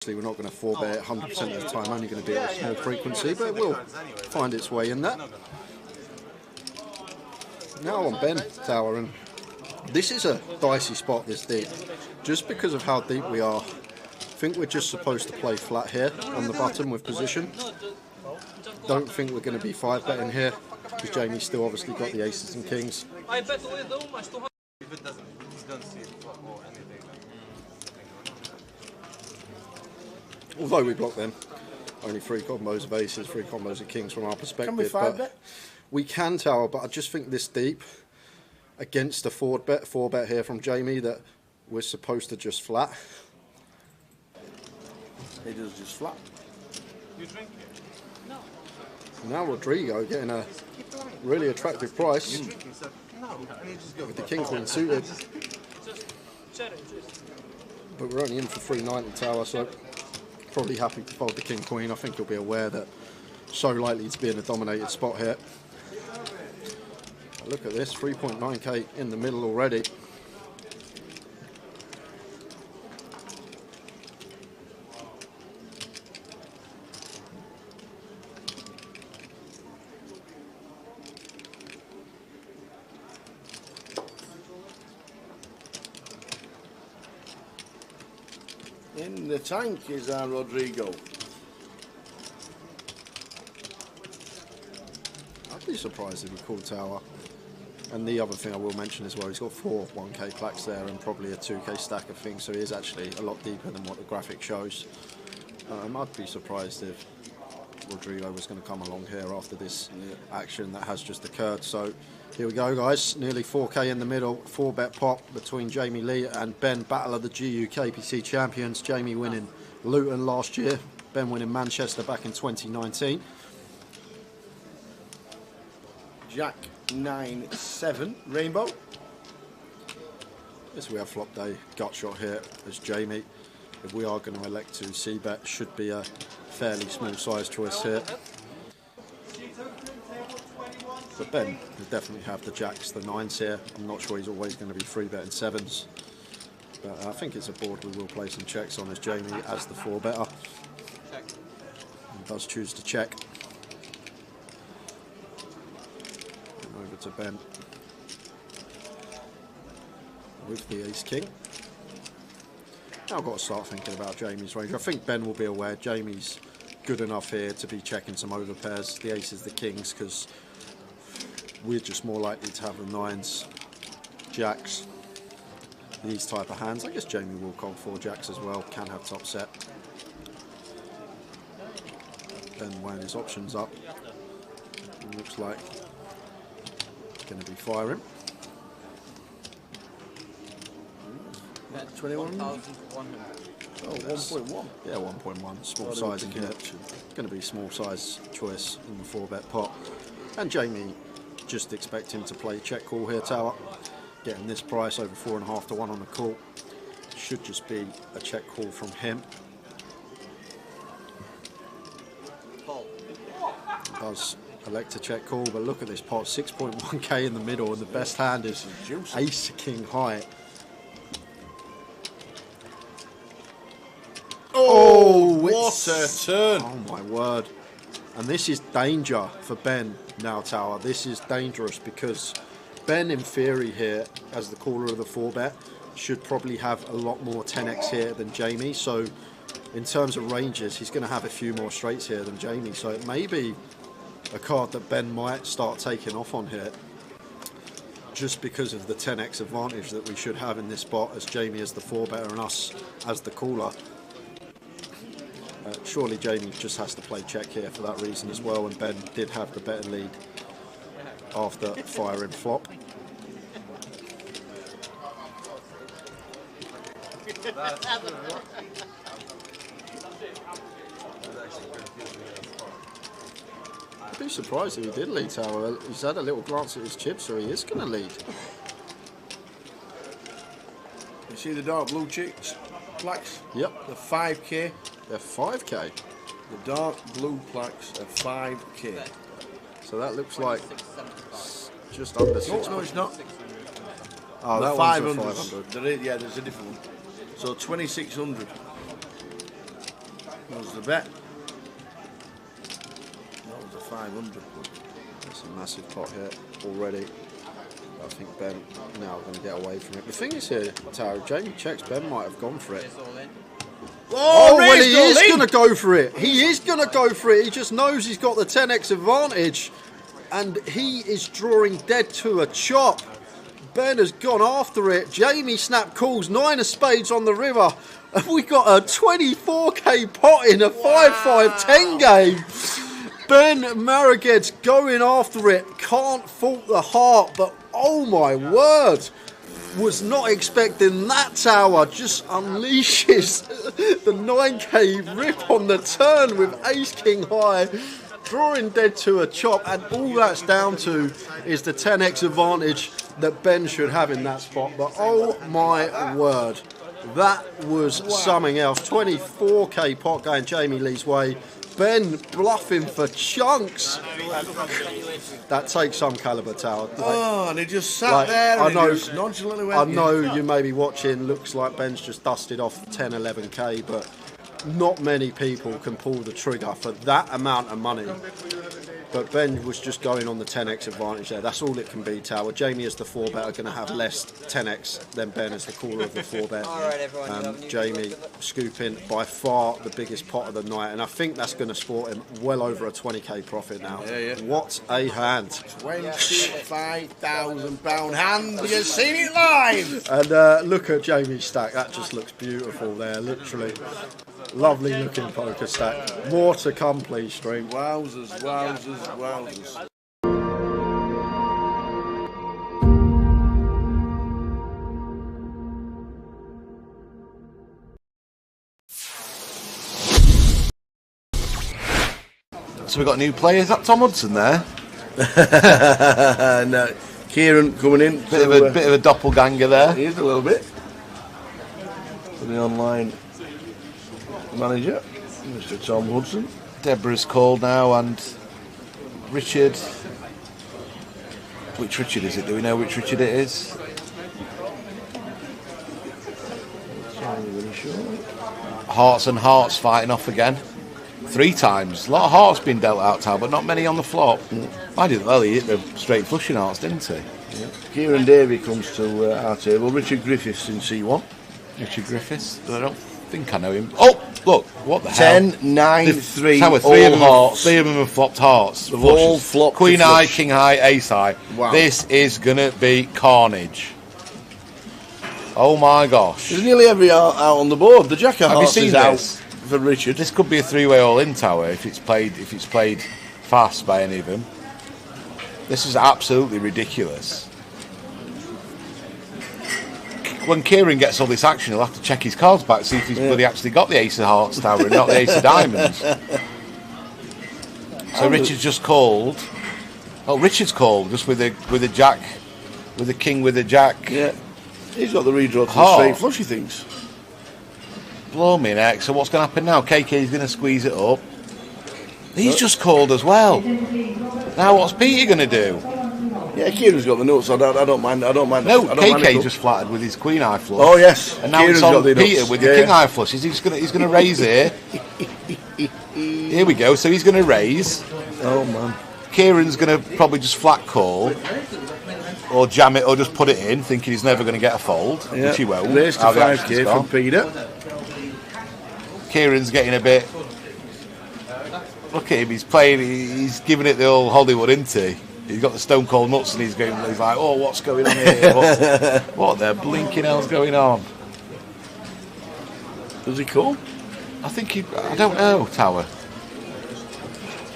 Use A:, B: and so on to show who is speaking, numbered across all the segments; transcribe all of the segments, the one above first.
A: We're not going to four-bet 100% of the time, only going to be at a small frequency, but it will find its way in that. Now on Ben Tower, and this is a dicey spot this deep, just because of how deep we are. I think we're just supposed to play flat here on the button with position. Don't think we're going to be 5-betting here, because Jamie's still obviously got the aces and kings.
B: I bet with them, I still have. If it doesn't, he's don't see it or anything.
A: Although we block them, only 3 combos of aces, 3 combos of kings from our perspective.
C: Can we 5-bet?
A: We can tower, but I just think this deep against a 4-bet here from Jamie that we're supposed to just flat.
C: He does just flat.
B: You drink it? No.
A: Now Rodrigo getting a really attractive price with the king queen suited. But we're only in for 390 tower, so probably happy to fold the king queen. I think he'll be aware that so likely to be in a dominated spot here. Look at this, 3.9k in the middle already.
C: In the tank is our Rodrigo.
A: I'd be surprised if he called tower. And the other thing I will mention as well, he's got 4 1k plaques there and probably a 2k stack of things, so he is actually a lot deeper than what the graphic shows. I'd be surprised if Rodrigo was going to come along here after this action that has just occurred. So here we go, guys, nearly 4k in the middle, 4-bet pot between Jamie Lee and Ben, battle of the GU KPC champions. Jamie winning Luton last year, Ben winning Manchester back in 2019.
C: Jack 9-7 rainbow.
A: Yes, we have flop day gut shot here as Jamie. If we are going to elect to c-bet, should be a fairly small size choice here. But Ben will definitely have the jacks, the 9s here. I'm not sure he's always going to be 3-betting 7s. But I think it's a board we will play some checks on as Jamie as the 4-better. And does choose to check. Over to Ben with the ace-king. Now I've got to start thinking about Jamie's range. I think Ben will be aware Jamie's good enough here to be checking some overpairs, the aces, the kings, because we're just more likely to have the 9s, jacks, these type of hands. I guess Jamie will call 4 jacks as well, can have top set. Ben weighing his options up. It looks like going to be firing.
C: 21. Oh, 1.1.
A: Yeah, 1.1. Small size in here. Going to be small size choice in the 4-bet pot. And Jamie, just expect him to play check call here, tower. Getting this price over 4.5 to 1 on the call. Should just be a check call from him. Does elect to check call, but look at this pot, 6.1k in the middle, and the best hand is ace king high.
C: Oh, what a turn!
A: Oh my word! And this is danger for Ben now, tower. This is dangerous because Ben, in theory here, as the caller of the 4-bet, should probably have a lot more 10x here than Jamie. So in terms of ranges, he's going to have a few more straights here than Jamie. So it may be a card that Ben might start taking off on here, just because of the 10x advantage that we should have in this spot, as Jamie is the 4-better and us as the caller. Surely Jamie just has to play check here for that reason as well, and Ben did have the better lead after firing flop. I'd be surprised if he did lead, tower. He's had a little glance at his chips, so he is going to lead.
C: You see the dark blue chips plaques?
A: Yep.
C: The 5k.
A: They're 5k.
C: The dark blue plaques are 5k.
A: So that looks like just under 6.
C: No, it's not.
A: Oh, that
C: 500.
A: one's a 500.
C: There is, yeah, there's a different one. So 2600. That was the bet. That was a 500.
A: It's a massive pot here already. I think Ben now going to get away from it. The thing is here, Taro, Jamie checks Ben might have gone for it. Oh, well, he is going to go for it. He is going to go for it. He just knows he's got the 10x advantage. And he is drawing dead to a chop. Ben has gone after it. Jamie snap calls 9 of spades on the river. And we got a 24k pot in a 5-5-10 game. Ben Maraged's going after it. Can't fault the heart, but oh my word. Was not expecting that tower. Just unleashes the 9k rip on the turn with ace king high. Drawing dead to a chop, and all that's down to is the 10x advantage that Ben should have in that spot. But oh my word, that was something else. 24k pot going Jamie Lee's way. Ben bluffing for chunks. That takes some caliber, Tower.
C: And he just sat there and just nonchalantly went.
A: I know you may be watching, looks like Ben's just dusted off 10, 11k, but not many people can pull the trigger for that amount of money. But Ben was just going on the 10x advantage there. That's all it can be, Tower. Jamie as the 4-bet are going to have less 10x than Ben as the caller of the 4-bet. Jamie scooping by far the biggest pot of the night. And I think that's going to sport him well over a 20k profit now. What a hand.
C: £25,000 hand. You've seen it live.
A: And look at Jamie's stack. That just looks beautiful there, literally. Lovely looking poker stack. More to come, please, stream.
C: Wowzers, wowzers, wowzers.
D: So we've got new players. Is that Tom Hudson there?
C: No, Kieran coming in.
D: Bit of a doppelganger there.
C: He is a little bit. For the online manager, Mr. Tom Hudson.
D: Deborah's called now, and Richard. Which Richard is it? Do we know which Richard it is? Hearts and hearts fighting off again. 3 times. A lot of hearts been dealt out, Tal, but not many on the flop. I did well. He hit the straight flushing hearts, didn't he?
C: Yeah. Kieran Davey comes to our table. Richard Griffiths in C1.
D: Richard Griffiths. I don't think I know him. Oh, look, what the
C: 10,
D: hell?
C: 9, 3,
D: Tower,
C: all hearts.
D: 3 of them have flopped hearts.
C: They've all flopped.
D: Queen high, king high, ace high.
C: Wow.
D: This is going to be carnage. Oh my gosh.
C: There's nearly every out on the board. The jack of hearts is out for Richard.
D: This could be a 3-way all-in, Tower, if it's played fast by any of them. This is absolutely ridiculous. When Kieran gets all this action, he'll have to check his cards back, see if he's bloody actually got the ace of hearts, Tower, and not the ace of diamonds. So Richard's just called. Oh, Richard's called just with a jack, with a king, with a jack.
C: Yeah, he's got the redraw to the straight flush, he thinks.
D: Blow me neck. So what's going to happen now? KK's going to squeeze it up. He's just called as well. Now what's Peter going to do?
C: Yeah, Kieran's got the notes, so I don't mind.
D: No, KK just flattered with his queen eye flush.
C: Oh yes,
D: and now
C: Kieran's
D: it's on
C: got the
D: Peter
C: nuts.
D: with the king eye flush. He's going to raise here. Here we go. So he's going to raise.
C: Oh man.
D: Kieran's going to probably just flat call, or jam it, or just put it in, thinking he's never going to get a fold, which he won't.
C: Raise to 5k from Peter.
D: Kieran's getting a bit. Look at him. He's playing. He's giving it the old Hollywood, isn't he? He's got the stone cold nuts, and he's like, oh, what's going on here? What the blinking hell's going on?
C: Does he call?
D: I don't know, Tower.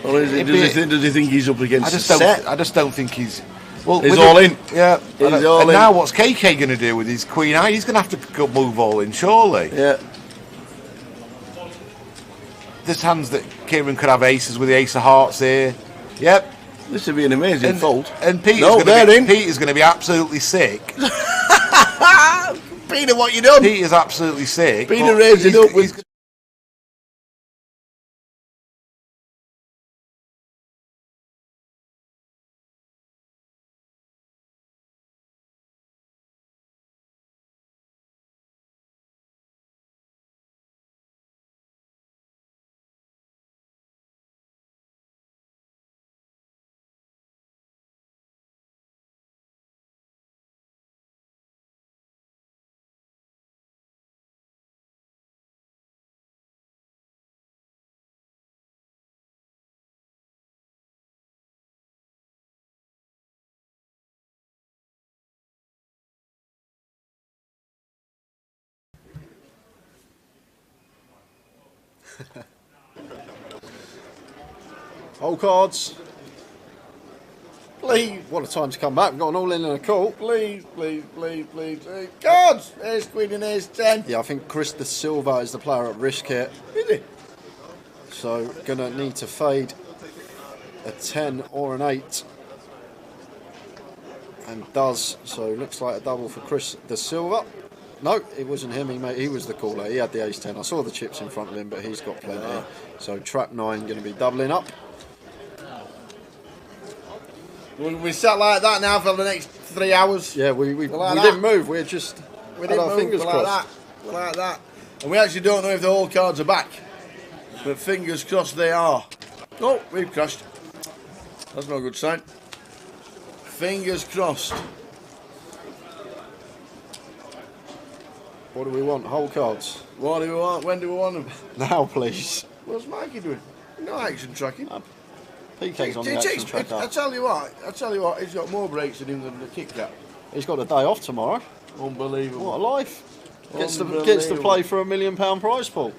C: Or does he think he's up against set?
D: I just don't think he's. Well,
C: he's all in.
D: Yeah.
C: He's all in.
D: Now what's KK going to do with his queen eye? He's going to have to move all in, surely.
C: Yeah.
D: There's hands that Kieran could have aces with the ace of hearts here. Yep.
C: This would be an amazing fold.
D: And Peter's going to be absolutely sick.
C: Peter, what you done?
D: Peter's absolutely sick.
C: Peter raised it up with
A: Whole cards. Please. What a time to come back. We've got an all in and a call.
C: Please, please, please, please, please. Cards! Ace, queen and ace, 10.
A: Yeah, I think Chris De Silva is the player at risk here.
C: Is he?
A: So, gonna need to fade a 10 or an 8. And does. So, looks like a double for Chris De Silva. No, it wasn't him. He was the caller. He had the ace 10. I saw the chips in front of him, but he's got plenty. So, trap 9 going to be doubling up.
C: We sat like that now for the next 3 hours.
A: Yeah, we
C: like
A: didn't move. We just
C: We
A: had
C: didn't
A: our
C: move.
A: fingers
C: We're
A: crossed.
C: like that. We're like that. And we actually don't know if the whole cards are back. But fingers crossed they are. Oh, we've crashed. That's no good sign. Fingers crossed.
A: What do we want? Whole cards.
C: What do we want? When do we want them?
A: Now, please.
C: What's Mikey doing? No action tracking.
A: PK's on the action tracker.
C: I tell you what, he's got more breaks in him than the Kit Kat.
A: He's got a day off tomorrow.
C: Unbelievable.
A: What a life. Gets to play for a £1 million prize pool.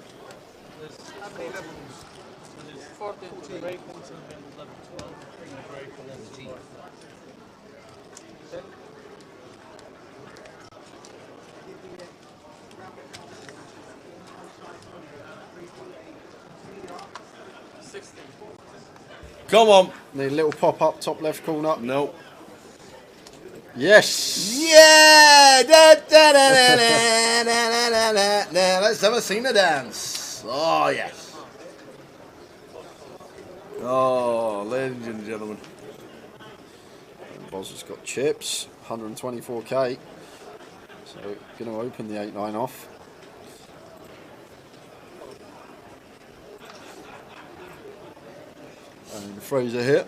C: Come on.
A: Need a little pop up top left corner.
C: No.
A: Yes.
C: Yeah! Da, da, da, da, da, da, da, da, da. Let's have a singer dance. Oh, yes. Oh, ladies and gentlemen.
A: And Boz has got chips, 124k. So, going to open the 8-9 off. And Fraser here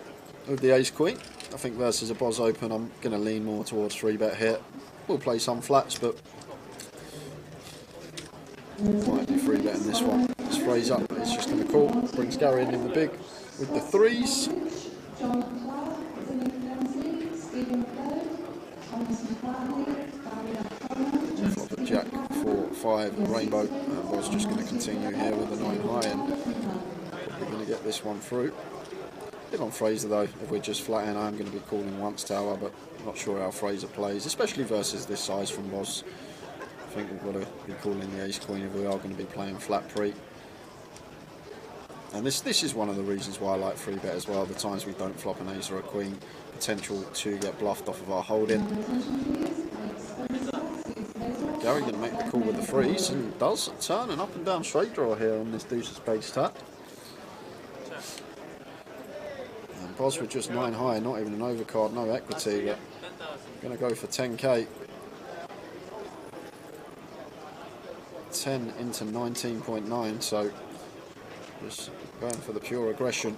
A: with the ace queen. I think versus a Boz open, I'm going to lean more towards 3-bet here. We'll play some flats, but might be 3-betting this one. It's Fraser, but it's just going to call. Brings Gary in the big with the 3s. Flop a jack, 4, 5, rainbow. And Boz just going to continue here with the 9 high and probably going to get this one through. Bit on Fraser though, if we're just flat in, I'm going to be calling once tower, but I'm not sure how Fraser plays, especially versus this size from Boz. I think we've got to be calling the ace queen if we are going to be playing flat pre. And this is one of the reasons why I like 3-bet as well, the times we don't flop an ace or a queen, potential to get bluffed off of our holding. Gary going to make the call with the 3s and does turn an up and down straight draw here on this deuce of spades tap. Boz with just 9 high, not even an overcard, no equity, but going to go for 10k. 10 into 19.9, so just going for the pure aggression.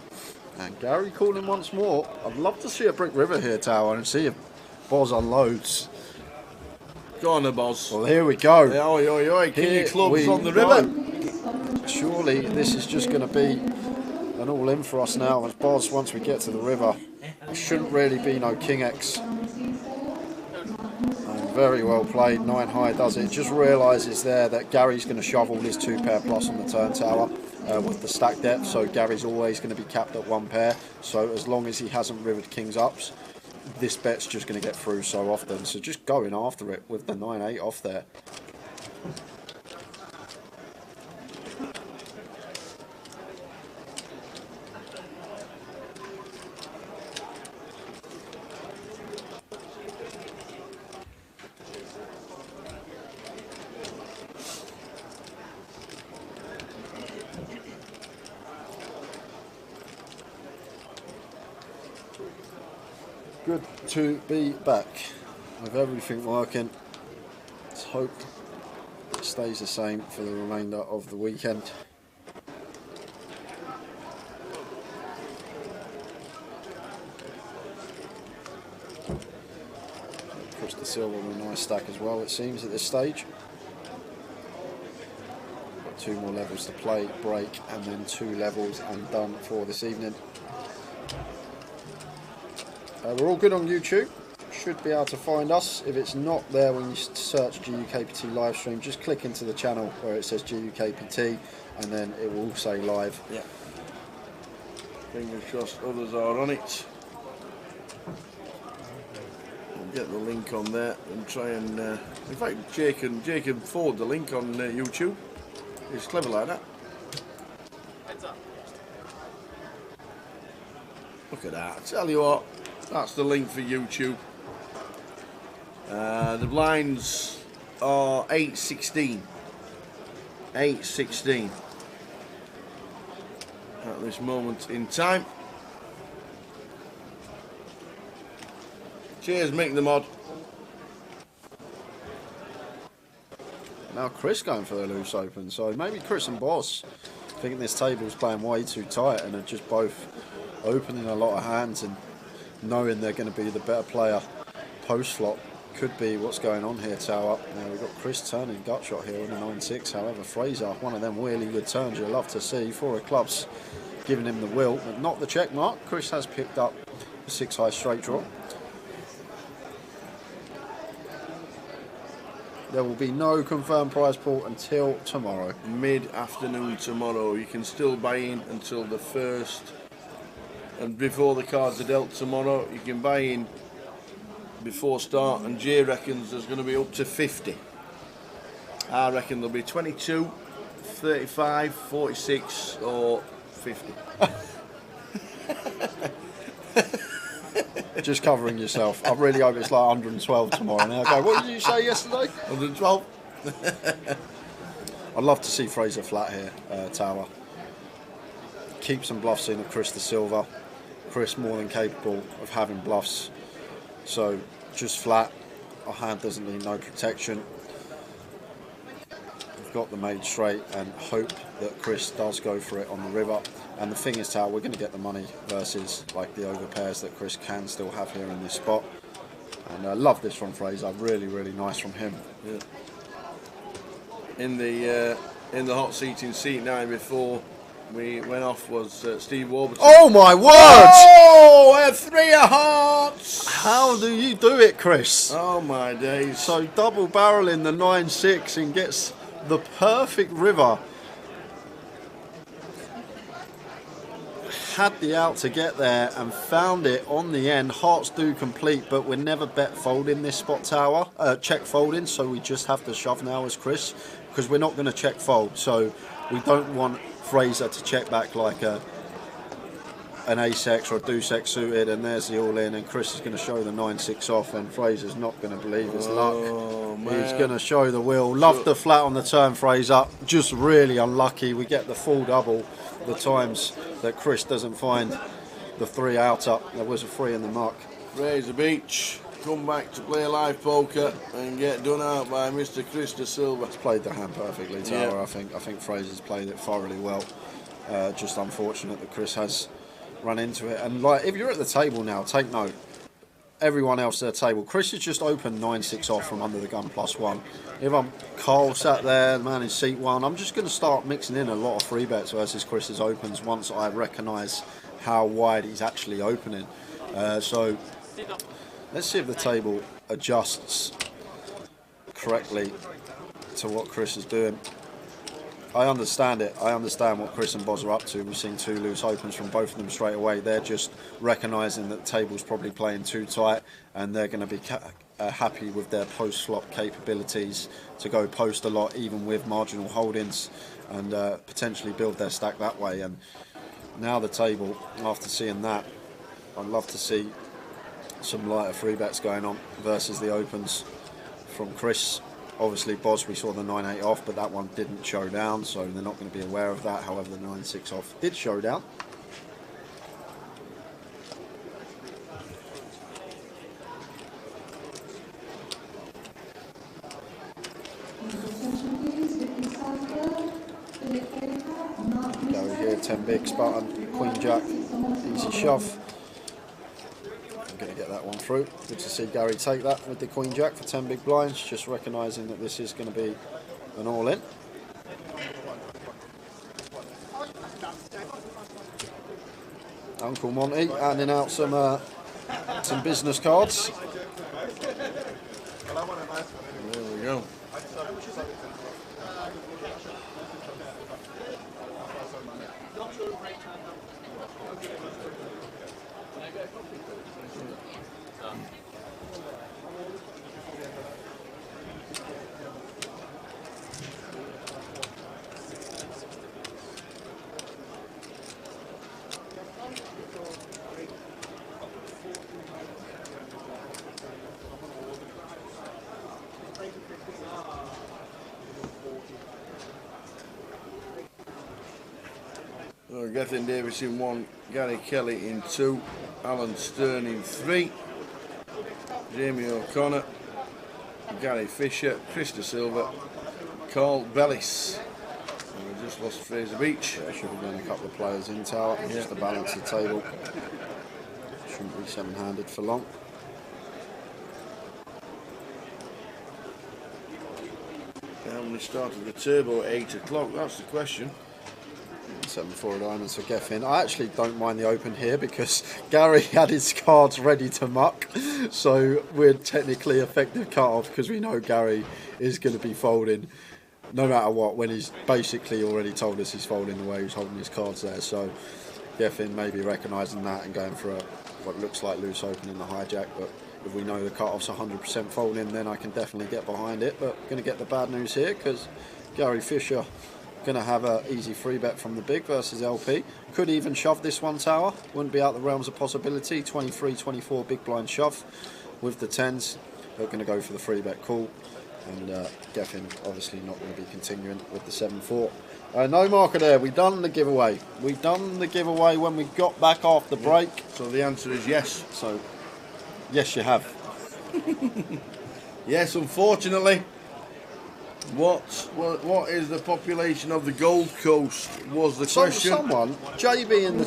A: And Gary calling once more. I'd love to see a brick river here, Tower, and see if Boz unloads.
C: Go on, the Boz.
A: Well, here we go.
C: Oi, oi, oi, king
A: Here
C: of clubs
A: we
C: on the
A: go.
C: river.
A: Surely this is just going to be an all in for us now as Boz, once we get to the river. It shouldn't really be no King X. And very well played, 9 high does it. Just realises there that Gary's going to shove all his 2 pair plus on the turn tower with the stack depth, so Gary's always going to be capped at 1 pair. So as long as he hasn't rivered King's ups, this bet's just going to get through so often. So just going after it with the 9-8 off there. Good to be back with everything working. Let's hope it stays the same for the remainder of the weekend. Chris De Silva with a nice stack as well, it seems, at this stage. Got 2 more levels to play, break, and then 2 levels and done for this evening. We're all good on YouTube. Should be able to find us. If it's not there when you search GUKPT livestream, just click into the channel where it says GUKPT and then it will say live.
C: Yeah. Fingers crossed others are on it. We'll get the link on there and try and... in fact, Jake can forward the link on YouTube. He's clever like that.
B: Heads up.
C: Look at that. I tell you what, that's the link for YouTube. The blinds are 8.16. 8.16 at this moment in time. Cheers, Mick the mod.
A: Now Chris going for the loose open, so maybe Chris and Boss thinking this table's playing way too tight and are just both opening a lot of hands and knowing they're going to be the better player post flop. Could be what's going on here, Tower. Now we've got Chris turning gut shot here on the 9-6. However, Fraser, one of them really good turns you'll love to see. 4 of clubs giving him the will, but not the check mark. Chris has picked up the 6 high straight draw. There will be no confirmed prize pool until tomorrow.
C: Mid-afternoon tomorrow. You can still buy in until the 1st. And before the cards are dealt tomorrow, you can buy in before start, and Jay reckons there's going to be up to 50. I reckon there'll be 22, 35, 46 or 50.
A: Just covering yourself. I really hope it's like 112 tomorrow. Now go, what did you say yesterday?
C: 112.
A: I'd love to see Fraser flat here, Tower. Keep some bluffs in of Chris the Silver. Chris more than capable of having bluffs. So just flat. Our hand doesn't need no protection. We've got the made straight and hope that Chris does go for it on the river. And the thing is, Tower, we're going to get the money versus like the overpairs that Chris can still have here in this spot. And I love this from Fraser. Really, really nice from him.
C: Yeah. In the hot seat in seat 9 before we went off was Steve Warburton.
A: Oh my word!
C: Oh, a 3 of hearts!
A: How do you do it, Chris?
C: Oh my days.
A: So double barreling the 9-6 and gets the perfect river. Had the out to get there and found it on the end. Hearts do complete, but we're never bet folding this spot, Tower. Check folding, so we just have to shove now as Chris, because we're not going to check fold. So we don't want Fraser to check back like an ace-X or a deuce-X suited, and there's the all-in, and Chris is going to show the 9-6 off, and Fraser's not going to believe his luck.
C: Man.
A: He's going to show the wheel. Love the flat on the turn, Fraser. Just really unlucky. We get the full double the times that Chris doesn't find the 3 out up. There was a 3 in the muck.
C: Fraser Beach, come back to play live poker and get done out by Mr. Chris de Silva.
A: He's played the hand perfectly, Tower. Yeah. I think Fraser's played it thoroughly well. Just unfortunate that Chris has run into it. And like, if you're at the table now, take note. Everyone else at the table. Chris has just opened 9-6 off from under the gun +1. If I'm Cole sat there, man in seat 1, I'm just going to start mixing in a lot of free bets versus Chris's opens once I recognise how wide he's actually opening. So let's see if the table adjusts correctly to what Chris is doing. I understand it. I understand what Chris and Boz are up to. We've seen 2 loose opens from both of them straight away. They're just recognising that the table's probably playing too tight, and they're going to be happy with their post-flop capabilities to go post a lot, even with marginal holdings, and potentially build their stack that way. And now the table, after seeing that, I'd love to see some lighter free bets going on versus the opens from Chris. Obviously, Boz, we saw the 9-8 off, but that one didn't show down, so they're not going to be aware of that. However, the 9-6 off did show down. Go here, 10 bigs button, Queen Jack, easy shove. Going to get that one through. Good to see Gary take that with the Queen Jack for 10 big blinds, just recognising that this is going to be an all-in. Uncle Monty handing out some business cards.
C: There we go. Gethin Davis in 1, Gary Kelly in 2, Alan Stern in 3, Jamie O'Connor, Gary Fisher, Chris De Silva, Carl Bellis. And we just lost Fraser Beach.
A: Yeah, should be getting a couple of players in tower, just to balance the table. Shouldn't be seven-handed for long.
C: How many started the turbo at 8 o'clock? That's the question.
A: 7-4 diamonds for Gethin. I actually don't mind the open here because Gary had his cards ready to muck, so we're technically effective cut off because we know Gary is going to be folding no matter what when he's basically already told us he's folding the way he's holding his cards there. So Gethin may be recognising that and going for what looks like loose open in the hijack, but if we know the cut off's 100% folding, then I can definitely get behind it. But going to get the bad news here because Gary Fisher going to have an easy free bet from the big versus LP. Could even shove this one tower. Wouldn't be out the realms of possibility. 23-24 big blind shove with the 10s. They're going to go for the free bet call. And Gethin obviously not going to be continuing with the 7-4. No marker there. We've done the giveaway. We've done the giveaway when we got back after break.
C: So the answer is yes.
A: So, yes you have.
C: Yes, unfortunately. What is the population of the Gold Coast was the question.
A: Someone, JB in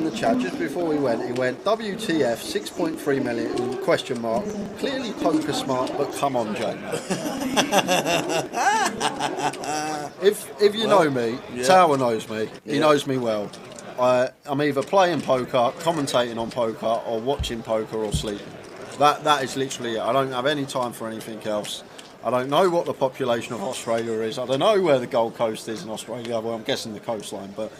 A: the chat, just before we went, he went, WTF, 6.3 million, question mark, clearly poker smart, but come on, JB. if you know me,
C: yeah.
A: Tower knows me, he knows me well. I'm either playing poker, commentating on poker, or watching poker or sleeping. That is literally it. I don't have any time for anything else. I don't know what the population of Australia is. I don't know where the Gold Coast is in Australia. Well, I'm guessing the coastline, but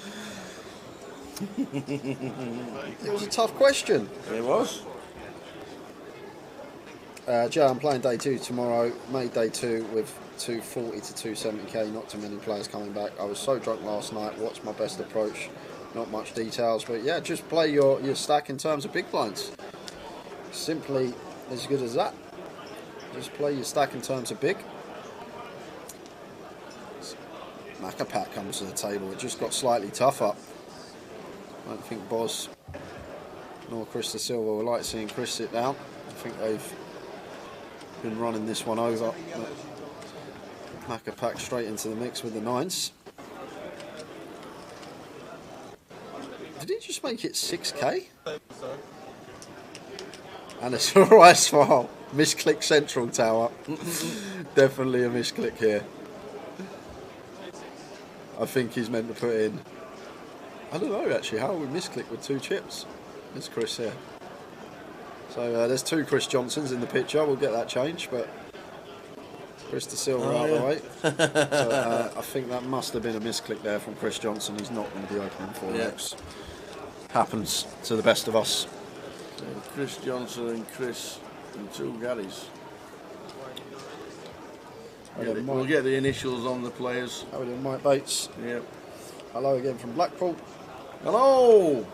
A: it was a tough question.
C: It was.
A: Joe, I'm playing day 2 tomorrow. Made day 2 with 240 to 270k. Not too many players coming back. I was so drunk last night. What's my best approach? Not much details, but yeah, just play your stack in terms of big blinds. Simply as good as that. Just play your stack in terms of big. Macapac comes to the table. It just got slightly tougher. I don't think Boz nor Chris De Silva would like seeing Chris sit down. I think they've been running this one over. Macapac straight into the mix with the 9s. Did he just make it 6k? And it's a rice file. Misclick central tower. Definitely a misclick here. I think he's meant to put in. I don't know actually, how would we misclick with 2 chips? There's Chris here. So there's 2 Chris Johnsons in the picture. We'll get that changed, but Chris De Silva out of the way. So, I think that must have been a misclick there from Chris Johnson. He's not going to be opening 4 X. Happens to the best of us.
C: So Chris Johnson and Chris and 2 Garys. We'll get the initials on the players.
A: How are we doing, Mike Bates?
C: Yep.
A: Hello again from Blackpool.
C: Hello!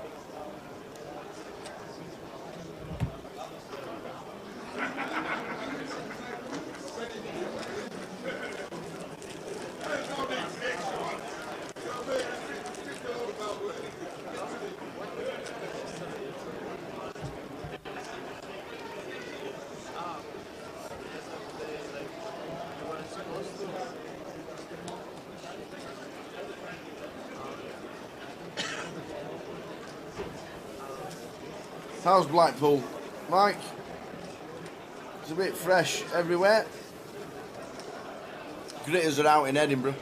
C: How's Blackpool, Mike? It's a bit fresh everywhere. Gritters are out in Edinburgh.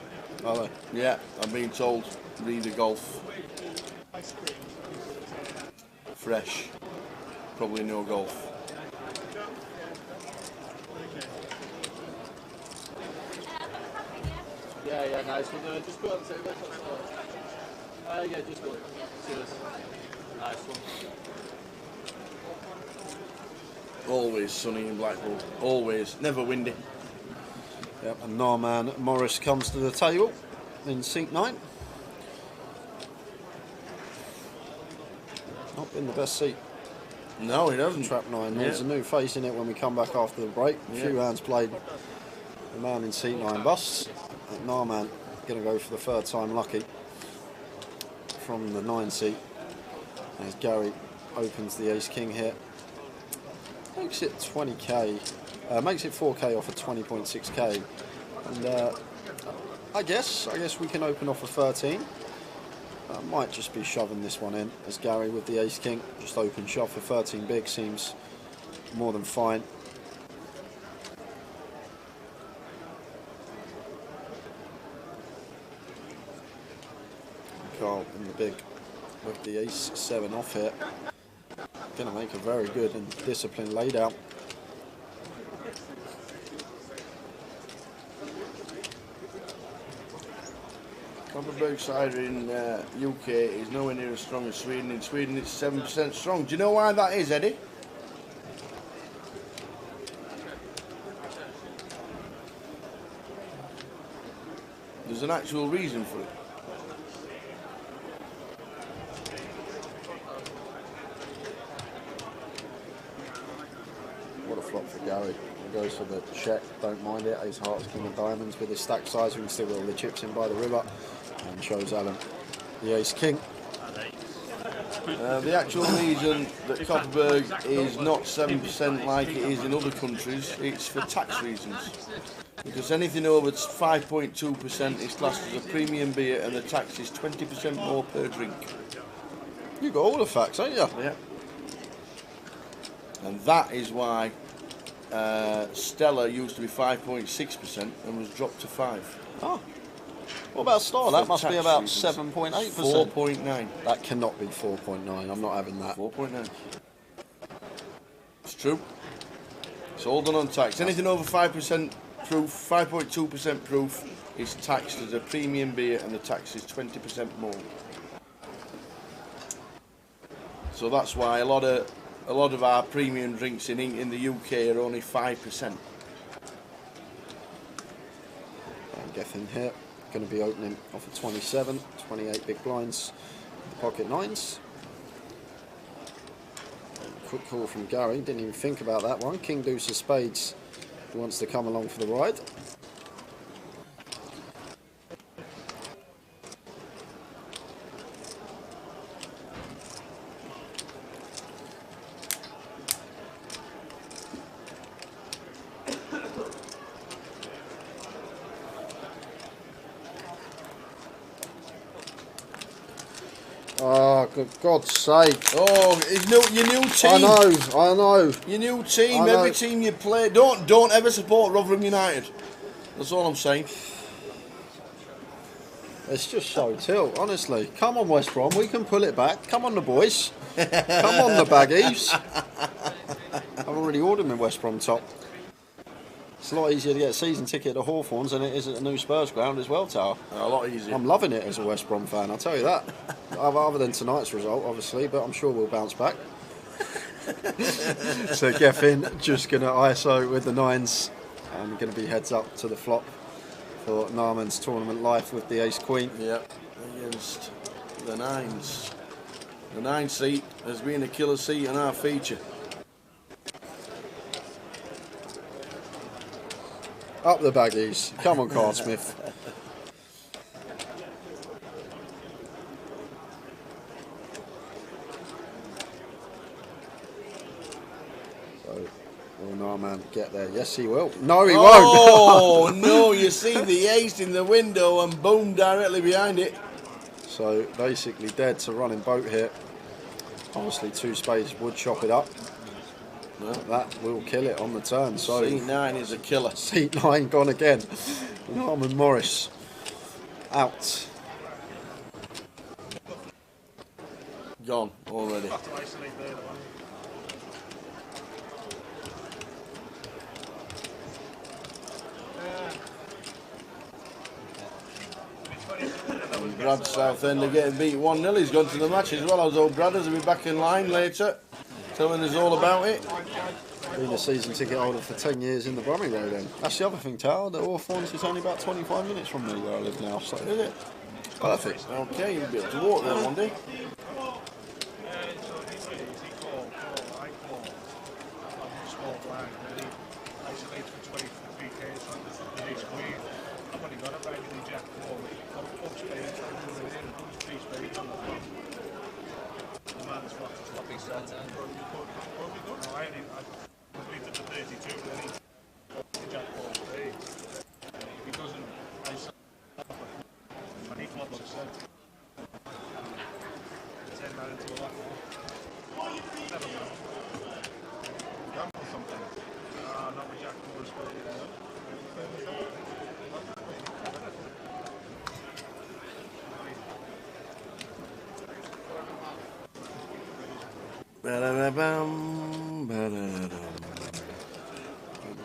A: Are they?
C: Yeah, I've been told. Read the golf. Fresh. Probably no golf.
B: Yeah, nice. Just put on the table. Yeah, just one. Cheers. Nice one.
C: Always sunny in Blackpool. Always. Never windy.
A: Yep, and Narman Morris comes to the table in seat 9. Not been the best seat.
C: No, he doesn't.
A: Trap 9. There's a new face in it when we come back after the break. A few hands played. The man in seat 9 busts. Narman going to go for the third time lucky from the 9 seat. As Gary opens the Ace King here. Makes it 20k. Makes it 4k off of 20.6k. And I guess we can open off a 13. I might just be shoving this one in as Gary with the Ace King. Just open shove for 13 big seems more than fine. Carl in the big with the Ace 7 off here. Going to make a very good and disciplined laid out.
C: Copperberg cider in UK is nowhere near as strong as Sweden. In Sweden it's 7% strong. Do you know why that is, Eddie? There's an actual reason for it.
A: What a flop for Gary. He goes for the check, don't mind it. Ace Hearts, King of Diamonds with his stack size. We can still roll the chips in by the river. And shows Alan the Ace King.
C: The actual reason that Copperberg is not 7% like it is in other countries, it's for tax reasons. Because anything over 5.2% is classed as a premium beer and the tax is 20% more per drink.
A: You got all the facts, ain't you?
C: Yeah. And that is why Stella used to be 5.6% and was dropped to 5.
A: Oh. What about Star? That must be about 7.8%.
C: 4.9.
A: That cannot be 4.9. I'm not having that.
C: 4.9. It's true. It's all done on tax. Anything over 5% proof, 5.2% proof, is taxed as a premium beer and the tax is 20% more. So that's why a lot of our premium drinks in the UK are only 5%.
A: I'm guessing here. Going to be opening off of 27, 28 big blinds, the pocket 9s. Quick call from Gary, didn't even think about that one. King Deuce of Spades, who wants to come along for the ride. Oh, good God's sake.
C: Oh, your new team.
A: I know.
C: Your new team, every team you play. Don't ever support Rotherham United. That's all I'm saying.
A: It's just so tilt, honestly. Come on, West Brom, we can pull it back. Come on, the boys. Come on, the baggies. I've already ordered my West Brom top. It's a lot easier to get a season ticket to Hawthorns than it is at the new Spurs ground as well, Tower.
C: A lot easier.
A: I'm loving it as a West Brom fan, I'll tell you that. Other than tonight's result, obviously, but I'm sure we'll bounce back. So Geffen just going to ISO with the 9s and going to be heads up to the flop for Narman's tournament life with the Ace Queen.
C: Yep, against the 9s. The 9 seat has been a killer seat in our feature.
A: Up the baggies. Come on, Cardsmith. So, will Narman get there? Yes, he will. No, he won't.
C: Oh, no, you see the ace in the window and boom, directly behind it.
A: So, basically dead to running boat here. Obviously, 2 spades would chop it up. No, that will kill it on the turn. So
C: Seat 9 is a killer.
A: Seat 9 gone again. Norman Morris out.
C: Gone already. Brad Southend are getting beat 1-0. He's gone to the match as well. As old Bradders will be back in line later, telling us all about it.
A: Been a season ticket holder for 10 years in the Bromley Road then. That's the other thing, Tower. The Hawthorns is only about 25 minutes from me where I live now. So
C: Is it?
A: perfect.
C: Okay, you'll be able to walk there one day.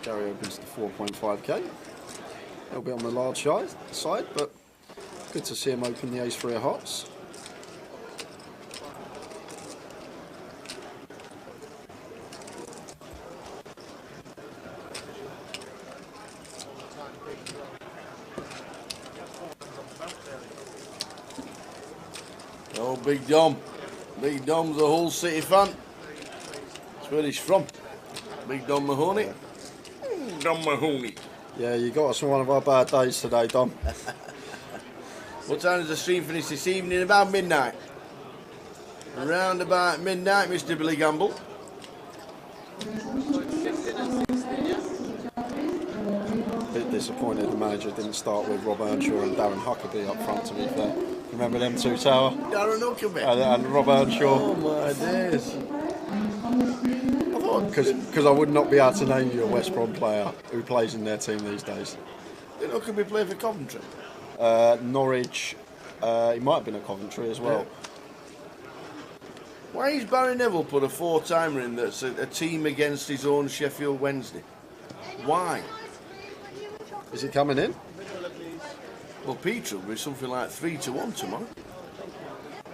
A: Gary opens to 4.5k. He'll be on the large side, but good to see him open the ace-3 of hearts.
C: Oh, Big Dom. Big Dom's a Hull City fan. That's where he's from. Big Dom Mahoney. Dom Mahoney.
A: Yeah, you got us on one of our bad days today, Dom.
C: What time does the stream finish this evening? About midnight. Around about midnight, Mr. Billy Gamble.
A: Bit disappointed the manager didn't start with Rob Earnshaw and Darren Huckabee up front, to be fair. Remember them two, Tower?
C: Darren Huckabee.
A: And Rob Earnshaw.
C: Oh my days.
A: Because I would not be able to name you a West Brom player who plays in their team these days.
C: Did Huckabee play for Coventry?
A: Norwich, he might have been at Coventry as well.
C: Why is Barry Neville put a 4-timer in that's a team against his own Sheffield Wednesday? Why?
A: Is he coming in?
C: Well, Peter will be something like 3-1 tomorrow.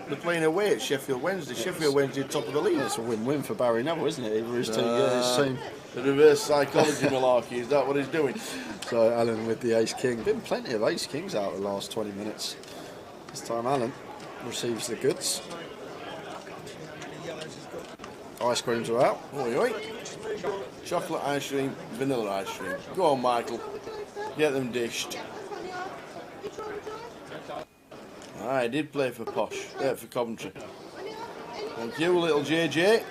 C: They're playing away at Sheffield Wednesday. Sheffield Wednesday top of the league.
A: It's a win-win for Barry Neville, isn't it? Either his team gets his team.
C: The reverse psychology malarkey, is that what he's doing?
A: So Alan with the ace-king. Been plenty of ace-kings out the last 20 minutes. This time Alan receives the goods. Ice creams are out.
C: Oi, oi. Chocolate ice cream, vanilla ice cream. Go on, Michael. Get them dished. I did play for Posh, for Coventry. Thank you, little JJ.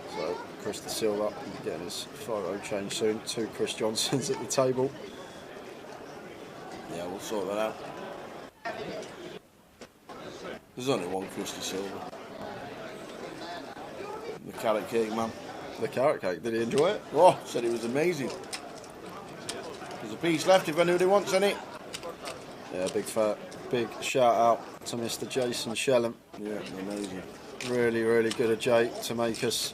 A: So Chris De Silva getting his photo changed soon. 2 Chris Johnsons at the table.
C: Yeah, we'll sort that out. There's only one Chris De Silva. The carrot cake man.
A: The carrot cake, did he enjoy it?
C: Oh, said it was amazing. There's a piece left if anybody wants any.
A: Yeah, big shout out to Mr. Jason Shellham.
C: Yeah, amazing.
A: Really, really good of Jay to make us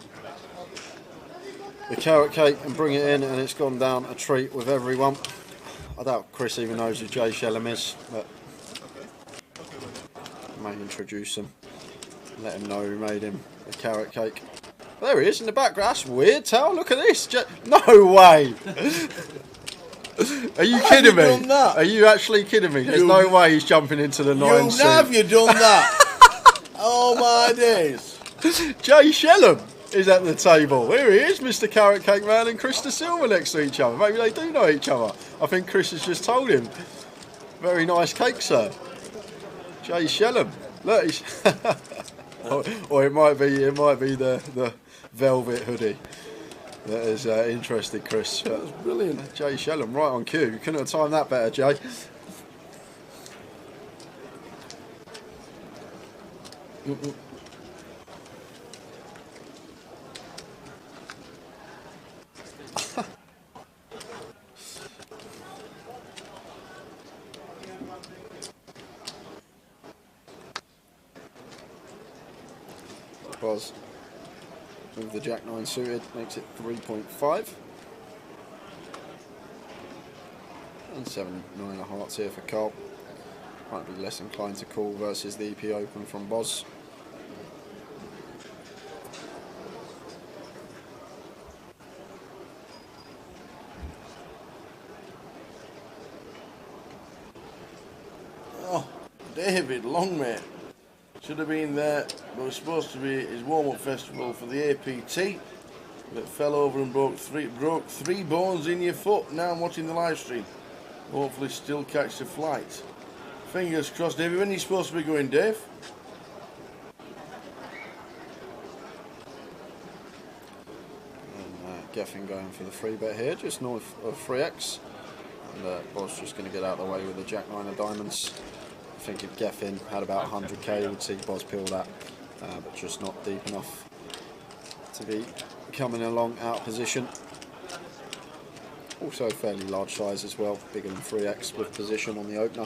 A: the carrot cake and bring it in, and it's gone down a treat with everyone. I doubt Chris even knows who Jay Shellham is, but I may introduce him, let him know who made him the carrot cake. There he is in the background. That's weird, Tal. Look at this. No way. Are you kidding me?
C: Done that?
A: Are you actually kidding me? There's no way he's jumping into the 9 seat.
C: Have you done that? Oh my days.
A: Jay Shellham is at the table. Here he is, Mr. Carrot Cake Man and Chris De Silva next to each other. Maybe they do know each other. I think Chris has just told him. Very nice cake, sir. Jay Shellham. Look, he's or it might be the velvet hoodie that has interested Chris. That was brilliant. Jay Shellham, right on cue. You couldn't have timed that better, Jay. Buzz with the Jack 9 suited makes it 3.5. And 7, 9 of hearts here for Carl. Might be less inclined to call versus the EP Open from Boz.
C: Oh, David Long, mate. Should have been there, but was supposed to be his warm-up festival for the APT. But fell over and broke three bones in your foot. Now I'm watching the live stream. Hopefully still catch the flight. Fingers crossed, David. When are you supposed to be going, Dave?
A: And Geffen going for the free bet here, just north of 3x. And Boz just going to get out of the way with the Jack 9 of diamonds. I think if Geffen had about 100k, we'd see Boz peel that, but just not deep enough to be coming along out of position. Also fairly large size as well, bigger than 3x with position on the opener.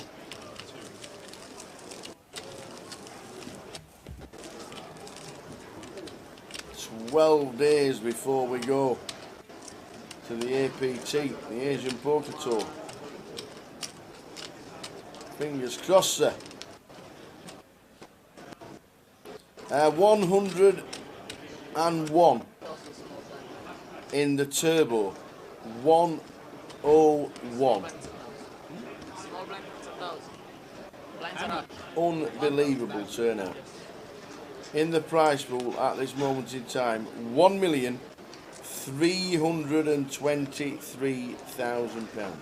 C: "12 days before we go to the APT, the Asian Poker Tour. Fingers crossed, sir. 101 in the turbo. 101. Unbelievable turnout. In the prize pool at this moment in time, £1,323,000.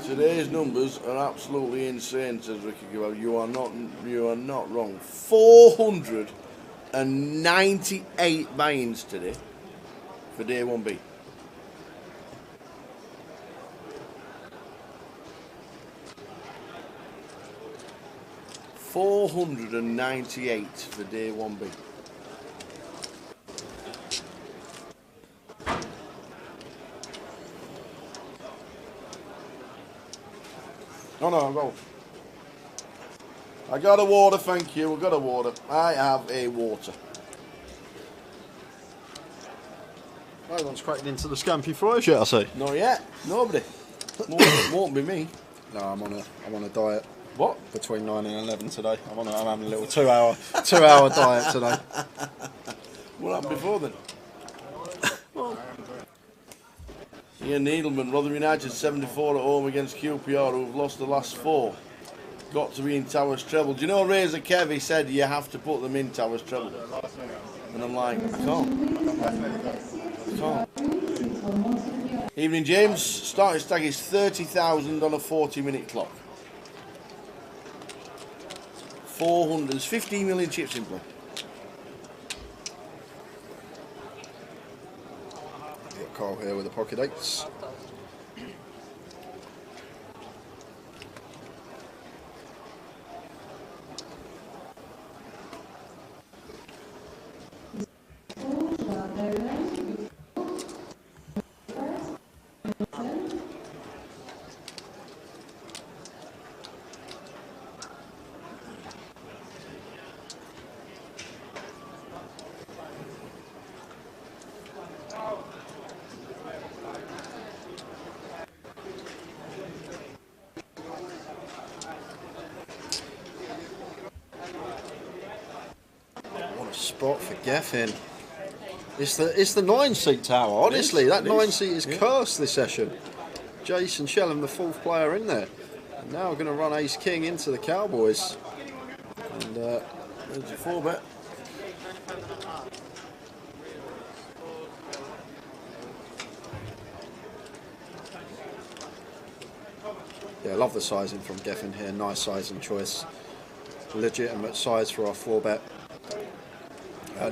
C: Today's numbers are absolutely insane, says Ricky Gabel. You are not wrong. 498 buy-ins today for day 1B. $498 for day 1B. No, go. I got a water, thank you. I got a water. I have a water.
A: No one's cracked into the Scampy Fries yet, I see.
C: Not yet. Nobody. Won't be me.
A: No, I'm on a diet.
C: What?
A: Between 9 and 11 today. I'm having a little two-hour diet today.
C: What happened before then? Ian Needleman, Rotherham United 74 at home against QPR, who've lost the last 4. Got to be in Towers treble. Do you know Razor Kev, he said you have to put them in Towers treble. And I'm like, I can't. Evening James, starting stag is 30,000 on a 40-minute clock. 400, there's 15 million chips in play.
A: Got Carl here with the pocket 8s. Spot for Geffen. It's the 9-seat tower. Honestly, that 9-seat is cursed this session. Jason Shellham, the 4th player in there, and now we're going to run Ace King into the Cowboys. And
C: there's a 4-bet.
A: Yeah, I love the sizing from Geffen here. Nice sizing choice. Legitimate size for our 4-bet.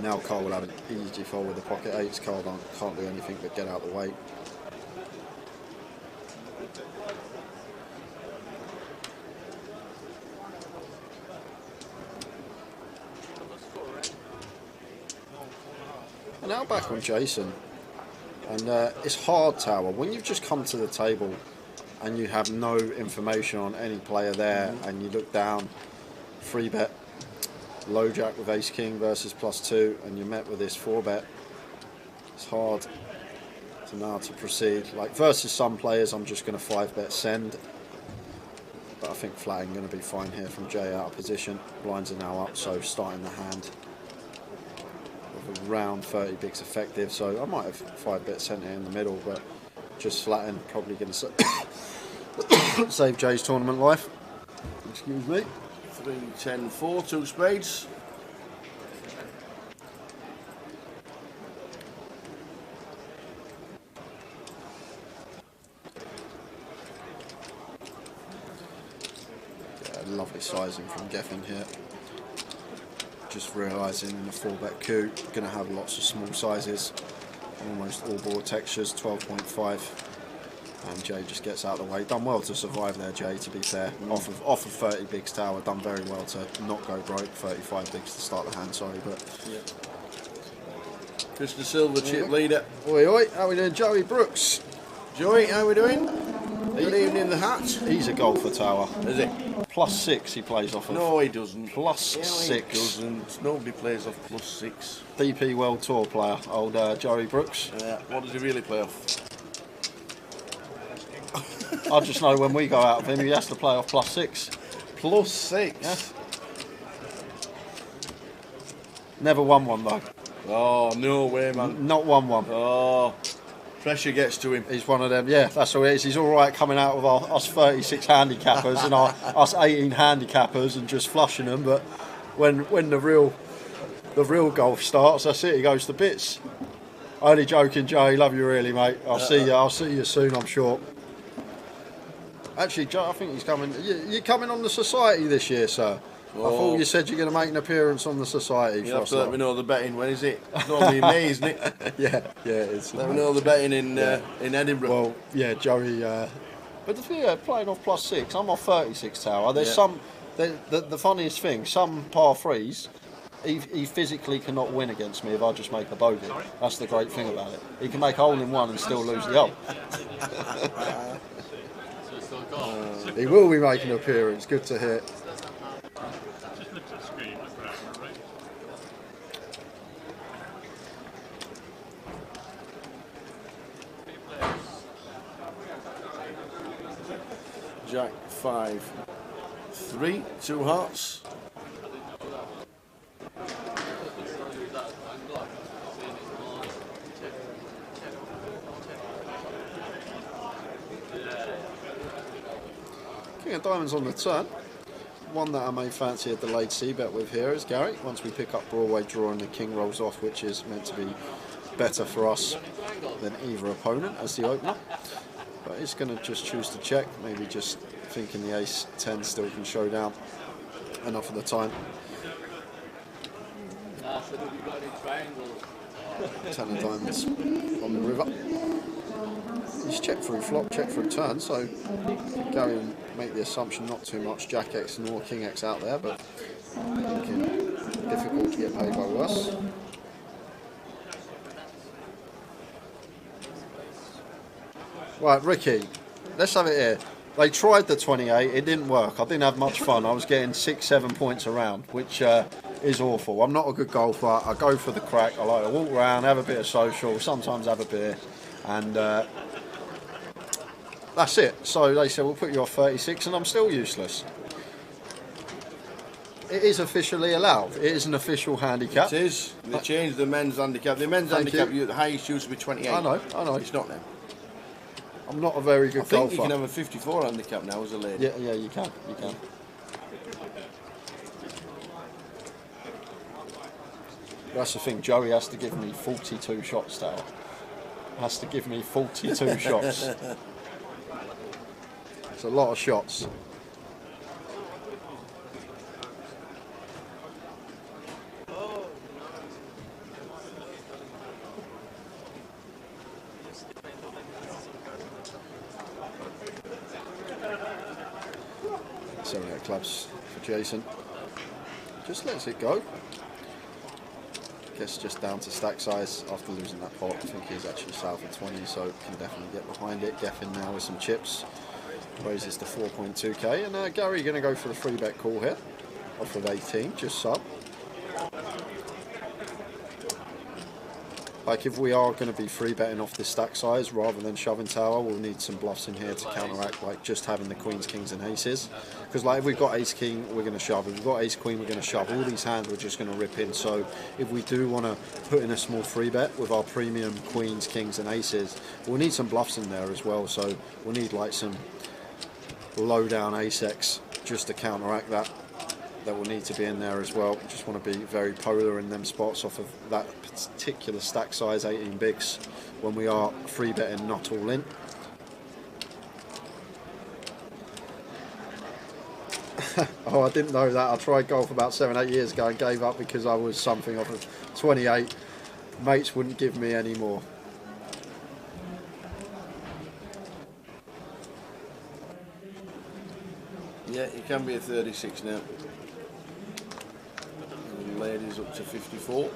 A: Now Carl will have an easy fold with the pocket 8s. Carl can't do anything but get out of the way. And now back on Jason. And it's hard, Tower, when you've just come to the table and you have no information on any player there, and you look down, 3-bet, low jack with ace king versus +2, and you're met with this 4-bet. It's hard to know how to proceed. Like versus some players, I'm just going to 5-bet send. But I think flatting going to be fine here from Jay out of position. Blinds are now up, so starting the hand with around 30 bigs effective. So I might have 5-bet sent it in the middle, but just flatting probably going to save Jay's tournament life. Excuse me.
C: 3, 10, 4, 2 spades.
A: Lovely sizing from Geffen here. Just realising in the 4-bet coup, going to have lots of small sizes. Almost all board textures, 12.5. And Jay just gets out of the way. Done well to survive there, Jay, to be fair. Off of 30 bigs Tower, done very well to not go broke. 35 bigs to start the hand, sorry. But
C: yeah. Mr. Silver chip leader.
A: Oi, oi, how we doing, Joey Brooks?
C: Joey, how we doing? Good evening, the hat.
A: He's a golfer, Tower.
C: Is it?
A: +6 he plays off of.
C: No, he doesn't.
A: +6.
C: He doesn't. Nobody plays off +6.
A: DP World Tour player, old Joey Brooks.
C: What does he really play off?
A: I just know when we go out with him, he has to play off +6.
C: +6?
A: Yeah. Never won one though.
C: Oh, no way, man.
A: Not won one.
C: Oh, pressure gets to him.
A: He's one of them, yeah, that's all it is. He's all right coming out with us 36 handicappers and us 18 handicappers and just flushing them, but when the real golf starts, that's it, he goes to bits. Only joking, Joey, love you really, mate. I'll see you soon, I'm sure. Actually, Joe, I think he's coming. You're coming on the Society this year, sir. Oh. I thought you said you're going to make an appearance on the Society.
C: You have to let me know the betting. When is it? It's normally in May, isn't it?
A: yeah, it's.
C: Let me know the betting in Edinburgh.
A: Well, yeah, Joey. But the thing, playing off +6, I'm off 36 Tower. There's the funniest thing. Some par threes, he physically cannot win against me if I just make a bogey. That's the great thing about it. He can make a hole in one and still lose the hole. He will be making an appearance. Good to hear.
C: Jack 5, 3, 2 hearts.
A: King of Diamonds on the turn. One that I may fancy a delayed C-bet with here is Gary. Once we pick up Broadway draw and the King rolls off, which is meant to be better for us than either opponent as the opener. But he's going to just choose to check, maybe just thinking the ace 10 still can show down enough of the time. 10 of diamonds on the river. He's checked through flop, checked through turn, so Gary and make the assumption not too much Jack X nor King X out there, but thinking difficult to get paid by worse. Right, Ricky, let's have it here. They tried the 28, it didn't work. I didn't have much fun. I was getting 6-7 points around, which is awful. I'm not a good golfer. I go for the crack. I like to walk around, have a bit of social, sometimes have a beer, and that's it. So they said, we'll put you off 36, and I'm still useless. It is officially allowed. It is an official handicap.
C: It is. They changed the men's handicap. The men's handicap, the highest used to be 28.
A: I know.
C: It's not now.
A: I'm not a very good golfer.
C: I think you can have a 54 handicap now as a lady.
A: Yeah, you can. That's the thing. Joey has to give me 42 shots now. Has to give me 42 shots. It's a lot of shots. Clubs for Jason. Just lets it go. guess just down to stack size after losing that pot. I think he's actually south of 20, so can definitely get behind it. Geffen now with some chips. Raises to 4.2k. And Gary going to go for the 3-bet call here. Off of 18, just sub. Like if we are going to be 3-betting off this stack size rather than shoving tower, we'll need some bluffs in here to counteract like just having the queens, kings and aces. Because like if we've got ace king, we're going to shove. If we've got ace queen, we're going to shove. All these hands we're just going to rip in. So if we do want to put in a small 3-bet with our premium queens, kings and aces, we'll need some bluffs in there as well. So we'll need like some low down ace-x just to counteract that. That will need to be in there as well. Just want to be very polar in them spots off of that particular stack size, 18 bigs, when we are 3-betting not all in. Oh, I didn't know that. I tried golf about 7-8 years ago and gave up because I was something off of 28. Mates wouldn't give me any more.
C: Yeah, you can be a 36 now. Ladies up to 54.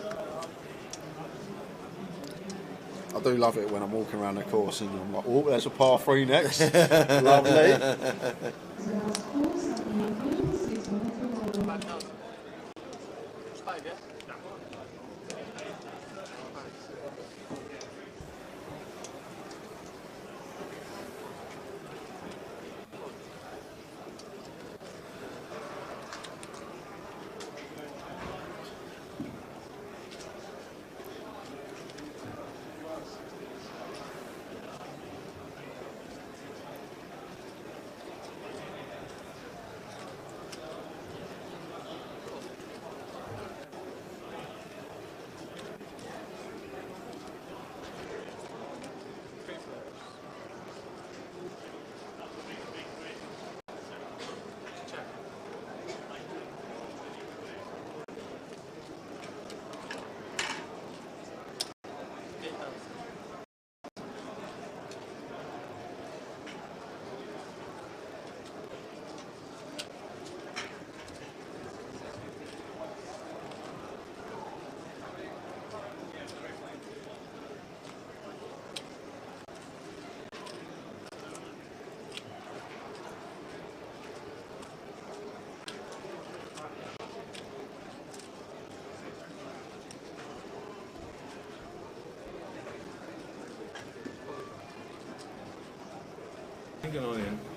A: I do love it when I'm walking around the course and I'm like, oh, there's a par 3 next. Lovely.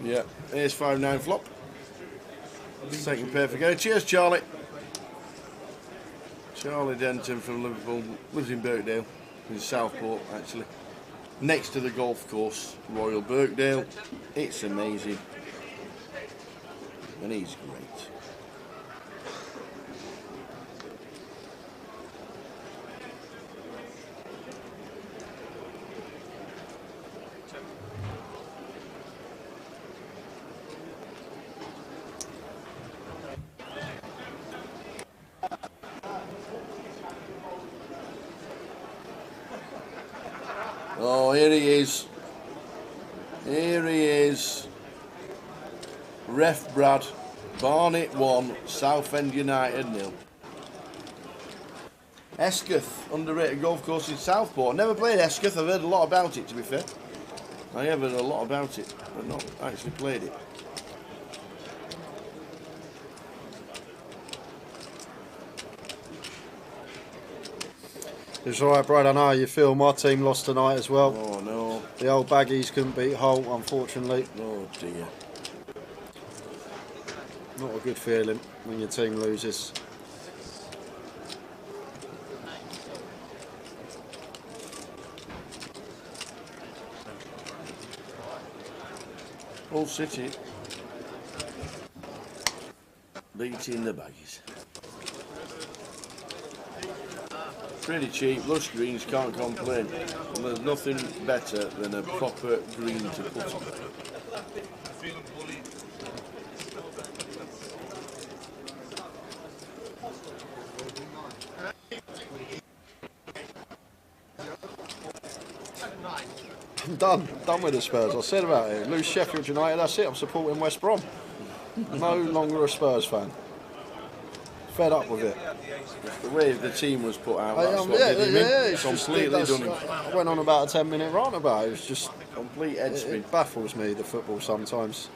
C: Yeah, here's 5-9 flop. Second pair for go. Cheers, Charlie. Charlie Denton from Liverpool, lives in Birkdale, in Southport actually. Next to the golf course, Royal Birkdale. It's amazing. And he's great. Oh, here he is. Here he is. Ref Brad. Barnet 1, Southend United 0. Escath, underrated golf course in Southport. Never played Escath. I've heard a lot about it, to be fair. I have heard a lot about it, but not actually played it.
A: It's alright, Brad. I know how you feel. My team lost tonight as well.
C: Oh no.
A: The old baggies couldn't beat Hull, unfortunately.
C: Oh dear.
A: Not a good feeling when your team loses.
C: Hull City beating the baggies. Pretty cheap, lush greens, can't complain. And there's nothing better than a proper green to put on.
A: I'm done with the Spurs. I said about it. Lose Sheffield United, that's it. I'm supporting West Brom. No longer a Spurs fan. fed up with it.
C: The way the team was put out, that's what
A: Yeah,
C: did him in.
A: it's
C: Completely
A: just,
C: done him.
A: I went on about a 10-minute rant about it. It's just
C: Complete head spin.
A: it baffles me, the football sometimes.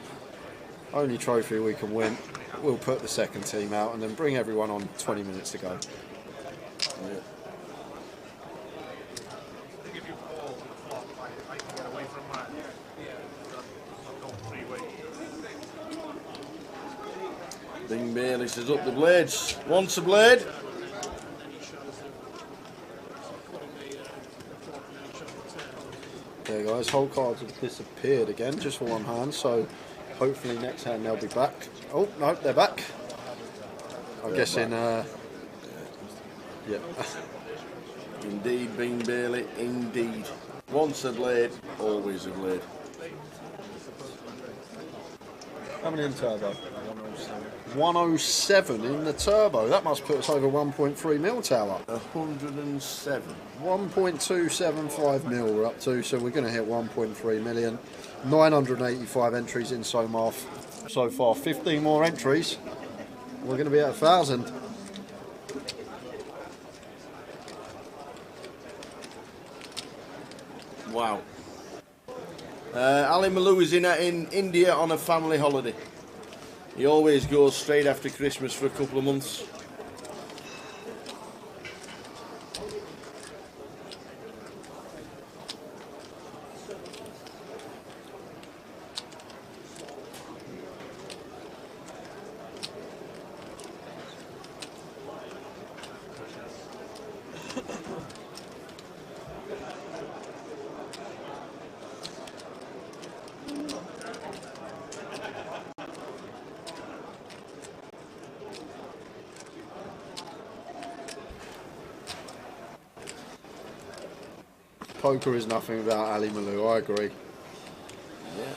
A: Only trophy we can win. We'll put the second team out and then bring everyone on 20 minutes to go.
C: Yeah. Bing Bailey says up the blades. Once a blade.
A: Okay guys, whole cards have disappeared again just for one hand, so hopefully next hand they'll be back. Oh no, they're back. I'm guessing yeah.
C: Indeed, Bing Bailey, indeed. Once a blade, always a blade.
A: How many in turbo? 107 in the turbo. That must put us over 1.3 mil tower.
C: 107.
A: 1.275 mil we're up to, so we're going to hit 1.3 million. 985 entries in so far. 15 more entries. We're going to be at 1,000.
C: Wow. Ali Malou is in India on a family holiday. He always goes straight after Christmas for a couple of months.
A: Poker is nothing without Ali Malou, I agree.
C: Yeah.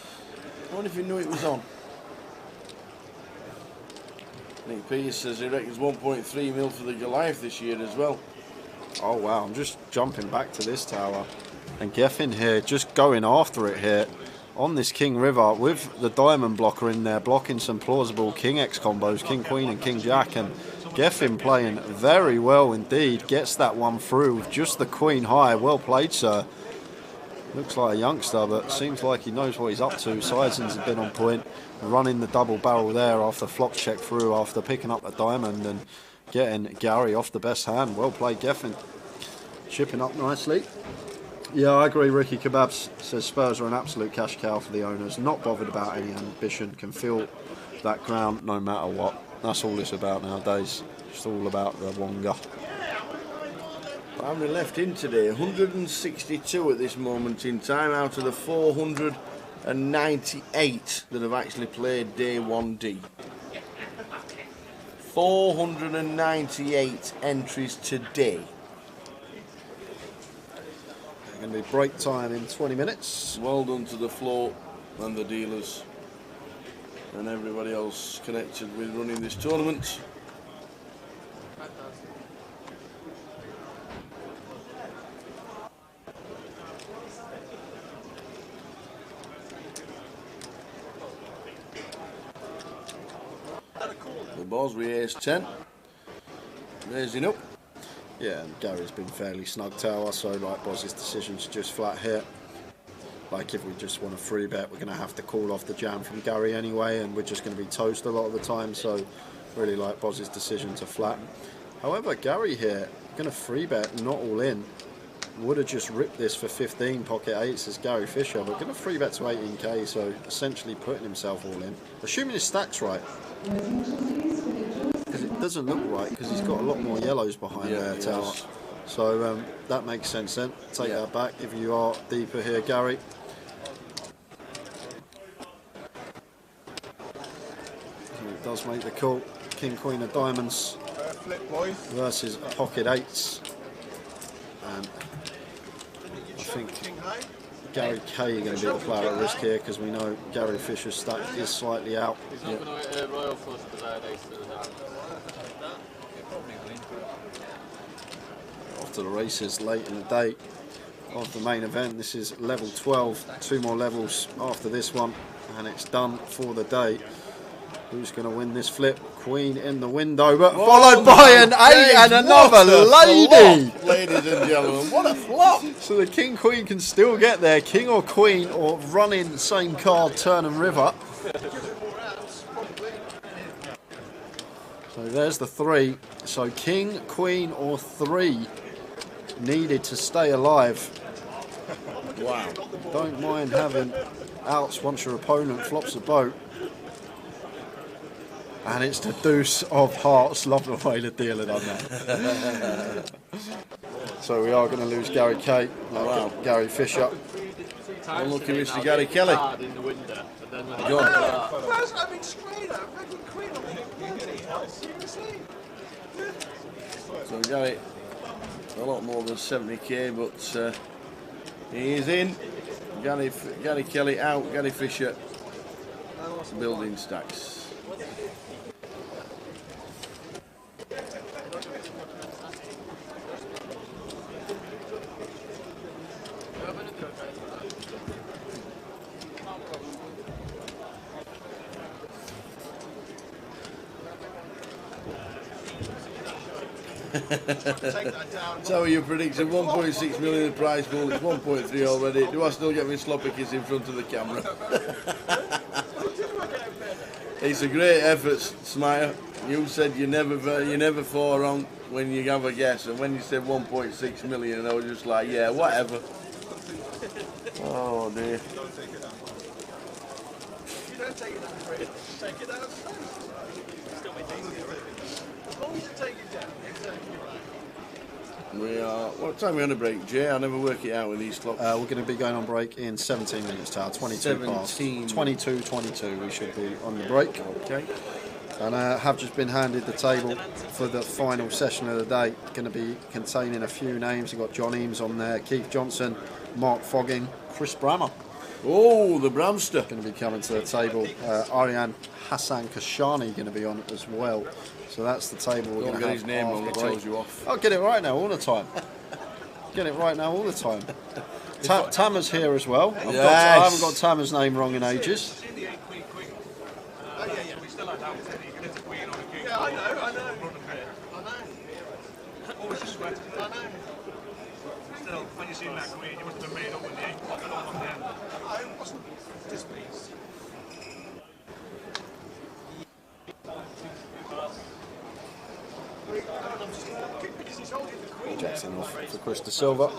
C: I wonder if he knew it was on. Nick Peters says he reckons 1.3 mil for the Goliath this year as well.
A: Oh wow, I'm just jumping back to this tower. And Geffen here, just going after it here on this King River with the diamond blocker in there, blocking some plausible King X combos, King Queen and King Jack. And Geffen playing very well indeed, gets that one through with just the Queen high. Well played, sir. Looks like a youngster, but seems like he knows what he's up to. Sizens have been on point, running the double barrel there after Flock's check through, after picking up the diamond and getting Gary off the best hand. Well played, Geffen. Chipping up nicely. Yeah, I agree. Ricky Kebabs says Spurs are an absolute cash cow for the owners. Not bothered about any ambition. Can feel that ground no matter what. That's all it's about nowadays. It's all about the Wonga.
C: How many left in today? 162 at this moment in time out of the 498 that have actually played day 1D. 498 entries today.
A: Going to be break time in 20 minutes.
C: Well done to the floor and the dealers and everybody else connected with running this tournament. The Bosby Ace 10 raising up.
A: Yeah, and Gary's been fairly snug tower, so like Boz's decision's just flat hit. Like if we just want a free bet, we're going to have to call off the jam from Gary anyway, and we're just going to be toast a lot of the time, so really like Boz's decision to flat. However, Gary here, going to free bet, not all in. Would have just ripped this for 15 pocket eights as Gary Fisher, but going to free bet to 18k, so essentially putting himself all in. Assuming his stack's right. Because it doesn't look right, because he's got a lot more yellows behind there, tower. So that makes sense then. Take that back if you are deeper here, Gary. So it does make the call. King, Queen of Diamonds versus pocket eights. And I think Gary K are going to be the player at risk here, because we know Gary Fisher's stack is slightly out. Off to the races late in the day of the main event. This is level 12, 2 more levels after this one, and it's done for the day. Who's going to win this flip? Queen in the window, but followed by an 8 and another lady.
C: Flop, ladies and gentlemen, what a flop.
A: So the king queen can still get there. King or queen, or running the same card, turn and river. So there's the 3. So king, queen, or 3 needed to stay alive.
C: Wow.
A: Don't mind having outs once your opponent flops a boat. And it's the deuce of hearts. Love the way the dealer done that. So we are going to lose Gary Kate.
C: Wow.
A: Gary Fisher.
C: Unlucky Mr. Gary Kelly. Go on. So Gary, a lot more than 70k, but he is in. Gary Kelly out. Gary Fisher building stacks. So you predicted 1.6 million in the prize pool, it's 1.3 already. Do I still get my sloppy kiss in front of the camera? It's a great effort, Smiter. You said you never fall wrong when you have a guess, and when you said 1.6 million, I was just like, yeah, whatever. Oh dear. We are. What time are we on a break, Jay? I never work it out with these clocks.
A: We're going to be going on break in 17 minutes, Tower. 22 past. 22 we should be on the break.
C: Okay.
A: And I have just been handed the table for the final session of the day. Going to be containing a few names. You've got John Eames on there, Keith Johnson, Mark Fogging, Chris Brammer.
C: Oh, the Bramster.
A: Going to be coming to the table. Ariane Hassan Kashani going to be on as well. So that's the table we're going to
C: get
A: have.
C: His name wrong, it throws you off.
A: I'll get it right now all the time. Get it right now all the time. Tamer's here as well. I haven't got Tamer's name wrong in ages.
B: Yeah, I know. Always a sweat. I know. Still, when you see that queen, you must have been made up with the 8 o'clock and all on the end. I wasn't displeased.
A: Jackson off for Chris De Silva.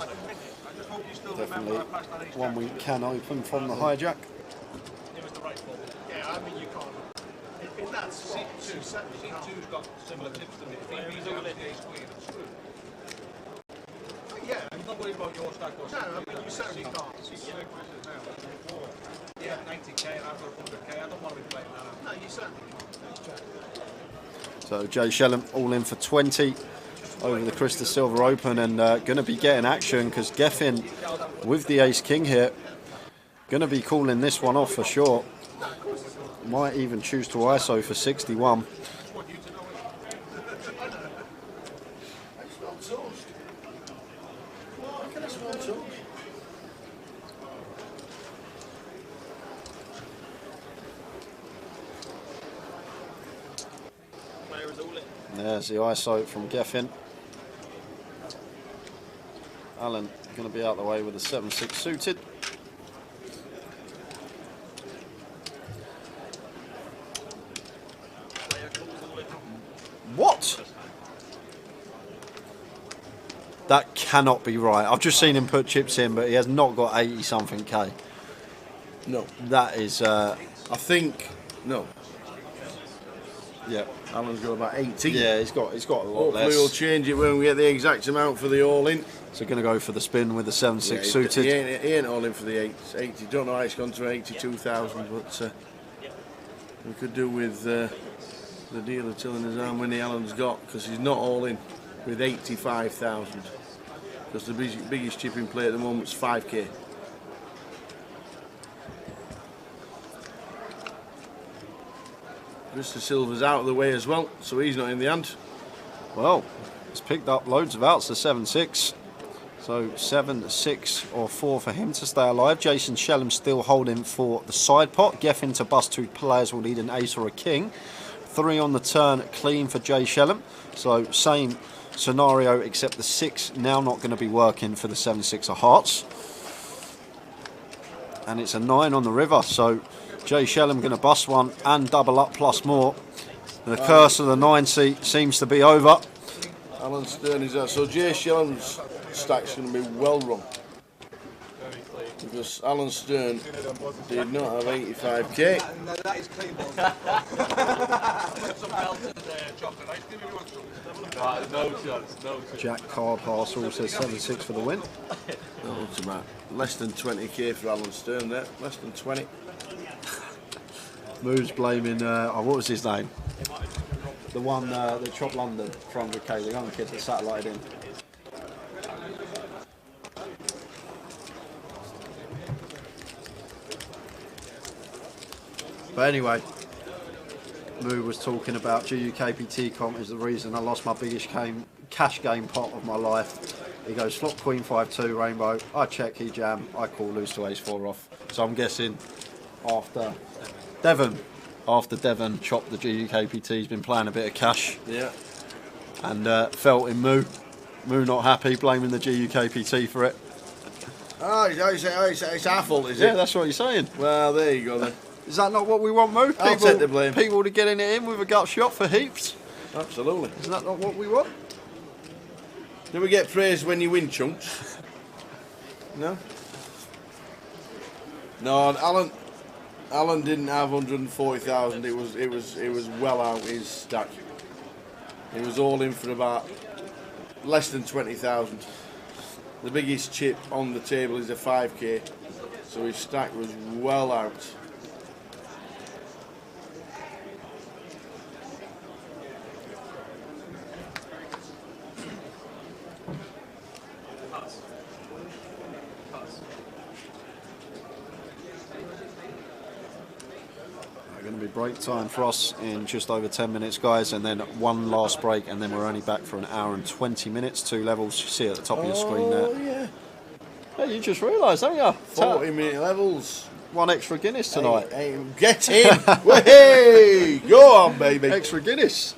A: Definitely one we can open from the hijack.
B: Yeah, I mean, you can't. If that's C2's got similar tips to me. If he's over the ace queen, it's true. Yeah, I'm not worried about your stack or something. No, I mean, you certainly can't. Yeah, 90k and I've got 100k. I don't want to be playing that. No, you certainly can't.
A: So Jay Shellham all in for 20 over the Chris De Silva Open, and going to be getting action because Geffin with the ace king here going to be calling this one off for sure. Might even choose to ISO for 61. There's the ISO from Geffin. Alan going to be out the way with a 7-6 suited. What? That cannot be right. I've just seen him put chips in, but he has not got 80 something K.
C: No.
A: That is.
C: I think no.
A: Yeah.
C: Alan's got about 80.
A: Yeah, he's got a lot
C: Hopefully
A: less.
C: we'll change it when we get the exact amount for the all-in.
A: So going to go for the spin with the 7-6
C: Yeah,
A: suited.
C: He ain't all in for the 80. Don't know how it's gone to 82,000, but we could do with the dealer telling us how many Alan's got, because he's not all in with 85,000. Because the biggest chip in play at the moment is 5k. Mr. Silver's out of the way as well, so he's not in the hand.
A: Well, he's picked up loads of outs to 7-6. So 7, 6 or 4 for him to stay alive. Jason Shellham still holding for the side pot. Geffin to bust 2 players will need an ace or a king. 3 on the turn, clean for Jay Shellham. So same scenario, except the 6 now not going to be working for the 7-6 of hearts. And it's a 9 on the river. So Jay Shellham going to bust 1 and double up plus more. The curse of the 9 seat seems to be over.
C: Alan Stern is out. So Jay Shellham's stack's going to be well run. Because Alan Stern did not have 85k.
B: That is clean. Some Banter chocolate ice cream if you want some.
D: No chance, no chance.
A: Jack Card Parcel says 7-6 for the win.
C: What's about less than 20k for Alan Stern there. Less than 20.
A: Moo's blaming, what was his name? The one that chopped London for 100k, the young kid that satellited in. But anyway, Moo was talking about GUKPT comp is the reason I lost my biggest cash game pot of my life. He goes, flop queen 5-2 rainbow. I check, he jam, I call, lose to ace 4 off. So I'm guessing after Devon chopped the GUKPT, he's been playing a bit of cash.
C: Yeah.
A: And felt in Moo. Moo not happy, blaming the GUKPT for it.
C: Oh, it's our fault, is it?
A: Yeah, that's what you're saying.
C: Well, there you go then.
A: Is that not what we want, Moo?
C: I'll take the blame.
A: People to get in it in with a gut shot for heaps.
C: Absolutely.
A: Is that not what we want?
C: Do we get praise when you win chunks? No? No, Alan didn't have 140,000. It was well out his stack. He was all in for about less than 20,000. The biggest chip on the table is a 5k, so his stack was well out.
A: Going to be break time for us in just over 10 minutes, guys, and then one last break, and then we're only back for an hour and 20 minutes. 2 levels, you see at the top of your screen there.
C: Oh, yeah.
A: Hey, you just realised, haven't you?
C: 40-minute levels.
A: 1 extra Guinness tonight.
C: Hey, get in! Hey, go on, baby.
A: Extra Guinness.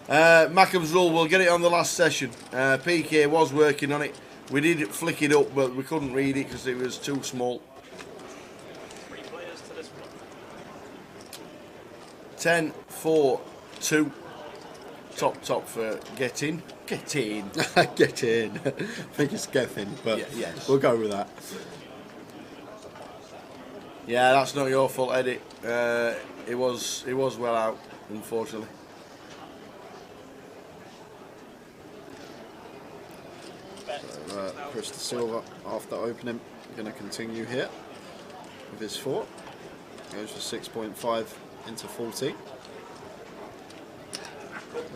C: Mackham's rule, we'll get it on the last session. PK was working on it. We did flick it up, but we couldn't read it because it was too small. 10, 4, 2. Top for get in. Get in.
A: Get in. I think it's Geffin, but
C: yes.
A: We'll go with that.
C: Yeah, that's not your fault, Eddie. It was well out, unfortunately.
A: So, Chris De Silva, after opening, going to continue here with his 4. Goes for 6.5 into 40.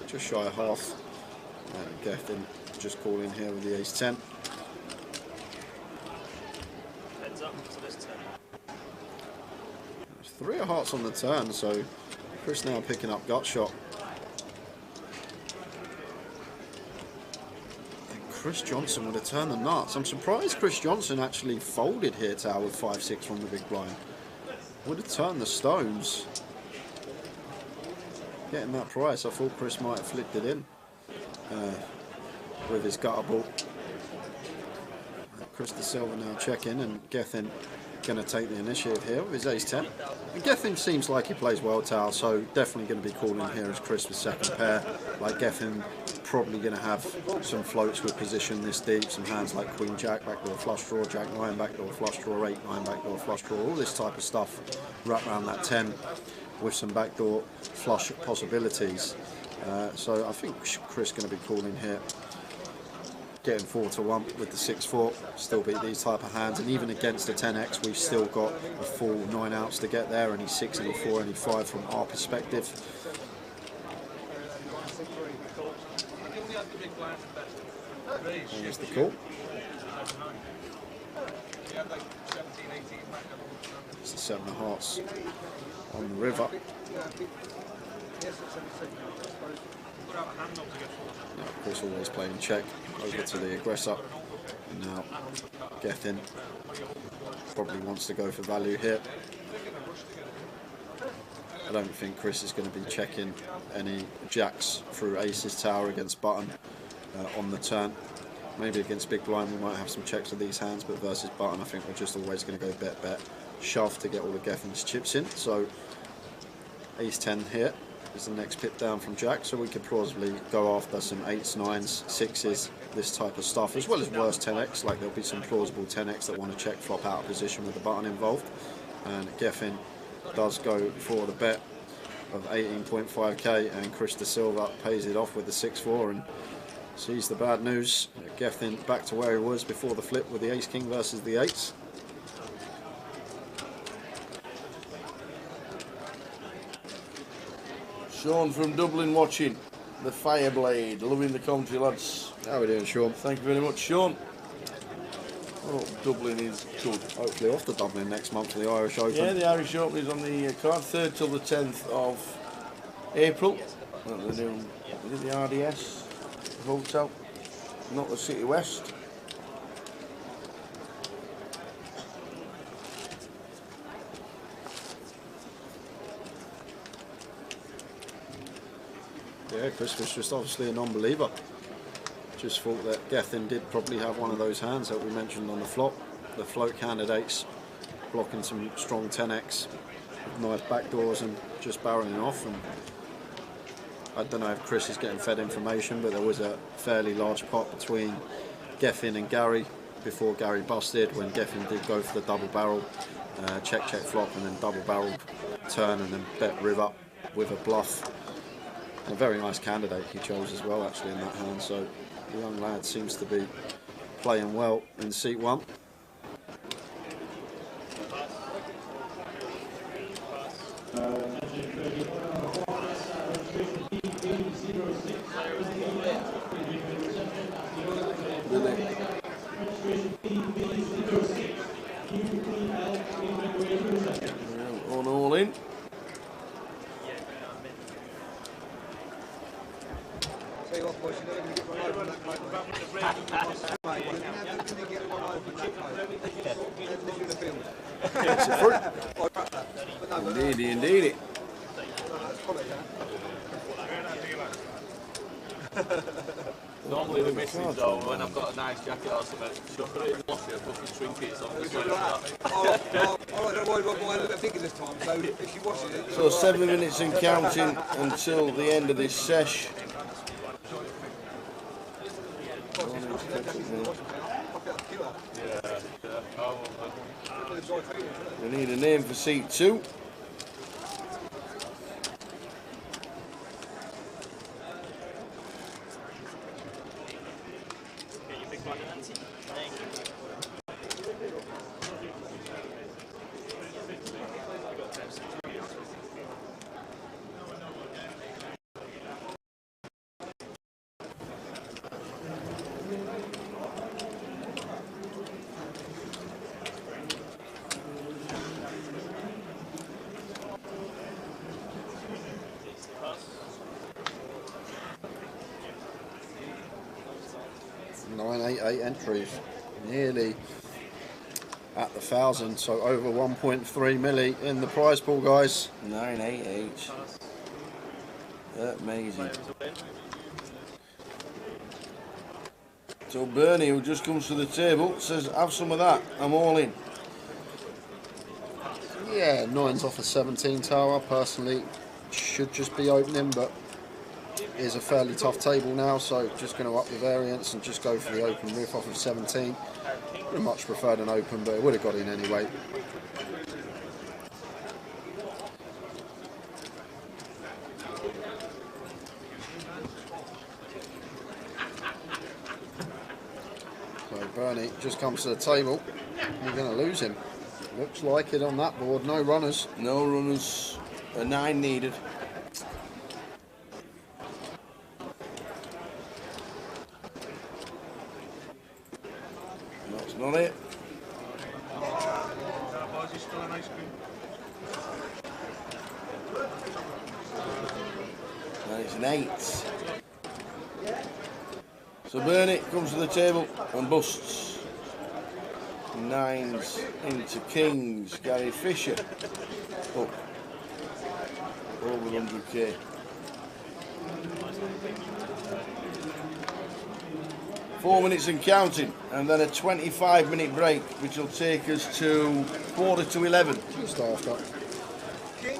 A: Just shy of half. And Geffin just calling here with the ace 10.
E: Heads up to this turn.
A: There's 3 of hearts on the turn, so Chris now picking up gut shot. And Chris Johnson would have turned the nuts. I'm surprised Chris Johnson actually folded here, Tower, with 5-6 from the big blind. Would have turned the stones. Getting that price, I thought Chris might have flicked it in with his gutter ball. Chris De Silva now checking, and Geffin going to take the initiative here with his ace 10. And Geffin seems like he plays well, Tal, so definitely going to be calling here as Chris with second pair. Like Geffin probably going to have some floats with position this deep, some hands like Queen Jack, backdoor flush draw, Jack 9, backdoor flush draw, 8, 9, backdoor flush draw, all this type of stuff wrapped around that 10 with some backdoor flush possibilities. So I think Chris going to be calling here. Getting 4-1 with the 6-4, still beat these type of hands, and even against the 10x we've still got a full 9 outs to get there, any 6, any 4, any 5 from our perspective. Here's the call. It's the 7 of hearts on the river. Now, of course, always playing check over to the aggressor. Now, Gethin probably wants to go for value here. I don't think Chris is going to be checking any jacks through aces tower against button on the turn. Maybe against big blind we might have some checks with these hands, but versus button I think we're just always going to go bet, bet, shove to get all of Gethin's chips in. So ace 10 here is the next pip down from jack, so we could plausibly go after some 8s, 9s, 6s, this type of stuff, as well as worse 10x, like there'll be some plausible 10x that want to check flop out of position with the button involved. And Gethin does go for the bet of 18.5k, and Chris De Silva pays it off with the 6-4 and sees the bad news. Gethin back to where he was before the flip with the ace king versus the 8s.
C: Sean from Dublin watching the Fireblade, loving the commentary, lads.
A: How are we doing, Sean?
C: Thank you very much, Sean. Oh, Dublin is good.
A: Hopefully off to Dublin next month for the Irish Open.
C: Yeah, the Irish Open is on the card, 3rd till the 10th of April. At the new, is it the RDS hotel, not the City West.
A: Yeah, Chris was just obviously a non-believer. Just thought that Gethin did probably have one of those hands that we mentioned on the flop. The float candidates blocking some strong 10x, nice backdoors and just barreling off. And I don't know if Chris is getting fed information, but there was a fairly large pot between Gethin and Gary before Gary busted, when Gethin did go for the double barrel, check flop, and then double barrel turn and then bet river with a bluff. A very nice candidate he chose as well, actually, in that hand. So the young lad seems to be playing well in seat 1.
C: On all in. Indeed.
F: Normally the message though, when I've got a nice jacket or something, she'll put it in the washer, fucking trinkets on the
C: So 7 minutes and counting until the end of this sesh. We need a name for seat 2.
A: $988 entries, nearly at the 1,000, so over 1.3 milli in the prize pool, guys.
C: 988. Amazing. So Bernie, who just comes to the table, says, have some of that, I'm all in.
A: Yeah, 9's off a 17 tower. Personally, should just be opening, but it is a fairly tough table now, so just going to up the variance and just go for the open riff off of 17. Would have much preferred an open, but it would have got in anyway. So Bernie just comes to the table. You're going to lose him. Looks like it on that board. No runners.
C: No runners. A 9 needed. That's not it. And it's an 8. So Bernie comes to the table and busts. 9s into kings. Gary Fisher up over 100k. Four minutes and counting, and then a 25-minute break, which will take us to 11:15.
A: Just after.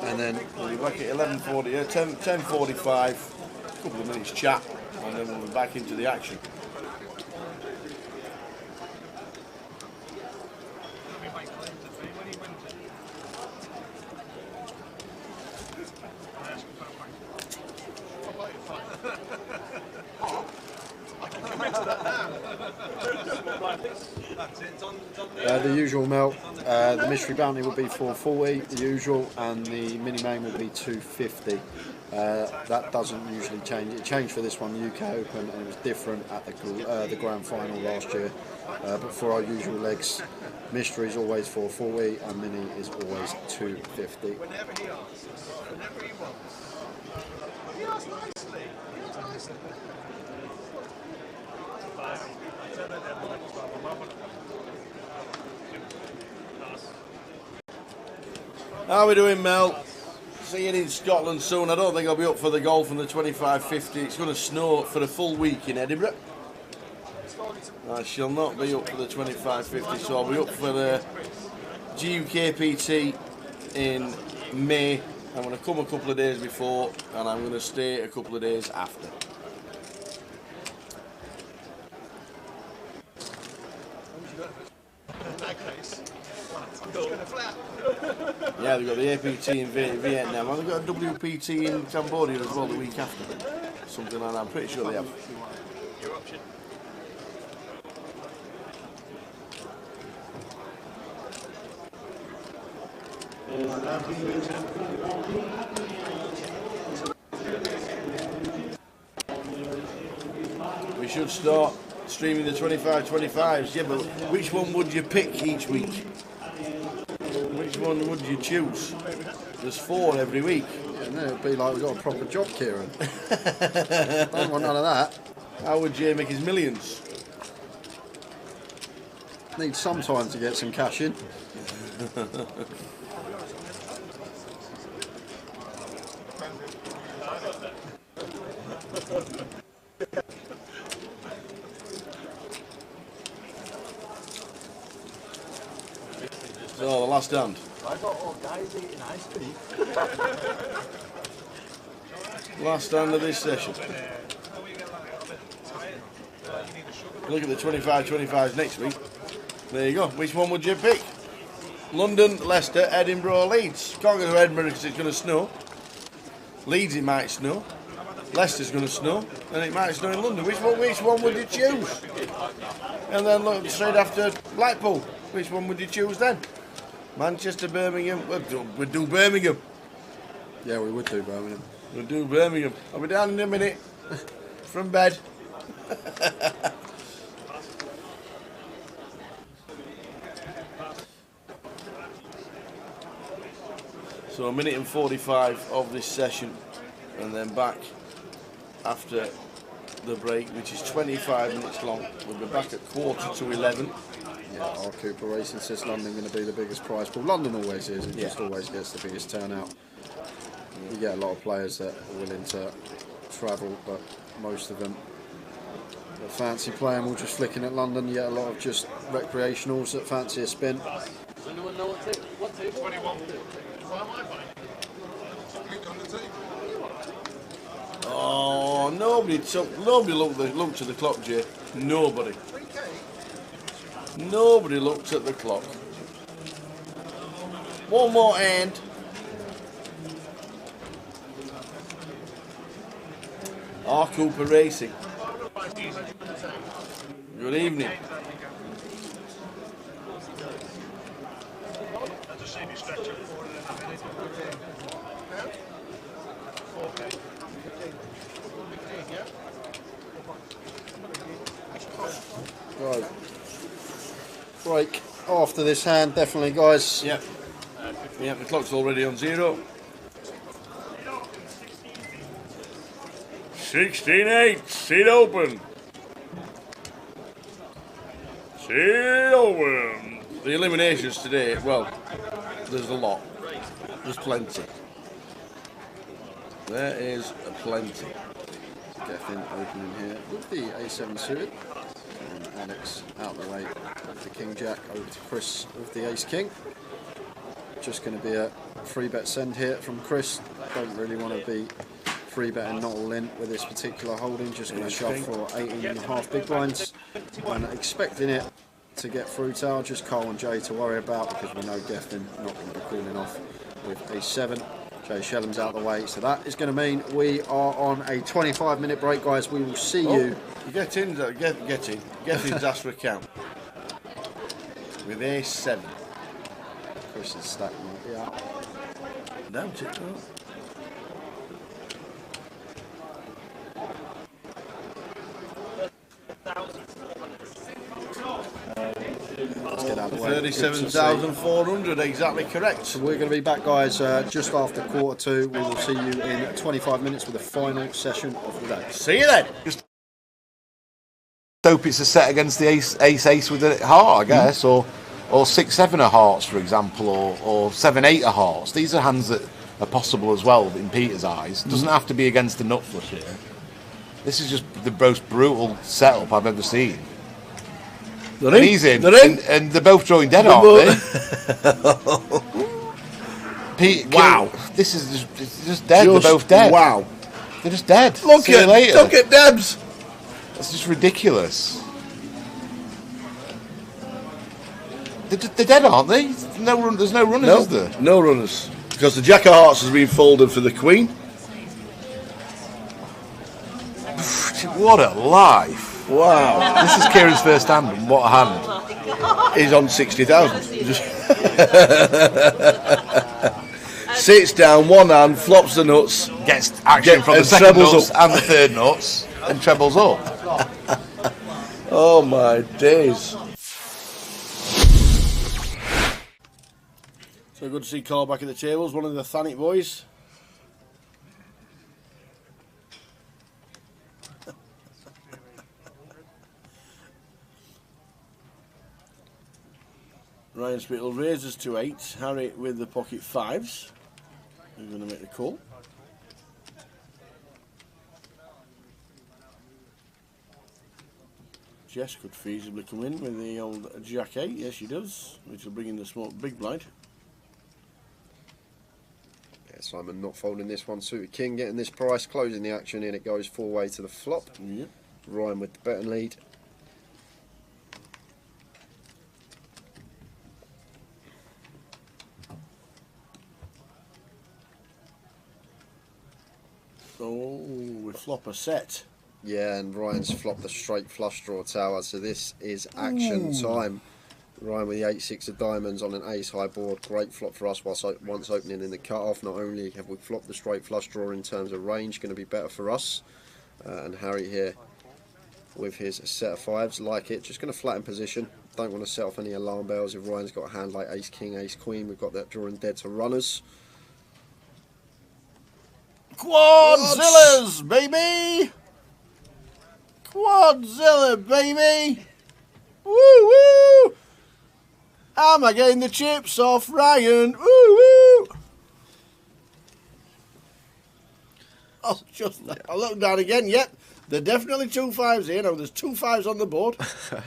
C: And then we'll be back at 11:40, 10:45. A couple of minutes chat, and then we'll be back into the action.
A: The usual melt, the mystery bounty will be 440, the usual, and the mini main will be 250. That doesn't usually change. It changed for this one, the UK Open, and it was different at the grand final last year. But for our usual legs, mystery is always 440 and mini is always 250.
B: Whenever he asks, whenever he wants. He asks nicely.
C: How are we doing, Mel? See you in Scotland soon. I don't think I'll be up for the golf on the 25-50. It's going to snow for a full week in Edinburgh. I shall not be up for the 25-50, so I'll be up for the GUKPT in May. I'm going to come a couple of days before, and I'm going to stay a couple of days after. Yeah, they've got the APT in Vietnam, and they've got a WPT in Cambodia as well the week after. Something like that, I'm pretty sure they have.
E: Your option.
C: We should start streaming the 25-25s, yeah, but which one would you pick each week? Which one would you choose? There's 4 every week.
A: Yeah, and then it'd be like we've got a proper job, Kieran. Don't want none of that.
C: How would Jay make his millions?
A: Need some time to get some cash in.
C: So, the last hand.
F: I got all guys eating ice cream.
C: Last hand of this session. Look at the 25-25s next week. There you go. Which one would you pick? London, Leicester, Edinburgh, Leeds. Can't go to Edinburgh because it's going to snow. Leeds it might snow. Leicester's going to snow, and it might snow in London. Which one would you choose? And then look straight after Blackpool. Which one would you choose then? Manchester, Birmingham. We'd do Birmingham.
A: Yeah, we would do Birmingham.
C: We'll do Birmingham. I'll be down in a minute from bed. So a minute and 45 of this session, and then back after the break, which is 25 minutes long. We'll be back at 11:15.
A: Yeah, our Cooper Racing says London going to be the biggest prize pool. London always is. It just always gets the biggest turnout. You get a lot of players that are willing to travel, but most of them that fancy playing will just flicking at London. You get a lot of just recreationals that fancy a spin.
F: Does anyone know what table?
B: 21. Why am I buying? Click on the table.
C: Oh, nobody looked at the clock, Jay. Nobody. Nobody looked at the clock. One more hand. R. Cooper Racing. Good evening.
B: That's a shame you stretch it forward in a minute.
A: Right. Break after this hand, definitely, guys.
C: Yep. Yep, the clock's already on 0. 16-8. Seat open. Seat open. The eliminations today, well, there's a lot. There's plenty. There is a plenty.
A: Gethin opening here with the A7 suited. And Alex out the way with the King Jack over to Chris with the Ace King. Just going to be a 3-bet send here from Chris. Don't really want to be 3-betting not all in with this particular holding. Just going to shove for 18.5 big blinds. And expecting it to get through tower. Just Carl and Jay to worry about because we know Gethin not going to be calling off with A7. Jay Shellham's out the way, so that is going to mean we are on a 25-minute break, guys. We will see you.
C: Get in. Gethin's asked for a count. With A7.
A: Chris's stack might be out.
C: Doubt it, though.
A: Let's get out of the way.
C: 37,400, exactly correct.
A: So we're going to be back, guys, just after 1:45. We will see you in 25 minutes with the final session of the day.
C: See you then.
D: Just hope it's a set against the ace with a heart, I guess, or 6-7 of hearts, for example, or 7-8 of hearts. These are hands that are possible as well in Peter's eyes. Doesn't have to be against the nut flush here. This is just the most brutal setup I've ever seen.
C: They're
D: and he's in, and they're both drawing dead, aren't they? Pete,
C: wow.
D: This is just dead. They're both dead.
C: Wow.
D: They're just dead.
C: Look at Debs.
D: That's just ridiculous. They're dead, aren't they? There's no runners, is there?
C: No runners. Because the Jack of Hearts has been folded for the Queen.
D: What a life.
C: Wow.
D: This is Kieran's first hand, and what a hand.
C: He's on 60,000. Sits down, one hand, flops the nuts.
D: Gets action from the second nuts and the third nuts, and trebles up.
C: Oh my days. So good to see Carl back at the tables, one of the Thanet boys. Ryan Spittle raises to 8. Harry with the pocket 5s. He's going to make the call. Jess could feasibly come in with the old Jack 8. Yes, she does. Which will bring in the small big blind.
A: Yeah, Simon not folding this one. Suited King getting this price, closing the action in. It goes 4-way to the flop.
C: Yep.
A: Ryan with the betting lead.
C: Oh, we flop a set.
A: Yeah, and Ryan's flopped the straight flush draw tower, so this is action time. Ryan with the 8-6 of diamonds on an ace high board. Great flop for us once opening in the cut-off. Not only have we flopped the straight flush draw in terms of range, going to be better for us. And Harry here with his set of 5s, like it. Just going to flatten position. Don't want to set off any alarm bells. If Ryan's got a hand like ace king, ace queen, we've got that drawing dead to runners.
C: Quadzillas, baby! Quadzilla, baby! Woo woo! Am I getting the chips off Ryan? Woo woo! Oh, just that. I look down again. Yep, there are definitely 2 5s here. Now there's 2 5s on the board.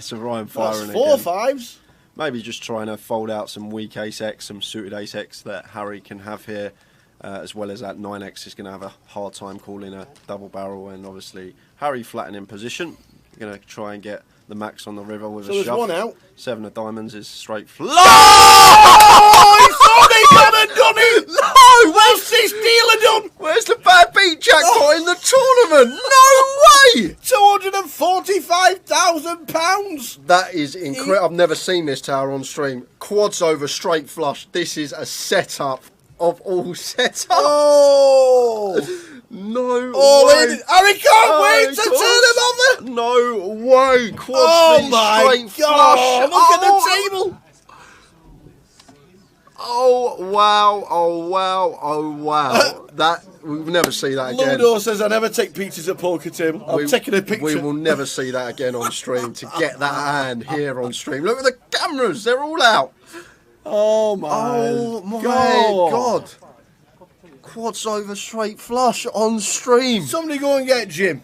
A: So Ryan firing
C: That's 4
A: again.
C: 5s.
A: Maybe just trying to fold out some weak ace X, some suited ace X that Harry can have here. As well as that 9X is going to have a hard time calling a double barrel, and obviously Harry flattening in position. We're going to try and get the max on the river with a shove.
C: So there's one out.
A: 7 of diamonds is straight flush.
C: Oh, he thought he could have done it! No! What's this dealer done?
A: Where's the bad beat jackpot in the tournament? No way!
C: £245,000.
A: That is incredible. I've never seen this tower on stream. Quads over straight flush. This is a setup of all setups.
C: Oh!
A: No
C: All
A: way.
C: in. Harry can't wait to turn him over.
A: No way. Quads
C: Oh
A: V
C: my
A: straight
C: God!
A: flush.
C: Look at the table.
A: Oh wow! Oh wow! Oh wow! That we'll never see that again.
C: Ludo says I never take pictures at poker table. I'm taking a picture.
A: We will never see that again on stream. To get that hand here on stream. Look at the cameras; they're all out.
C: Oh my God!
A: Quads over straight flush on stream.
C: Somebody go and get Jim.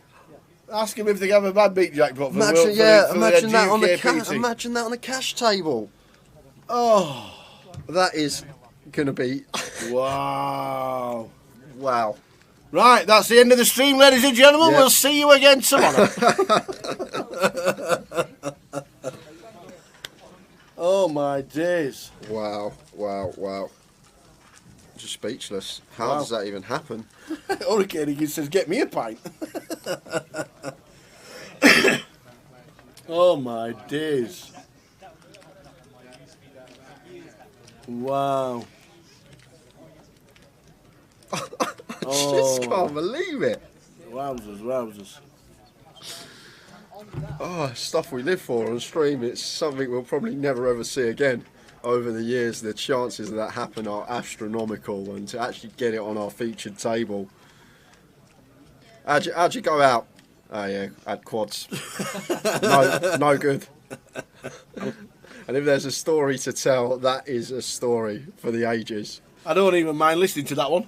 C: Ask him if they have a bad beat jackpot.
A: Imagine that on the imagine that on the cash table. Oh, that is gonna be
C: wow.
A: Wow.
C: Right, that's the end of the stream, ladies and gentlemen.
A: Yep.
C: We'll see you again tomorrow. Oh my days.
A: Wow, wow, wow. Just speechless. How does that even happen?
C: Hurricane he says, get me a pint. Oh my days. Wow.
A: I just can't believe it.
C: Wowzers.
A: Oh, stuff we live for on stream. It's something we'll probably never ever see again. Over the years, the chances of that happen are astronomical, and to actually get it on our featured table. How'd you go out? Oh yeah, had quads. No good. And if there's a story to tell, that is a story for the ages.
C: I don't even mind listening to that one.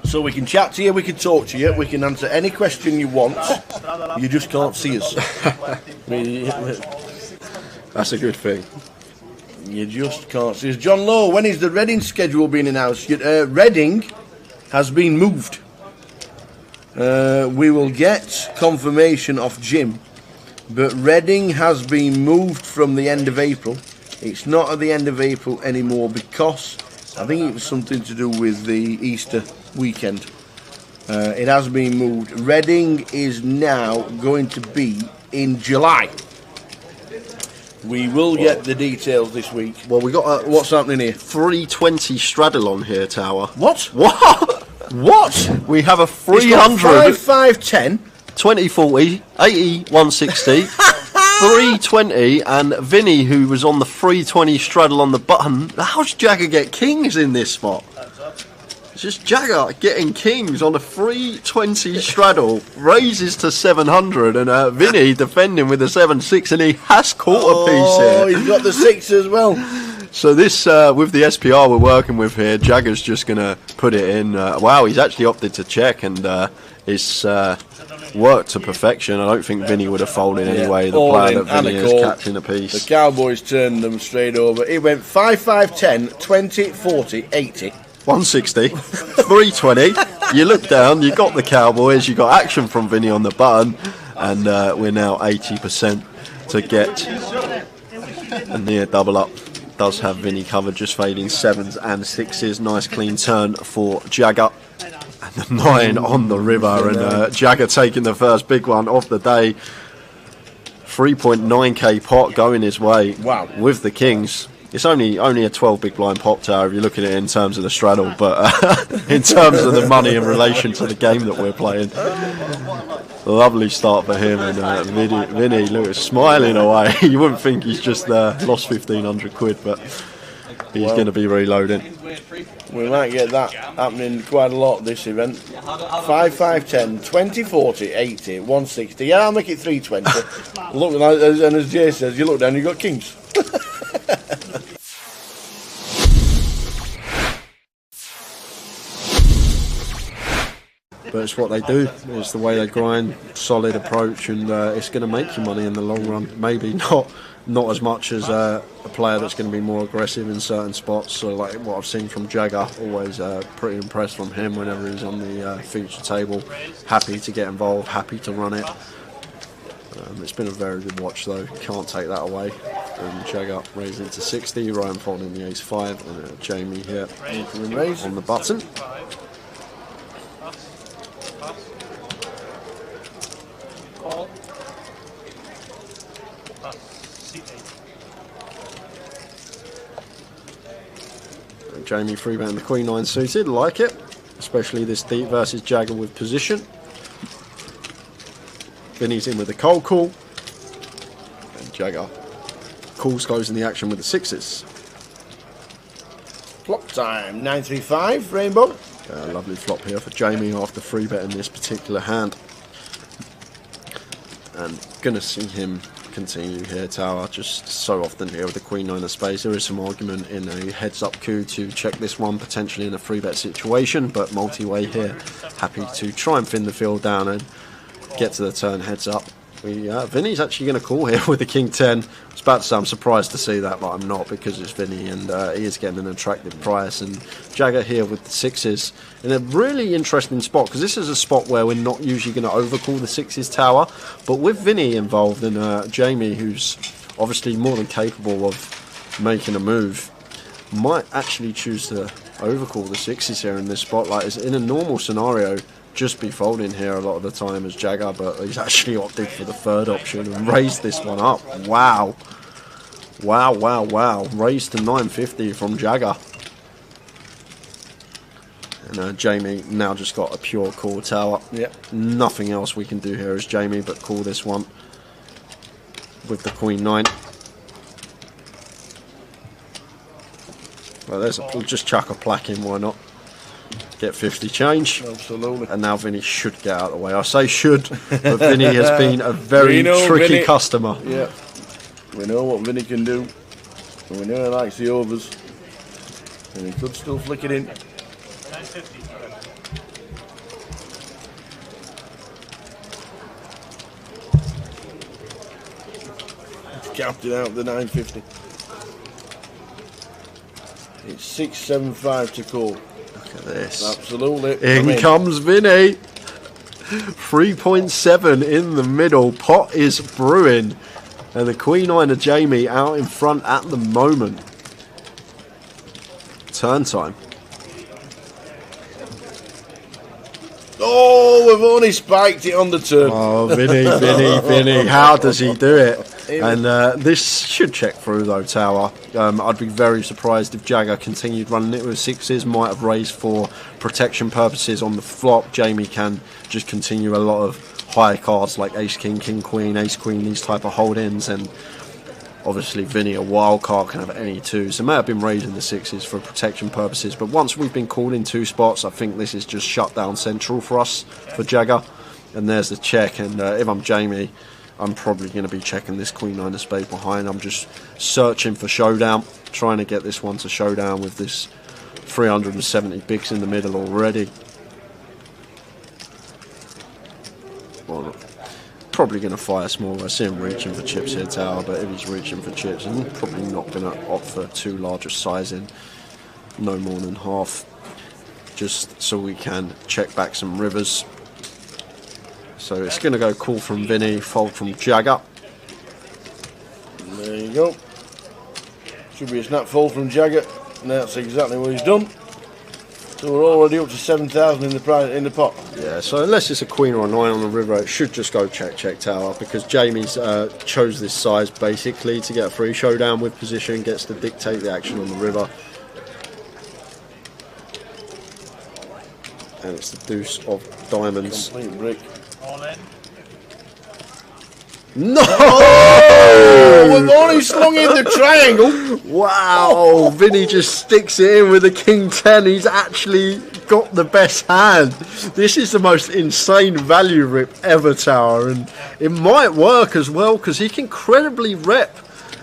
C: So we can chat to you, we can talk to you, we can answer any question you want. You just can't see us.
A: That's a good thing.
C: You just can't see us. John Lowe, when is the Reading schedule being announced? Reading has been moved. We will get confirmation of Jim, but Reading has been moved from the end of April. It's not at the end of April anymore because I think it was something to do with the Easter weekend. It has been moved. Reading is now going to be in July. We will get the details this week.
A: Well, we got
C: What's happening here?
A: 320 straddle on here, Tower.
C: What?
A: What? We have a 300.
C: 5510.
A: 2040, 80, 160, 320, and Vinny, who was on the 320 straddle on the button. How's Jagger get kings in this spot? It's just Jagger getting kings on a 320 straddle, raises to 700, and Vinny defending with a 7-6, and he has caught a piece here.
C: Oh, he's got the 6 as well.
A: So this, with the SPR we're working with here, Jagger's just going to put it in. Wow, he's actually opted to check, and it's worked to perfection. I don't think Vinny would have folded anyway. The player that Vinny is catching a piece.
C: The Cowboys turned them straight over. It went 5, 5, 10, 20, 40, 80.
A: 160, 320. You look down, you got the Cowboys, you got action from Vinny on the button, and we're now 80% to get a near double up. Does have Vinny covered, just fading 7s and 6s. Nice clean turn for Jagger. And the 9 on the river, and Jagger taking the first big one of the day. 3.9k pot going his way.
C: Wow.
A: With the kings. It's only a 12 big blind pop tower if you look at it in terms of the straddle, but in terms of the money in relation to the game that we're playing, lovely start for him. And Vinny, look, smiling away. You wouldn't think he's just lost 1,500 quid, but he's going to be reloading.
C: We might get that happening quite a lot this event. 5, 5, 10, 20, 40, 80, 160. Yeah, I'll make it 320. Look, and as Jay says, you look down, you've got kings.
A: But it's what they do, it's the way they grind, solid approach, and it's going to make you money in the long run. Maybe not as much as a player that's going to be more aggressive in certain spots. So like what I've seen from Jagger, always pretty impressed from him whenever he's on the feature table. Happy to get involved, happy to run it. It's been a very good watch though, can't take that away. And Jagger raising to 60, Ryan folding the ace-5, and Jamie here on the button. Jamie freebetting the Queen 9 suited, like it, especially this deep versus Jagger with position. Vinny's in with the cold call, Jagger. Calls goes in the action with the sixes.
C: Flop time, 935, Rainbow.
A: Lovely flop here for Jamie after 3-betting this particular hand. And gonna see him continue here, Tower. Just so often here with the Queen 9 of spades. There is some argument in a heads-up coup to check this one, potentially in a 3-bet situation, but multi-way here. Happy to try and thin the field down and get to the turn heads up. Vinny's actually going to call here with the King 10. I was about to say I'm surprised to see that, but I'm not, because it's Vinny and he is getting an attractive price. And Jagger here with the sixes in a really interesting spot, because this is a spot where we're not usually going to overcall the sixes, Tower, but with Vinny involved and Jamie, who's obviously more than capable of making a move, might actually choose to overcall the sixes here in this spot. Like, in a normal scenario, just be folding here a lot of the time as Jagger, but he's actually opted for the third option and raised this one up. Wow. Wow, wow, wow. Raised to 950 from Jagger. And Jamie now just got a pure call, Tower.
C: Yep.
A: Nothing else we can do here as Jamie but call this one with the Queen 9. Well, we'll just chuck a plaque in, why not? Get 50 change.
C: Absolutely.
A: And now Vinny should get out of the way. I say should, but Vinny has been a very tricky
C: Vinny,
A: customer.
C: Yeah. We know what Vinny can do. And we know he likes the overs. And he could still flick it in.
B: 950.
C: Capped it out the 950. It's 675 to call.
A: Look at this.
C: Absolutely.
A: In comes Vinny. 3.7 in the middle. Pot is brewing. And the Queen 9 of Jamie out in front at the moment. Turn time.
C: Oh, we've only spiked it on the turn.
A: Oh, Vinny. How does he do it? And this should check through though, Tower. I'd be very surprised if Jagger continued running it with sixes. Might have raised for protection purposes on the flop. Jamie can just continue a lot of higher cards like ace king, king queen, ace queen, these type of hold-ins. And obviously Vinny, a wild card, can have any two. So may have been raising the sixes for protection purposes. But once we've been called in two spots, I think this is just shutdown central for us, for Jagger. And there's the check. And if I'm Jamie, I'm probably going to be checking this Queen 9 of spades behind. I'm just searching for showdown, trying to get this one to showdown with this 370 bigs in the middle already. Well, probably going to fire small. I see him reaching for chips here, Tower, but if he's reaching for chips, I'm probably not going to opt for too large a sizing, no more than half, just so we can check back some rivers. So it's going to go call from Vinny, fold from Jagger.
C: There you go. Should be a snap fold from Jagger, and that's exactly what he's done. So we're already up to 7,000 in the pot.
A: Yeah, so unless it's a queen or a 9 on the river, it should just go check, check, Tower, because Jamie's chose this size basically to get a free showdown with position, gets to dictate the action on the river. And it's the deuce of diamonds.
C: Complete brick.
B: All in.
A: No!
C: Oh, we've only slung in the triangle.
A: Wow, Vinny just sticks it in with a king 10. He's actually got the best hand. This is the most insane value rip ever, Tower, and it might work as well because he can credibly rep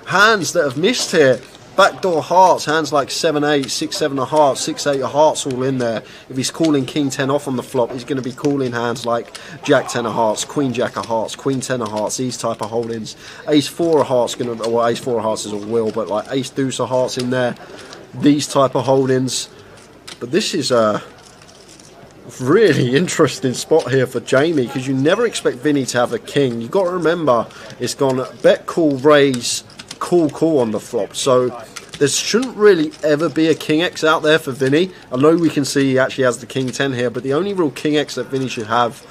A: hands that have missed here. Backdoor hearts, hands like 7-8, 6-7 of hearts, 6-8 of hearts all in there. If he's calling king 10 off on the flop, he's going to be calling hands like jack 10 of hearts, queen jack of hearts, queen 10 of hearts, these type of holdings. Ace 4 of hearts, well, ace 4 of hearts is a will, but like ace deuce of hearts in there, these type of holdings. But this is a really interesting spot here for Jamie because you never expect Vinny to have a king. You've got to remember it's gone bet, call, raise, call on the flop, so there shouldn't really ever be a king X out there for Vinny. I know we can see he actually has the king 10 here, but the only real king X that Vinny should have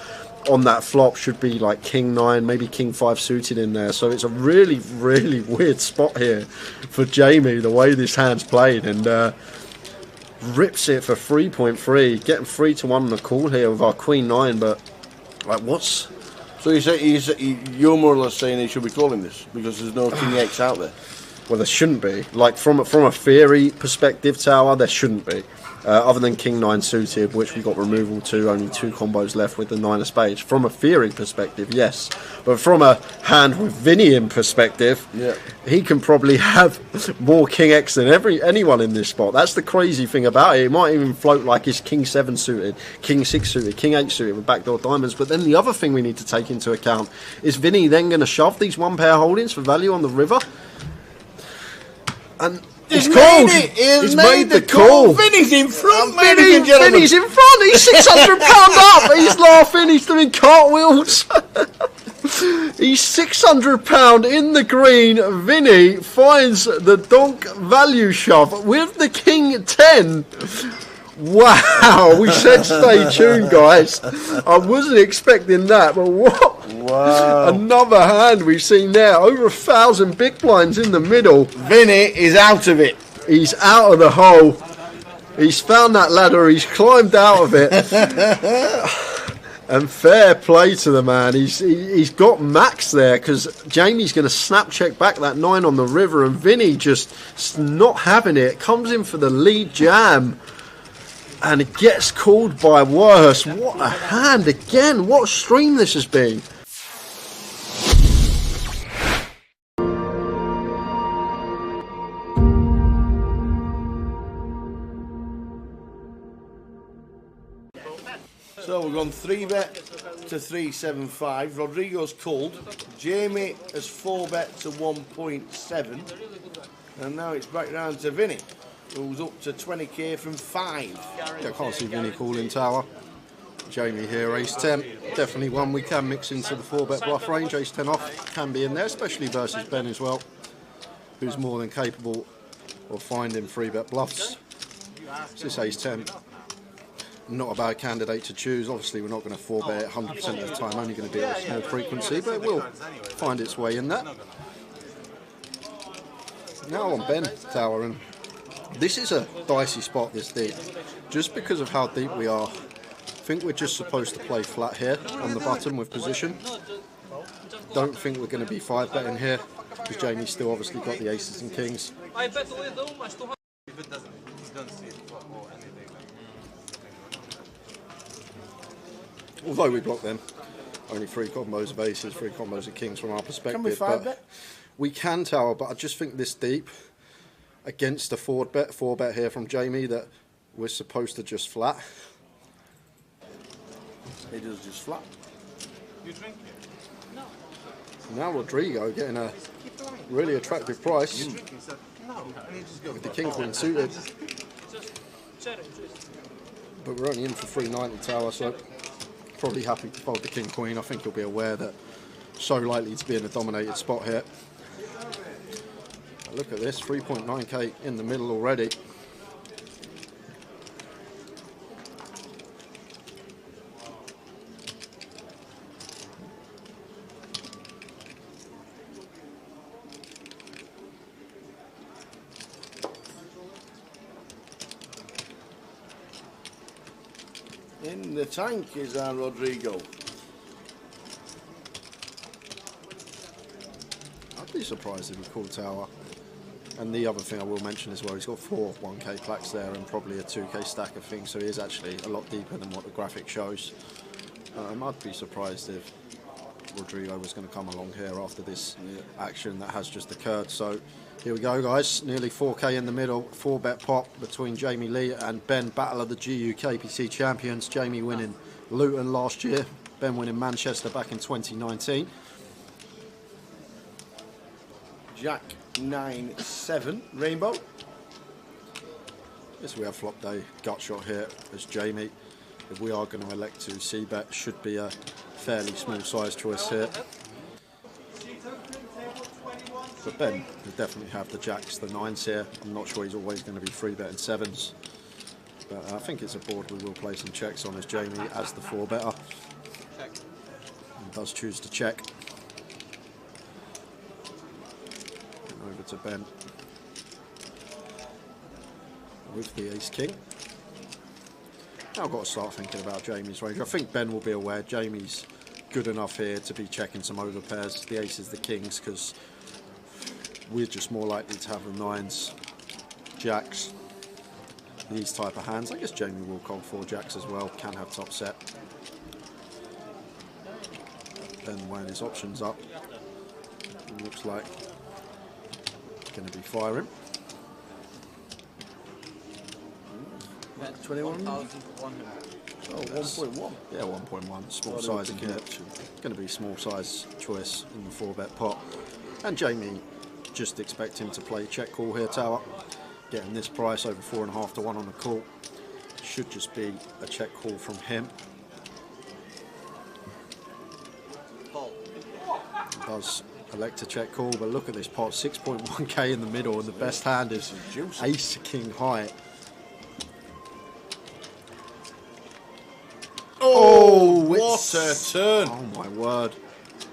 A: on that flop should be like king 9, maybe king 5 suited in there. So it's a really weird spot here for Jamie, the way this hand's played, and rips it for 3.3, getting 3-1 on the call here with our queen 9. But like, what's
C: So you're more or less saying he should be calling this because there's no King X out there.
A: Well, there shouldn't be. Like from a theory perspective, Tower, there shouldn't be. Other than King 9 suited, which we got removal to, only 2 combos left with the 9 of spades. From a theory perspective, yes. But from a hand with Vinny in perspective,
C: yeah,
A: he can probably have more King X than anyone in this spot. That's the crazy thing about it. It might even float like his King 7 suited, King 6 suited, King 8 suited with backdoor diamonds. But then the other thing we need to take into account is Vinny then going to shove these 1-pair holdings for value on the river? And he's called. He's made the call.
C: Vinny's in front,
A: Vinny's in front. He's £600 up. He's laughing. He's doing cartwheels. He's £600 in the green. Vinny finds the donk value shove with the King 10. Wow, we said stay tuned, guys. I wasn't expecting that, but what?
C: Wow.
A: Another hand we've seen there. Over 1,000 big blinds in the middle.
C: Vinny is out of it.
A: He's out of the hole. He's found that ladder. He's climbed out of it. And fair play to the man. He's got max there because Jamie's going to snap check back that 9 on the river, and Vinny just not having it. Comes in for the lead jam. And it gets called by worse. What a hand again. What a stream this has been.
C: So we've gone 3-bet to 375. Rodrigo's called. Jamie has 4-bet to 1.7. And now it's back down to Vinny, who's up to 20k from 5.
A: Yeah, I can't see Vinny calling Tower. Jamie here, ace 10. Definitely one we can mix into the 4-bet bluff range. Ace 10 off can be in there, especially versus Ben as well, who's more than capable of finding 3-bet bluffs. It's this ace 10. Not a bad candidate to choose. Obviously, we're not going to 4-bet 100% of the time, only going to do it at a small frequency, but it will find its way in there. Now on Ben Tower, and this is a dicey spot this deep, just because of how deep we are. I think we're just supposed to play flat here on the button with position. Don't think we're going to be 5-betting here, because Jamie's still obviously got the aces and kings. Although we block them, only 3 combos of aces, 3 combos of kings from our perspective.
C: Can we 5-bet?
A: We can Tower, but I just think this deep against a 4-bet here from Jamie that we're supposed to just flat.
C: He does just flat.
B: You drink it? No.
A: Now Rodrigo getting a really attractive price with the king queen suited. But we're only in for 390 Tower, so probably happy to fold the king queen. I think he'll be aware that so likely to be in a dominated spot here. Look at this, 3.9k in the middle already.
C: In the tank is our Rodrigo.
A: I'd be surprised if he called Tower. And the other thing I will mention as well, he's got 4 1k plaques there and probably a 2k stack of things, so he is actually a lot deeper than what the graphic shows. I'd be surprised if Rodrigo was going to come along here after this action that has just occurred. So here we go, guys, nearly 4k in the middle, 4-bet pot between Jamie Lee and Ben, battle of the GU KPC champions. Jamie winning Luton last year, Ben winning Manchester back in 2019.
C: Jack 9-7 Rainbow.
A: Yes, we have flop day gut shot here as Jamie. If we are going to elect to c-bet, should be a fairly small size choice here. But Ben will definitely have the jacks, the 9s here. I'm not sure he's always going to be 3-betting 7s. But I think it's a board we will play some checks on as Jamie as the 4-better. And does choose to check. And over to Ben with the ace-king. Now I've got to start thinking about Jamie's range. I think Ben will be aware Jamie's good enough here to be checking some overpairs. The aces, the kings, because we're just more likely to have the nines, jacks, these type of hands. I guess Jamie will call 4 jacks as well, can have top set. Then weighing his options up, it looks like going to be firing.
C: 21? Oh, 1.1.
A: Yeah, 1.1. Small size in here. Going to be small size choice in the 4-bet pot. And Jamie, just expect him to play check call here, tower. Getting this price over 4.5 to 1 on the call. Should just be a check call from him. Does elect to check call, but look at this pot, 6.1k in the middle, and the best hand is ace king high.
C: Oh, what a turn!
A: Oh my word!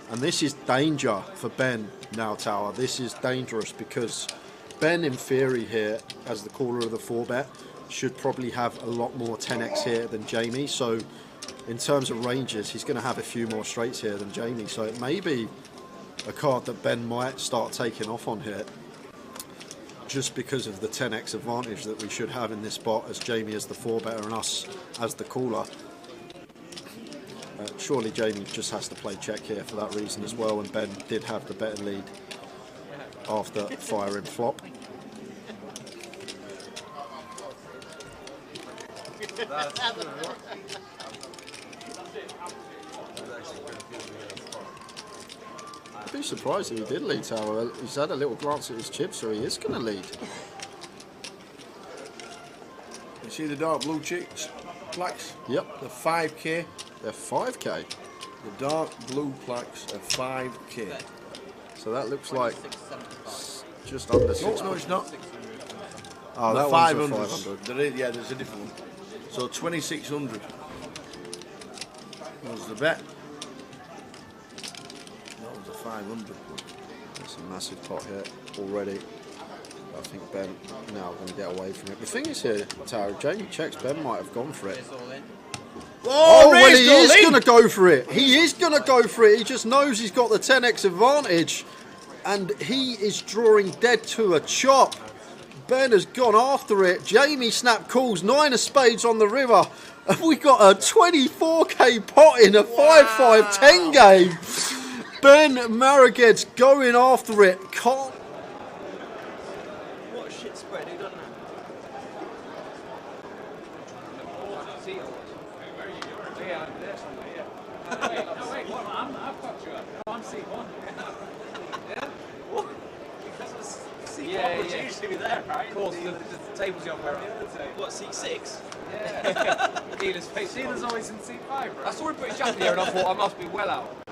A: And this is danger for Ben now, tower. This is dangerous because Ben, in theory here, as the caller of the 4-bet, should probably have a lot more 10x here than Jamie. So in terms of ranges, he's going to have a few more straights here than Jamie. So it may be a card that Ben might start taking off on here, just because of the 10x advantage that we should have in this spot, as Jamie as the 4-better and us as the caller. Surely Jamie just has to play check here for that reason as well, and Ben did have the better lead after firing flop. I'd be surprised if he did lead, tower. He's had a little glance at his chips, so he is going to lead.
C: You see the dark blue chicks? Plaques?
A: Yep.
C: The 5k.
A: They're 5k.
C: The dark blue plaques are 5k.
A: So that looks like just under 6.
C: No, it's not.
A: Oh,
C: the
A: that
C: 500.
A: one's a 500.
C: There is, yeah, there's a different one. So 2600. That was the bet. That was a 500.
A: That's a massive pot here already. I think Ben now going to get away from it. The thing is here, Tower, Jamie checks, Ben might have gone for it. Oh, well, he is going to go for it. He is going to go for it. He just knows he's got the 10x advantage. And he is drawing dead to a chop. Ben has gone after it. Jamie snap calls, 9 of spades on the river. And we got a 24k pot in a 5-5-10 game. Ben Maraged's going after it. Can't.
E: What a shit spread, who done that?
F: I'm C1.
E: Yeah, usually there, right?
F: Of course, the table's the other way around.
E: What, seat 6?
F: Yeah. Dealer's face. Dealer's always in seat 5, right? I saw him put his jacket here and I thought I must be well out. I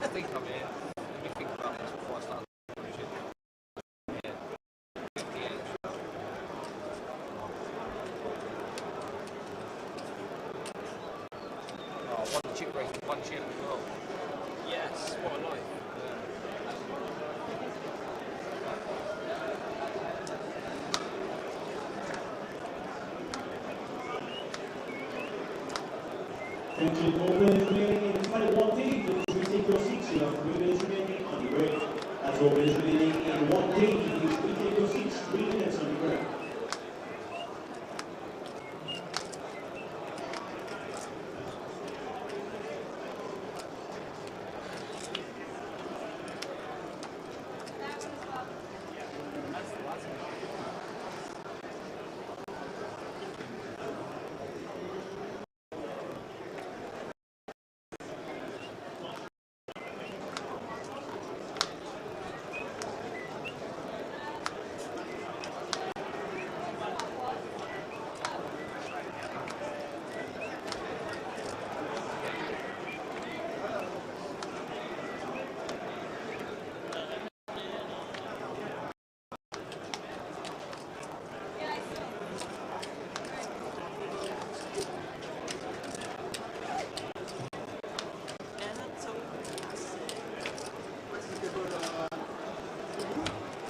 F: think I'm here. Let me think about this before I start. Oh, one chip race with one chip as well.
E: Yes, what a life.
G: Attention, all players remaining in the final 1 team. Please take your seats. You have 3 minutes remaining on the break. As all players remaining in 1 team, please take your seats. 3 minutes on the break.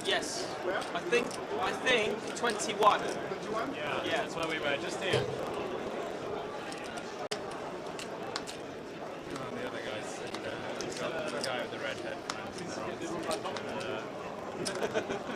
E: Yes, I think 21.
B: Yeah, that's where we were, just here.
G: Attention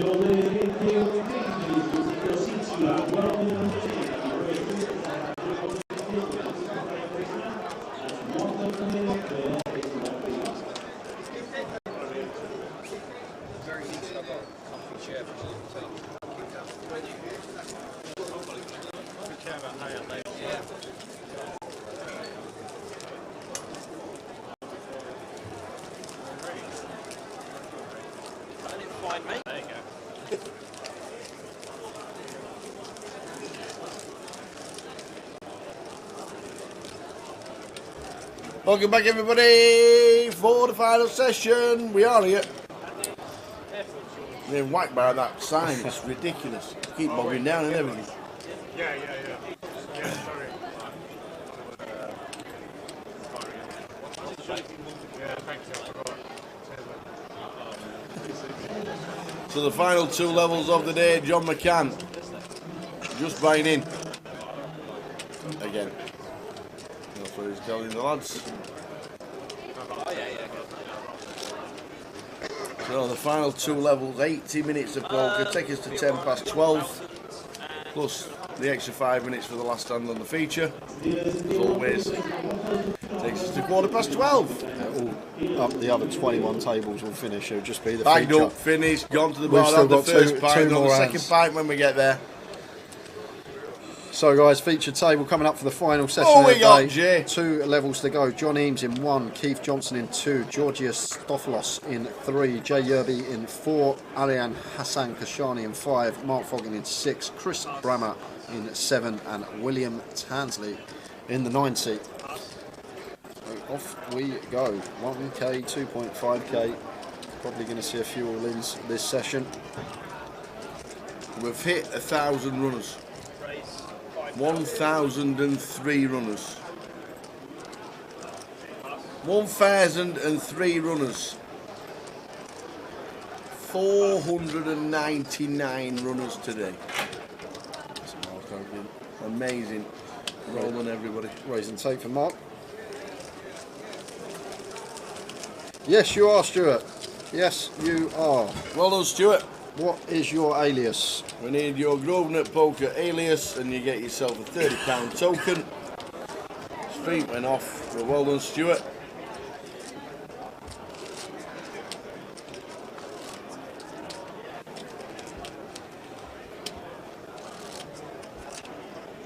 G: all ladies and gentlemen, please take your seats. You are welcome on the stage.
C: Welcome back, everybody, for the final session. We are here. They're whacked by that sign. It's ridiculous. Keep bogging down and everything.
B: Yeah, sorry. Yeah, thanks.
C: So the final 2 levels of the day, John McCann just buying in again. That's what he's telling the lads. So the final 2 levels, 80 minutes of poker, take us to 10 past 12, plus the extra 5 minutes for the last stand on the feature. As always, takes us to 12:15.
A: Up the other 21 tables will finish. It'll just be the
C: Bagged
A: feature.
C: up, finished, gone to the
A: We've
C: bar,
A: still
C: had the
A: got
C: first
A: two
C: pint, on
A: more
C: the
A: rounds.
C: second pint when we get there.
A: So guys, feature table coming up for the final session
C: Oh,
A: of
C: we
A: the
C: got
A: day.
C: Jay.
A: 2 levels to go. John Eames in 1, Keith Johnson in 2, Georgios Stopoulos in 3, Jay Yerby in 4, Ariane Hassan Kashani in 5, Mark Foggin in 6, Chris Brammer in 7, and William Tansley in the 9 seat. So off we go. 1k, 2.5k. Probably going to see a few all-ins this session.
C: We've hit 1,000 runners. 1,003 runners. 1,003 runners. 499 runners today. Amazing. Rolling everybody.
A: Raise and take for Mark. Yes, you are, Stuart. Yes, you are.
C: Well done, Stuart.
A: What is your alias?
C: We need your Grosvenor Poker alias, and you get yourself a £30 token. Stream went off. Well done, Stuart.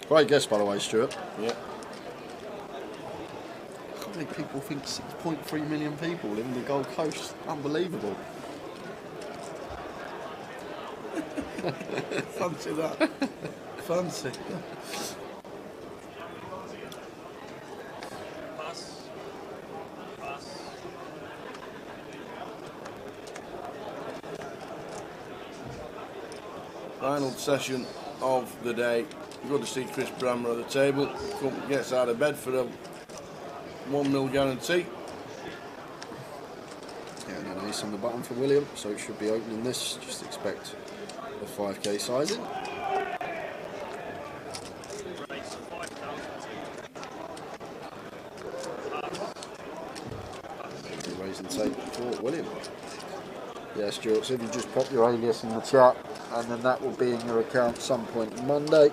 A: Great guess, by the way, Stuart.
C: Yeah.
A: How many people think 6.3 million people live in the Gold Coast? Unbelievable.
C: Fancy that. Fancy. Final session of the day. Good to see Chris Brammer at the table. Gets out of bed for a 1 mil guarantee.
A: Yeah, and an ace on the button for William, so it should be opening this. Just expect a 5k sizing. Raise and take for William. Yeah, Stuart, so if you just pop your alias in the chat, and then that will be in your account some point Monday.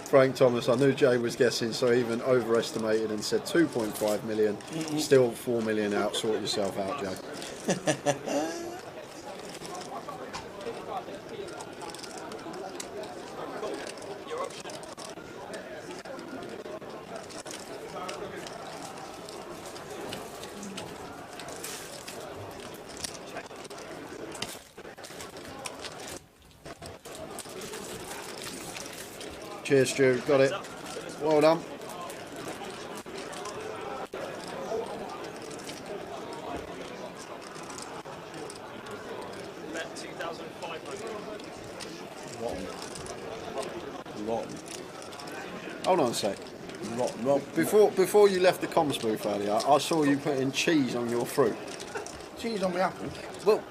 A: Frank Thomas, I knew Jay was guessing, so even overestimated and said 2.5 million. Still 4 million out. Sort yourself out, Jay. Cheers, Stu. Got it. Well done.
E: Bet 2,500.
C: Rotten.
A: Hold on a sec.
C: Rotten.
A: Before you left the comms booth earlier, I saw you putting cheese on your fruit.
C: Cheese on my apple.
A: Well,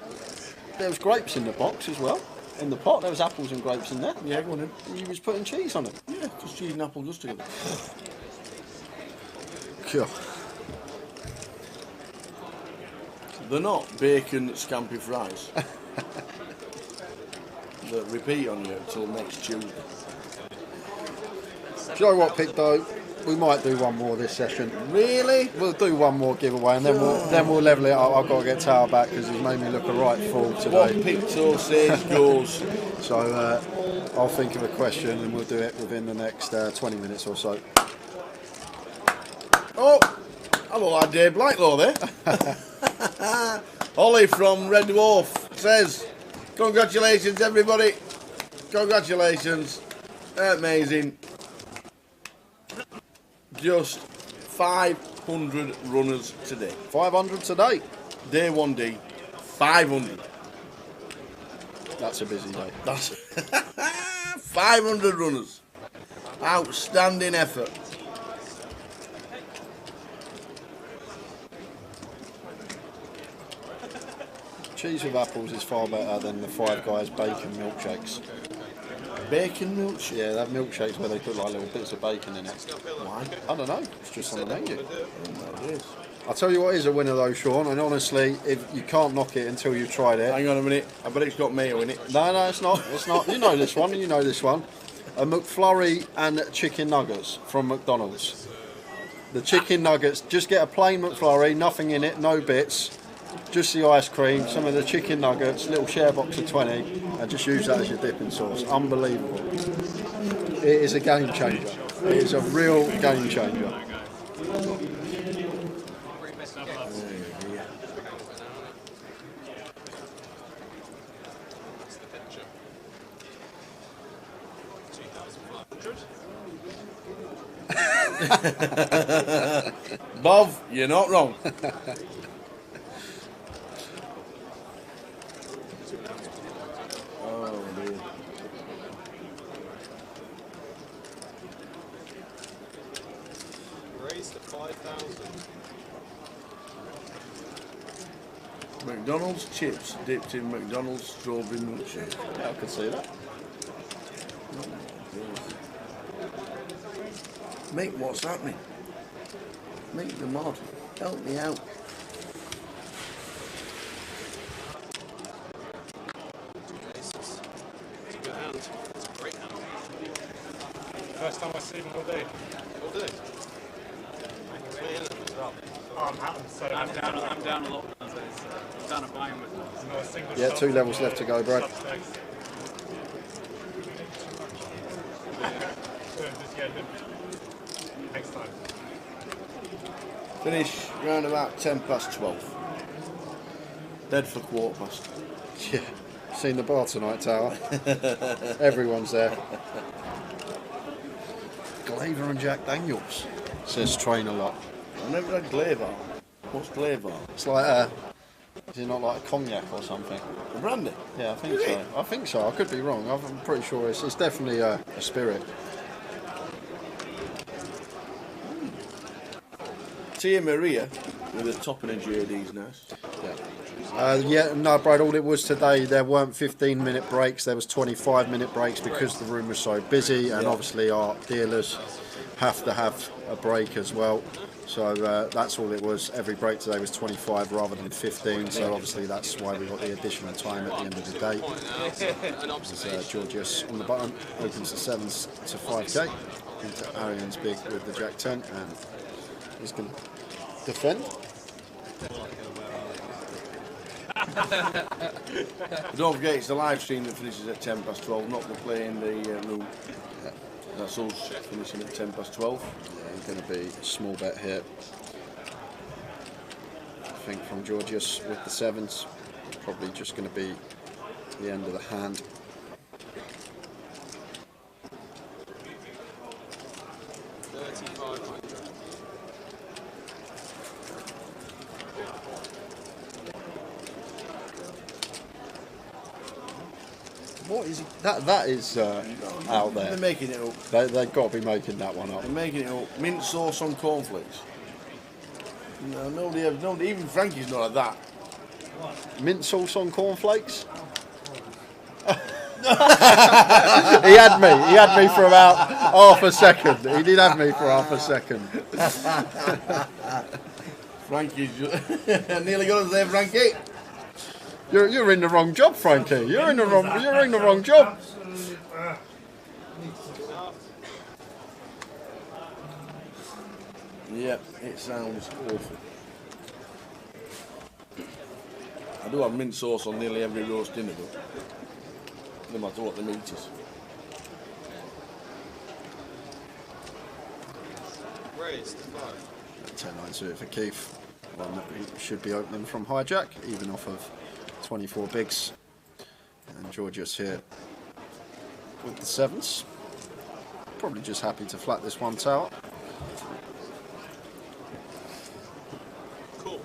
A: there was grapes in the box as well. In the pot, there was apples and grapes in there.
C: Yeah, go on in.
A: And you was putting cheese on it.
C: Yeah, because cheese and apple goes together.
A: Cool.
C: They're not bacon scampi fries that repeat on you until next Tuesday.
A: Do you know what, Picto? We might do one more this session.
C: Really?
A: We'll do one more giveaway and then we'll level it up. I've got to get Tower back because he's made me look a right fool
C: What
A: today.
C: Picto says goes.
A: So I'll think of a question and we'll do it within the next 20 minutes or so.
C: Oh, hello, like Dave Blacklaw there. Ollie from Red Dwarf says, congratulations everybody. Congratulations. Amazing. Just 500 runners today.
A: 500 today.
C: Day 1D, 500.
A: That's a busy day.
C: That's 500 runners. Outstanding effort.
A: Cheese with apples is far better than the Five Guys bacon milkshakes.
C: Bacon milkshake?
A: Yeah, they have milkshakes where they put like little bits of bacon in it.
C: Why?
A: I don't know, it's just on the menu.
C: It is.
A: I'll tell you what is a winner though, Sean, and honestly, if you can't knock it until you've tried it.
C: Hang on a minute, I bet it's got mayo in it.
A: No, it's not. It's not. You know this one. You know this one. A McFlurry and chicken nuggets from McDonald's. The chicken nuggets. Just get a plain McFlurry, nothing in it, no bits. Just the ice cream, some of the chicken nuggets, little share box of 20, and just use that as your dipping sauce. Unbelievable. It is a game changer. It is a real game changer.
C: Bob, you're not wrong. Oh dear.
B: Raised to 5,000.
C: McDonald's chips dipped in McDonald's strawberry milkshake.
A: Yeah, I could see that.
C: Mate, what's happening? Mate the mod, help me out.
B: First time I see him all day. All day?
F: I'm down a lot. I'm down a buying with
B: Not a single
A: Yeah,
B: shot.
A: 2 levels left to go, Brad.
B: Suspects. Just get him. Next time.
C: Finish round about 12:10. Dead for 1/4
A: Yeah. Seen the bar tonight, Tower. Everyone's there. Glaver and Jack Daniels. Says train a lot.
C: I've never had Glaver. What's Glaver?
A: It's like is it not like a cognac or something?
C: A brandy?
A: Yeah, I think
C: Is
A: so.
C: it?
A: I think so. I could be wrong. I'm pretty sure it's definitely a spirit.
C: Tia Maria with a top in a JD's nice.
A: Yeah, no, Brad, all it was today, there weren't 15-minute breaks, there was 25-minute breaks because the room was so busy, and obviously our dealers have to have a break as well. So that's all it was. Every break today was 25 rather than 15. So obviously that's why we got the additional time at the end of the day. As Georgios on the button opens the 7s to 5k into Arian's big with the Jack 10, and he's going to defend.
C: Don't forget, it's the live stream that finishes at 12:10, not the play in the room. That's us finishing at 12:10.
A: Yeah, going to be a small bet here. I think from Georgios with the 7s, probably just going to be the end of the hand. What is that? That is out there.
C: They're making it up.
A: They've got to be making that one up.
C: They're making it up. Mint sauce on cornflakes. No, nobody, even Frankie's not like that.
A: Mint sauce on cornflakes? He had me for about half a second. He did have me for half a second.
C: Frankie's nearly got us there, Frankie.
A: You're in the wrong job, Frankie. You're in the wrong job.
C: Yeah, it sounds awful. I do have mint sauce on nearly every roast dinner though. No matter what the meat is.
E: Raised
A: 10-9 suited for Keith. One that he should be opening from hijack, even off of 24 bigs. And Georgios here with the 7s. Probably just happy to flat this one tower.
E: Cool.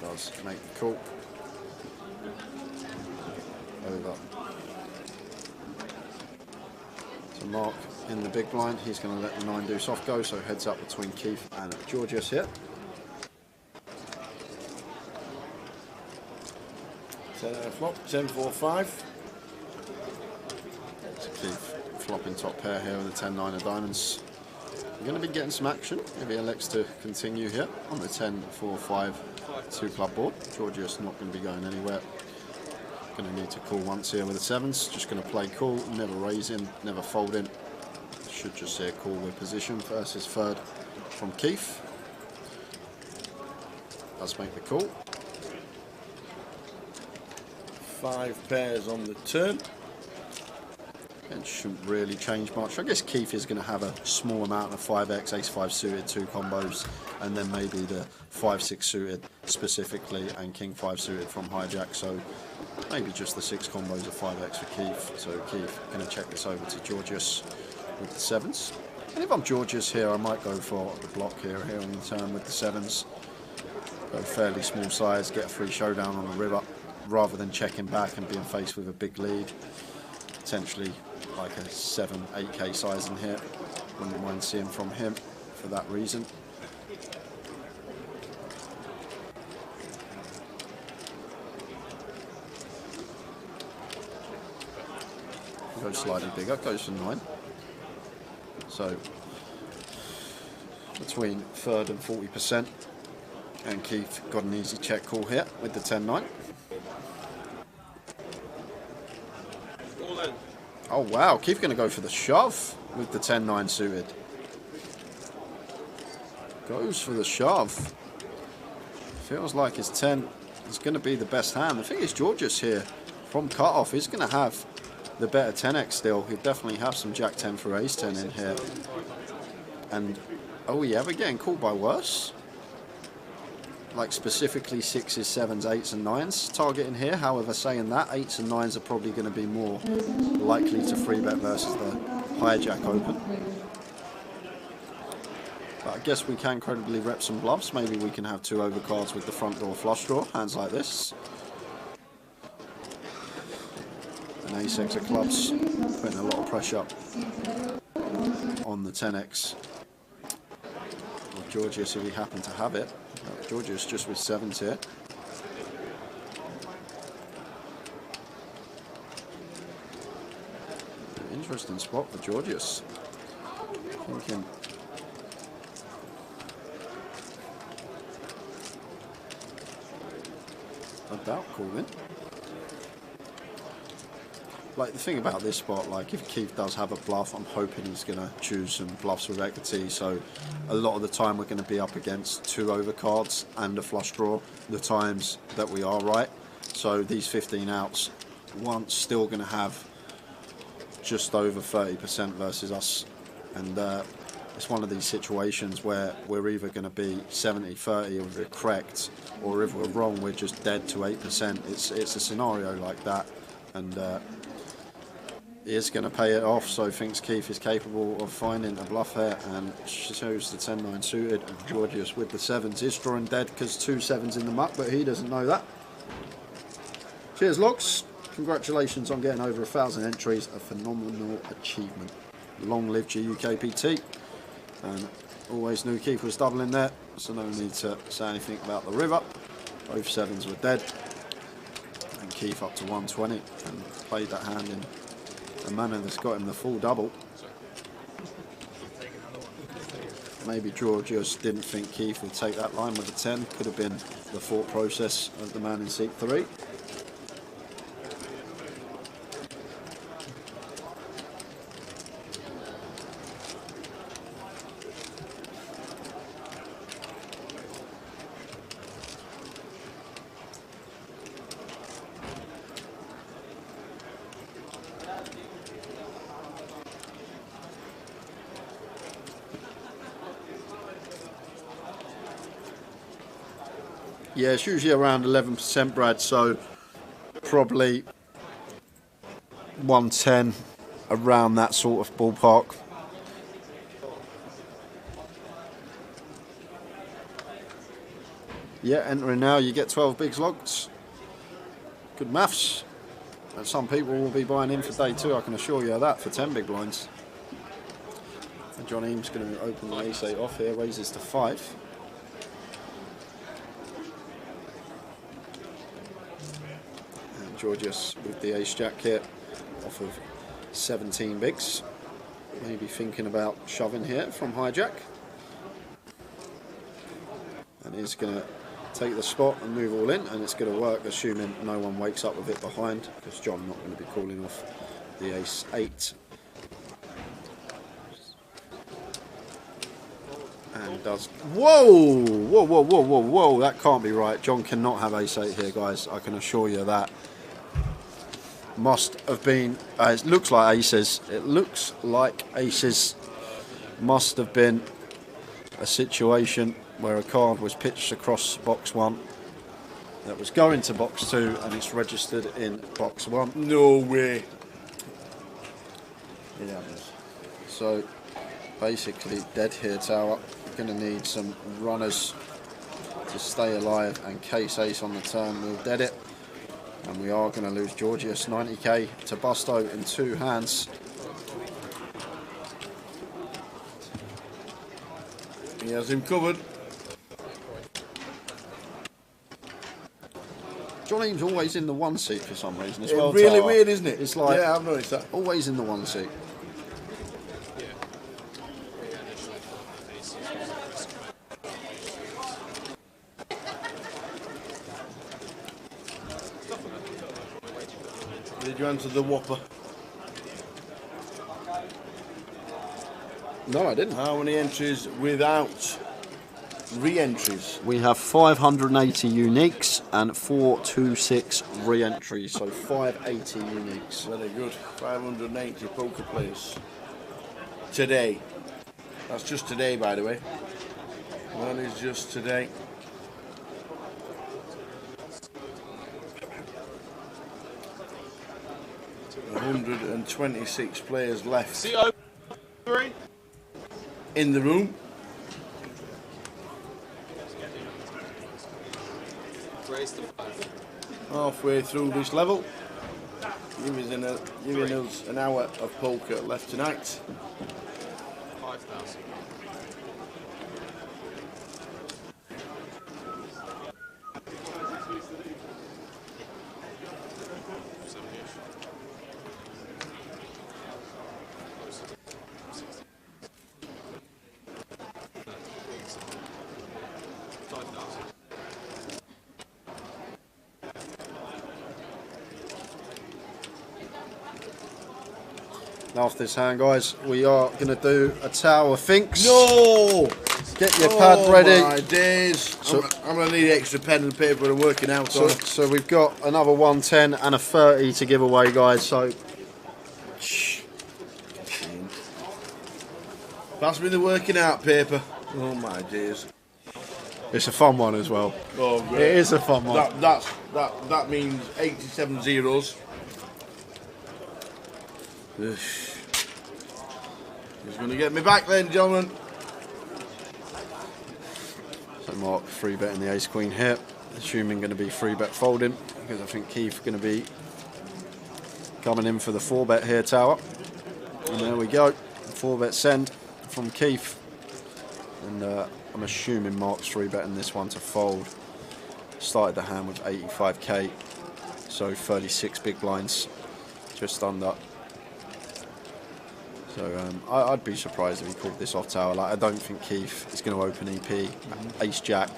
A: Does make the call. Over to Mark in the big blind. He's going to let the 9 deuce off go, so heads up between Keith and Georgios here.
C: 10 flop, 10-4-5.
A: So Keith flopping top pair here with the 10-9 of diamonds. We're going to be getting some action if he elects to continue here on the 10-4-5 2 club board. Georgios not going to be going anywhere. Going to need to call once here with the 7s. Just going to play cool, never raising, never folding. Should just see a call with position versus third from Keith. Does make the call.
C: 5 pairs on the turn.
A: It shouldn't really change much. I guess Keith is going to have a small amount of 5x, ace-5 suited, 2 combos, and then maybe the 5-6 suited specifically, and king-5 suited from hijack. So maybe just the 6 combos of 5x for Keith. So Keith going to check this over to Georgios with the 7s. And if I'm Georgios here, I might go for the block here on the turn with the 7s. Go fairly small size, get a free showdown on the river, rather than checking back and being faced with a big lead. Potentially like a 7-8k size in here. Wouldn't mind seeing from him for that reason. Goes slightly bigger, goes for 9. So between 3rd and 40%. And Keith got an easy check call here with the 10-9. Oh wow, Keith going to go for the shove with the 10-9 suited. Goes for the shove. Feels like his 10 is going to be the best hand. The thing is, Georgios here from cut-off is going to have the better 10x still. He'll definitely have some Jack 10 for Ace 10 in here. And are we ever getting called by worse? Like specifically 6s, 7s, 8s and 9s targeting here. However, saying that, 8s and 9s are probably going to be more likely to free bet versus the hijack open. But I guess we can credibly rep some bluffs. Maybe we can have 2 overcards with the front door flush draw, hands like this. An ace-X of clubs, putting a lot of pressure on the 10x. Or Georgios if he happened to have it. Georgios just with 7s here. interesting spot for Georgius. Thinking about calling. Like, the thing about this spot, like, if Keith does have a bluff, I'm hoping he's going to choose some bluffs with equity. So a lot of the time we're going to be up against 2 overcards and a flush draw, the times that we are right. So these 15 outs, one's still going to have just over 30% versus us. And it's one of these situations where we're either going to be 70-30 if we're correct, or if we're wrong, we're just dead to 8%. It's a scenario like that. And he is going to pay it off, so thinks Keith is capable of finding a bluff here, and shows the 10-9 suited. And Georgius with the 7s is drawing dead because 2 7s in the muck, but he doesn't know that. Cheers, Locks. Congratulations on getting over 1,000 entries, a phenomenal achievement. Long live GUKPT. And always knew Keith was doubling there, so no need to say anything about the river. Both 7s were dead. And Keith up to 120 and played that hand in a manner that's got him the full double. Maybe Georgius didn't think Keith would take that line with a 10. Could have been the thought process of the man in seat 3. Yeah, it's usually around 11%, Brad, so probably 110, around that sort of ballpark. Yeah, entering now, you get 12 bigs locked. Good maths. And some people will be buying in for day 2, I can assure you of that, for 10 big blinds. And John Eames going to open the ace-8 off here, raises to 5. Georgius with the ace-jack here, off of 17 bigs. Maybe thinking about shoving here from hijack. And he's going to take the spot and move all in, and it's going to work, assuming no one wakes up with it behind, because John not going to be calling off the ace-8. And does... Whoa! Whoa, whoa, whoa, whoa, whoa, that can't be right. John cannot have ace-8 here, guys, I can assure you that. Must have been, it looks like aces, must have been a situation where a card was pitched across box 1 that was going to box 2 and it's registered in box 1.
C: No way. It happens.
A: So basically dead here, Tower. Going to need some runners to stay alive, and case ace on the turn will dead it. And we are going to lose Georgius 90k to Busto in 2 hands.
C: He has him covered.
A: John Eames always in the 1 seat for some reason as well.
C: Really
A: Tara.
C: weird, isn't it?
A: It's like,
C: yeah, I've noticed that.
A: Always in the 1 seat.
C: Did you answer the Whopper?
A: No, I didn't.
C: How many entries without re-entries?
A: We have 580 uniques and 426 re-entries, so 580 uniques.
C: Very good. 580 poker players. Today. That's just today, by the way. That is just today. $126 players left in the room. Halfway through this level, giving us an hour of poker left tonight.
F: 5,000.
A: After this hand, guys, we are going to do a tower finks.
C: No!
A: Get your pad ready.
C: Oh my days.
A: So,
C: I'm going to need extra pen and paper and working out.
A: So we've got another 110 and a 30 to give away, guys. So
C: pass me the working out paper. Oh my days.
A: it's a fun one as well.
C: Oh, great.
A: It is a fun one.
C: That means 87 zeros. Ugh. He's going to get me back then, gentlemen.
A: So Mark 3-betting the ace queen here, assuming going to be 3-bet folding, because I think Keith going to be coming in for the 4-bet here, tower. And there we go, 4-bet send from Keith. And I'm assuming Mark's 3-betting this one to fold. Started the hand with 85k, so 36 big blinds, just under. So I'd be surprised if he called this off, tower. Like, I don't think Keith is going to open EP, ace jack,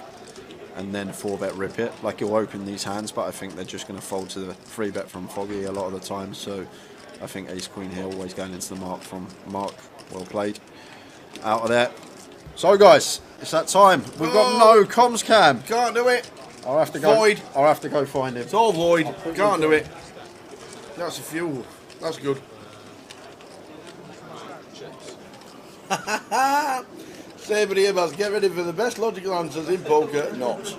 A: and then 4-bet rip it. Like, he'll open these hands, but I think they're just going to fold to the 3-bet from Foggy a lot of the time. So I think ace queen here always going into the mark from Mark. Well played. Out of there. So guys, it's that time. We've got no comms cam.
C: Can't do it.
A: I'll have to go.
C: Void.
A: I'll have to go find him.
C: It's all void. Can't do it. That's a few. That's good. Savoury Ebbers, get ready for the best logical answers in poker. Not.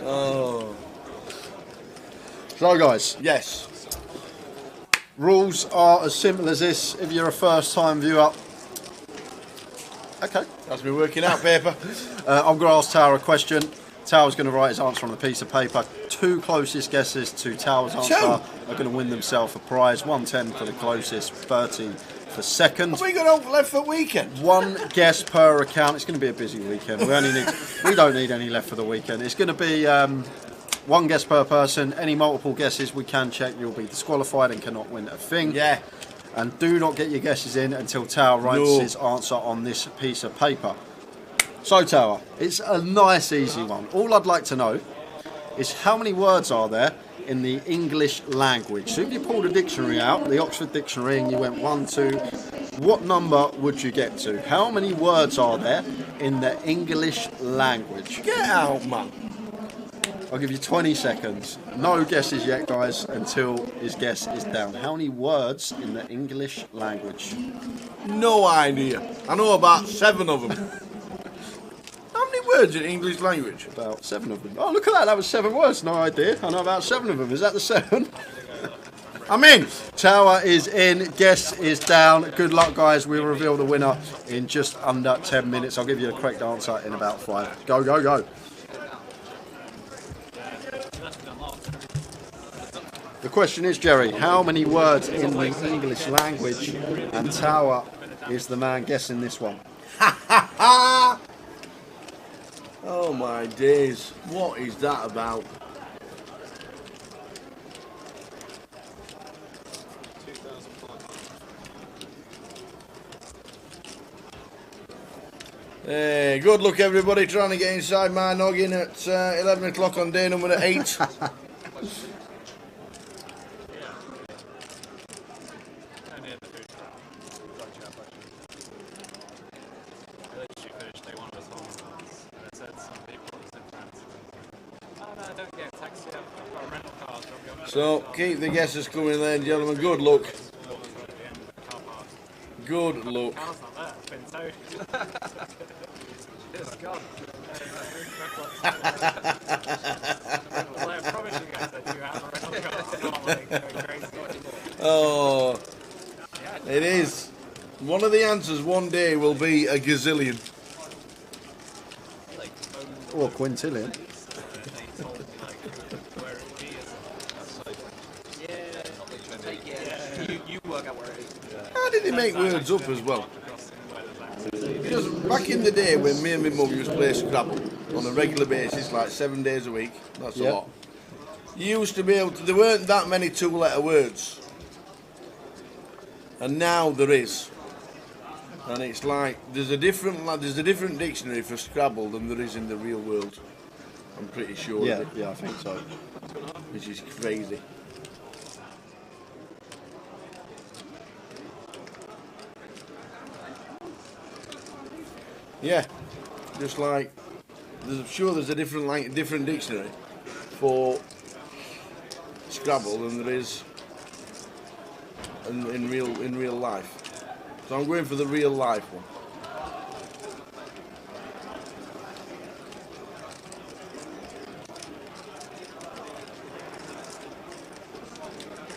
C: Oh.
A: So guys,
C: Yes.
A: rules are as simple as this. If you're a first time viewer, okay.
C: That's me working out paper.
A: I'm going to ask Tower a question. Tower's going to write his answer on a piece of paper. 2 closest guesses to Tower's answer are going to win themselves a prize. 110 for the closest, 30 for second.
C: Have we got on left foot weekend?
A: 1 guess per account. It's going to be a busy weekend. We don't need any left for the weekend. It's going to be 1 guess per person. Any multiple guesses we can check. You'll be disqualified and cannot win a thing.
C: Yeah.
A: And do not get your guesses in until Tower writes his answer on this piece of paper. So Tower, it's a nice easy one. All I'd like to know is how many words are there in the English language. So if you pulled a dictionary out, the Oxford Dictionary, and you went 1, 2, what number would you get to? How many words are there in the English language?
C: Get out, man.
A: I'll give you 20 seconds. No guesses yet, guys, until his guess is down. How many words in the English language?
C: No idea. I know about 7 of them. How many words in English language?
A: About 7 of them. Oh, look at that. That was 7 words. No idea. I know about 7 of them. Is that the 7?
C: I'm in.
A: Tower is in. Guess is down. Good luck, guys. We'll reveal the winner in just under 10 minutes. I'll give you the correct answer in about 5. Go, go, go. The question is, Jerry, how many words in the English language? And Tower is the man guessing this one.
C: Oh my days. What is that about? Hey, good luck everybody trying to get inside my noggin at 11 o'clock on day number 8. So, keep the guesses coming then, gentlemen. Good luck. Good luck. Oh, it is. One of the answers one day will be a gazillion.
A: Or quintillion.
C: How did he make words up as well? Because back in the day when me and my mum used to play Scrabble on a regular basis, like 7 days a week, that's a lot. You used to be able to, there weren't that many 2-letter words. And now there is. And it's like, there's a different dictionary for Scrabble than there is in the real world. I'm pretty sure.
A: Yeah, I think so.
C: Which is crazy. Yeah, just like I'm sure there's a different dictionary for Scrabble than there is in real life. So I'm going for the real life one.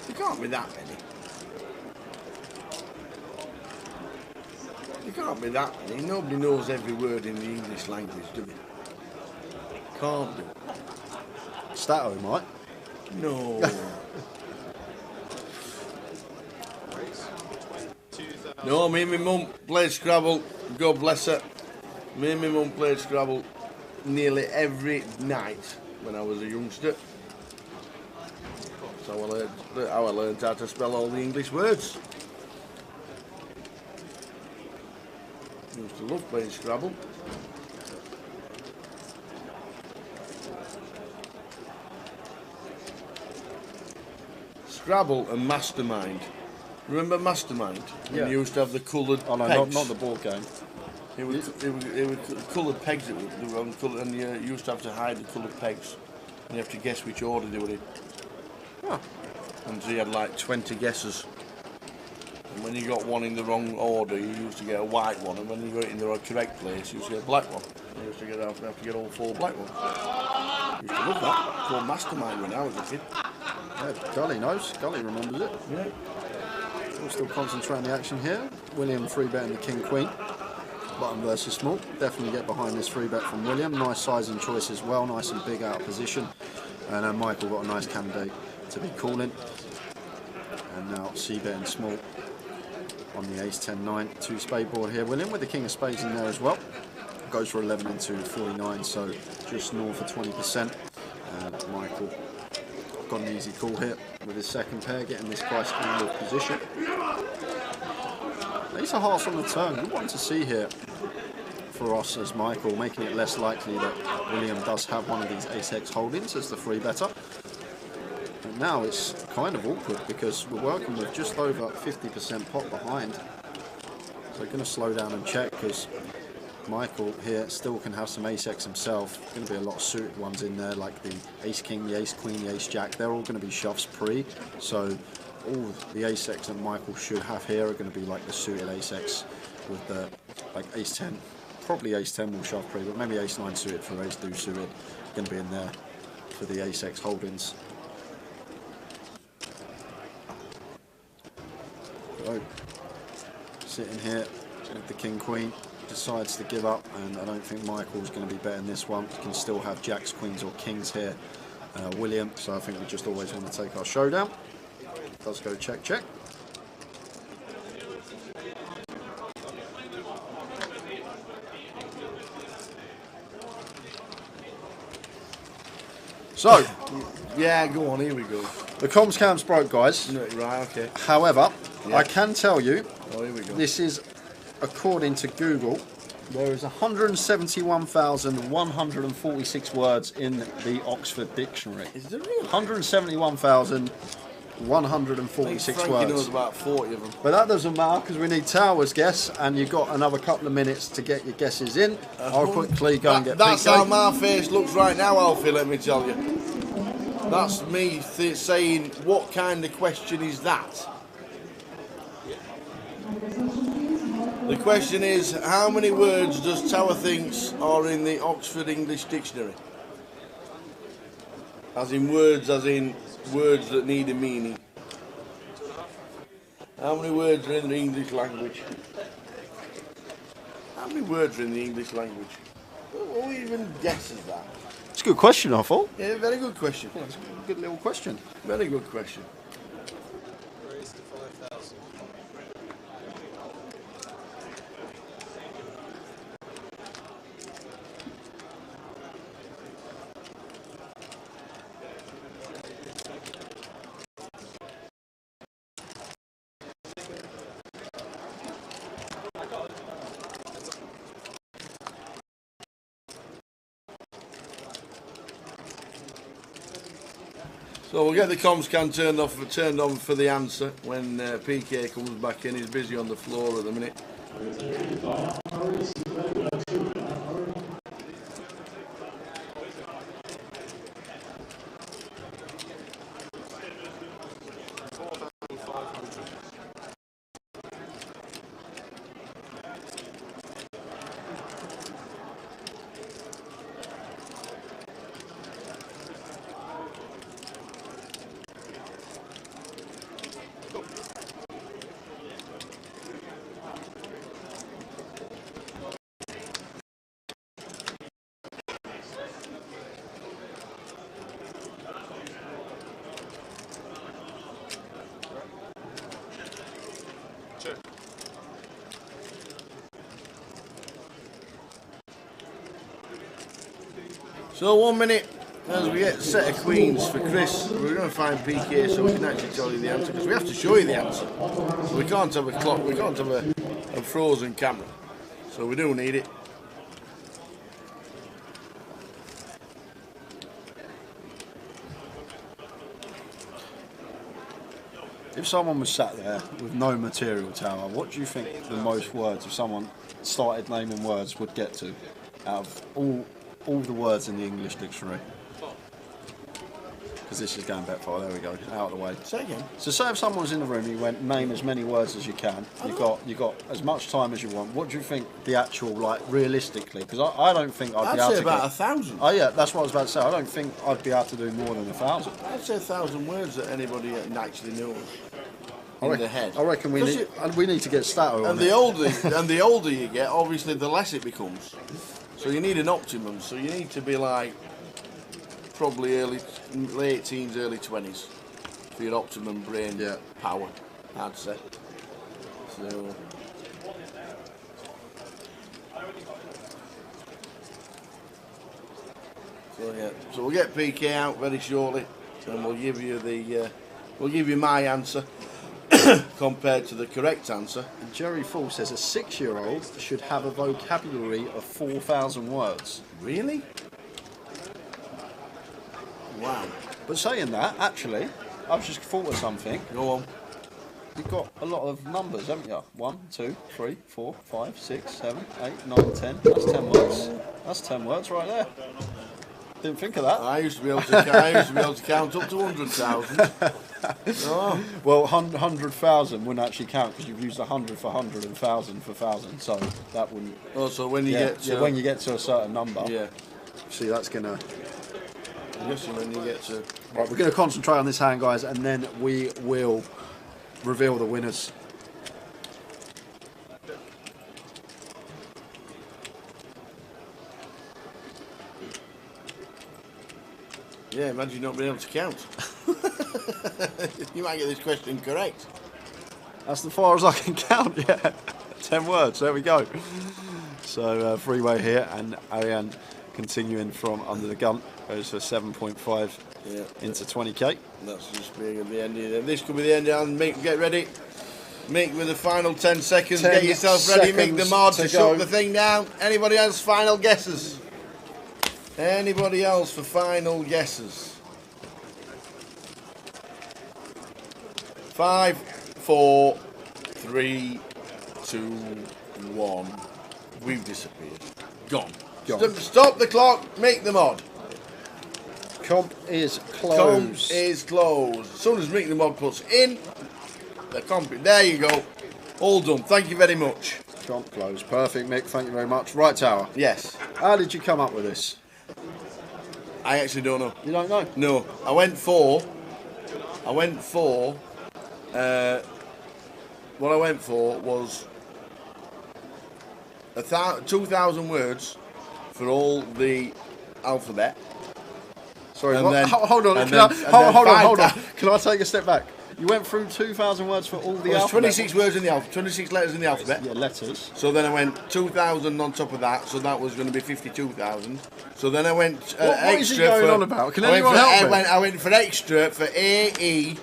C: There can't be that many. There can't be that many. Nobody knows every word in the English language, do we? Can't do.
A: Stato might.
C: No. No, me and my mum played Scrabble, God bless her. Me and my mum played Scrabble nearly every night when I was a youngster. So I learned how to spell all the English words. Used to love playing Scrabble. Scrabble and Mastermind. Remember Mastermind?
A: Yeah.
C: And you used to have the coloured
A: Oh no,
C: pegs.
A: not the board game.
C: It was coloured pegs that were on colour, and you used to have to hide the coloured pegs. And you have to guess which order they were in.
A: Oh.
C: And so you had like 20 guesses. And when you got one in the wrong order, you used to get a white one, and when you got it in the correct place, you used to get a black one. You used to have to get all 4 black ones. I used to love that. Called Mastermind when I was a kid.
A: Yeah, Gully knows. Gully remembers it.
C: Yeah.
A: We'll still concentrate on the action here. William 3-betting the King Queen. Bottom versus small. Definitely get behind this 3-bet from William. Nice sizing choice as well. Nice and big out of position. And Michael got a nice candidate to be calling. And now C-betting small on the Ace 10-9. 2 spade board here. William with the King of Spades in there as well. Goes for 11 into 49, so just north of 20%. Michael got an easy call here with his second pair, getting this quite standard position. Ace of hearts on the turn. We want to see here for us as Michael, making it less likely that William does have one of these ace-x holdings as the 3-better. And now it's kind of awkward because we're working with just over 50% pot behind. So going to slow down and check because Michael here still can have some ace-x himself. Going to be a lot of suited ones in there, like the ace-king, the ace-queen, the ace-jack. They're all going to be shoves pre. So all the ace-x that Michael should have here are going to be like the suited ace-x with the like ace-10. Probably ace-10 will shove pre, but maybe ace-9 suited for ace-deuce suited. Going to be in there for the ace-x holdings. So, sitting here with the king-queen. Decides to give up, and I don't think Michael's going to be betting this one. You can still have jacks, queens or kings here, William, so I think we just always want to take our showdown. Does go check, check. So,
C: yeah, go on, here we go.
A: The comms cam's broke, guys.
C: No, right, okay.
A: However,
C: Yeah.
A: I can tell you,
C: Oh, here we go.
A: this is according to Google, there is 171,146 words in the Oxford Dictionary.
C: Is there really?
A: 171,146
C: Frankie
A: words.
C: knows about 40 of them.
A: But that doesn't matter because we need Towers' guess, and you've got another couple of minutes to get your guesses in. I'll quickly go and get
C: That's
A: PK.
C: how my face looks right now, Alfie, let me tell you. That's me saying, what kind of question is that? The question is, how many words does Tower thinks are in the Oxford English Dictionary? As in words that need a meaning. How many words are in the English language? How many words are in the English language? Who even guesses that?
A: It's a good question, I thought.
C: Yeah, very good question.
A: It's a good little question.
C: Very good question. So we'll get the comms can turned on for the answer when PK comes back in. He's busy on the floor at the minute. So 1 minute as we get a set of queens for Chris. We're going to find PK so we can actually tell you the answer, because we have to show you the answer. So we can't have a clock, we can't have a frozen camera. So we do need it.
A: If someone was sat there with no material tower, what do you think the most words, if someone started naming words, would get to out of all the words in the English dictionary? Because this is going back far. There we go. Out of the way.
C: Say again.
A: So say if someone was in the room, you went name as many words as you can. You got as much time as you want. What do you think the actual, like, realistically? Because I don't think I'd be able
C: I'd
A: to
C: say about
A: get,
C: 1,000.
A: Oh yeah, that's what I was about to say. I don't think I'd be able to do more than 1,000.
C: I'd say 1,000 words that anybody actually knows in their head.
A: I reckon we need to get Stato on
C: And the older you get, obviously the less it becomes. So you need an optimum. So you need to be like probably late teens, early 20s for your optimum brain power, I'd say. So yeah, so we'll get PK out very shortly, and we'll give you my answer compared to the correct answer.
A: And Jerry Fall says a 6-year-old should have a vocabulary of 4,000 words.
C: Really? Wow.
A: But saying that, actually, I've just thought of something.
C: Go on.
A: You've got a lot of numbers, haven't you? 1, 2, 3, 4, 5, 6, 7, 8, 9, 10. That's 10 words. That's 10 words right there. Didn't think of that.
C: I used to be able to count up to 100,000. Oh.
A: Well, 100,000 wouldn't actually count because you've used 100 for 100 and 1,000 for 1,000, so that wouldn't.
C: Oh, so when you get to
A: when you get to a certain number.
C: Yeah.
A: See, that's gonna.
C: I'm guessing when you get to.
A: Right, we're gonna concentrate on this hand, guys, and then we will reveal the winners.
C: Yeah, imagine not being able to count. You might get this question correct.
A: That's as far as I can count, yeah. 10 words, there we go. So, freeway here, and Ariane continuing from under the gun, goes for 7.5 into 20k.
C: That's just being at the end of it. This could be the end, and Mick, get ready. Mick with the final 10 seconds.
A: 10
C: get yourself ready, Mick the mod, to
A: go.
C: shut the thing down. Anybody else final guesses? Anybody else for final guesses? 5, 4, 3, 2, 1. We've disappeared. Gone. Stop the clock. Make the mod.
A: Comp is closed.
C: Comp is closed. As soon as Mick the mod puts in the comp, there you go. All done. Thank you very much.
A: Comp closed. Perfect, Mick. Thank you very much. Right, Tower.
C: Yes.
A: How did you come up with this?
C: I actually don't know.
A: You don't know?
C: No. I went for. What I went for was 2,000 words for all the alphabet.
A: Sorry,
C: And then-
A: hold on.
C: and
A: Can
C: then-
A: I,
C: and
A: hold
C: then
A: on.
C: five-
A: Can I take a step back? You went through 2,000 words for all the
C: There's
A: alphabet.
C: 26 words in the alphabet, 26 letters in the alphabet.
A: Yeah, letters.
C: So then I went 2,000 on top of that, so that was going to be 52,000. So then I went
A: What is he
C: extra
A: going
C: for,
A: on about? Can
C: I went
A: anyone
C: for-
A: help me?
C: I went for extra for AEST,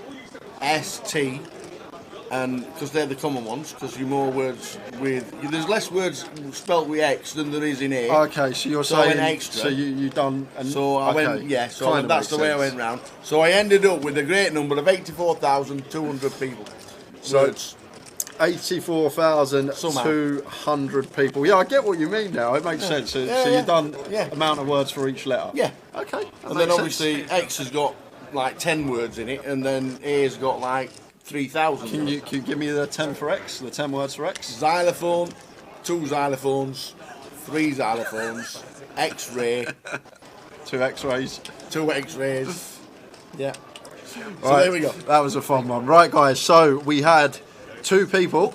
C: and because they're the common ones, because you're more words with. There's less words spelt with X than there is in A.
A: Okay, so you're
C: So I
A: saying
C: went extra.
A: So you done. And,
C: So I
A: okay,
C: went, yeah. So
A: kinda
C: that's the
A: makes
C: way I
A: sense.
C: went round. So I ended up with a great number of 84,200 people.
A: So
C: Words.
A: 84,200 people. Yeah, I get what you mean now. It makes sense. So,
C: Yeah,
A: so
C: yeah.
A: you've done
C: Yeah.
A: amount of words for each letter.
C: Yeah.
A: Okay. that
C: And then
A: makes
C: obviously
A: sense.
C: X has got like 10 words in it, and then A's got like 3,000.
A: Can you give me the 10 for X? The 10 words for X?
C: Xylophone, 2 xylophones, 3 xylophones, X-ray,
A: 2 X-rays.
C: 2 X-rays. Yeah. So
A: Right,
C: there we go.
A: That was a fun one. Right, guys. So we had 2 people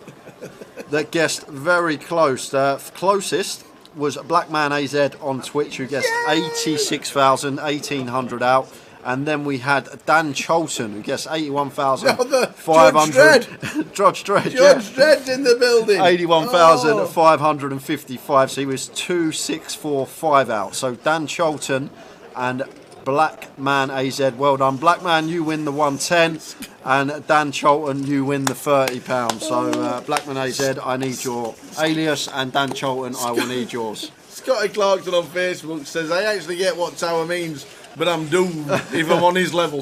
A: that guessed very close. Closest was Black Man AZ on Twitch, who guessed 86,000, 1,800 out. And then we had Dan Cholton, who guessed 81,500. Judge Dredd.
C: Judge Dredd's in the building.
A: 81,555. So he was 2,645 out. So Dan Cholton and Blackman AZ. Well done, Blackman. You win the 110, and Dan Cholton, you win the £30. So Blackman AZ, I need your alias, and Dan Cholton, I will need yours.
C: Scotty Clarkson on Facebook says, I actually get what Tower means, but I'm doomed if I'm on his level.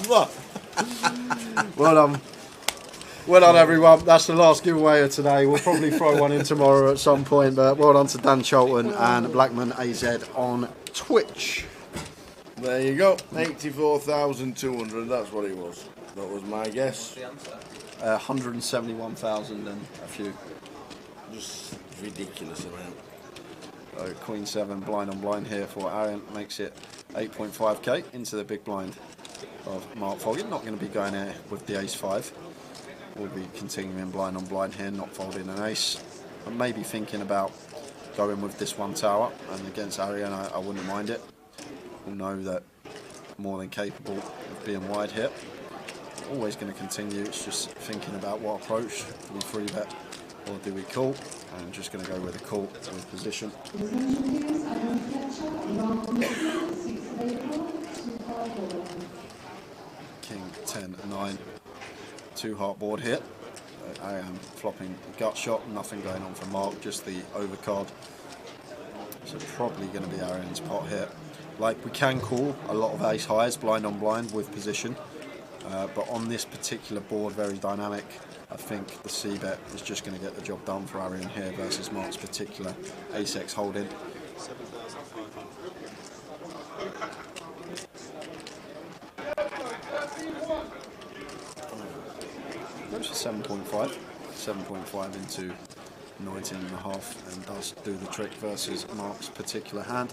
C: What?
A: Well done. Well done, everyone. That's the last giveaway of today. We'll probably throw one in tomorrow at some point, but well done to Dan Cholton and Blackman AZ on Twitch.
C: There you go, 84,200, that's what it was. That was my guess.
A: 171,000 and a few.
C: Just ridiculous amount.
A: Queen 7 blind on blind here for Arian makes it 8.5k into the big blind of Mark Foggin. Not going to be going there with the ace 5. We'll be continuing blind on blind here, not folding an ace. I'm maybe thinking about going with this one tower, and against Arian I wouldn't mind it. We'll know that more than capable of being wide here. Always going to continue, it's just thinking about what approach. Do we 3-bet or do we call? I'm just going to go with a call with position. King 10 9. 2-heart board here. I am flopping gut shot, nothing going on for Mark, just the overcard. So probably going to be Arian's pot here. Like, we can call a lot of ace highs blind on blind with position, but on this particular board, very dynamic, I think the c-bet is just going to get the job done for Arian here versus Mark's particular ace-x holding. Goes for 7.5. 7.5 into 19.5 and does do the trick versus Mark's particular hand.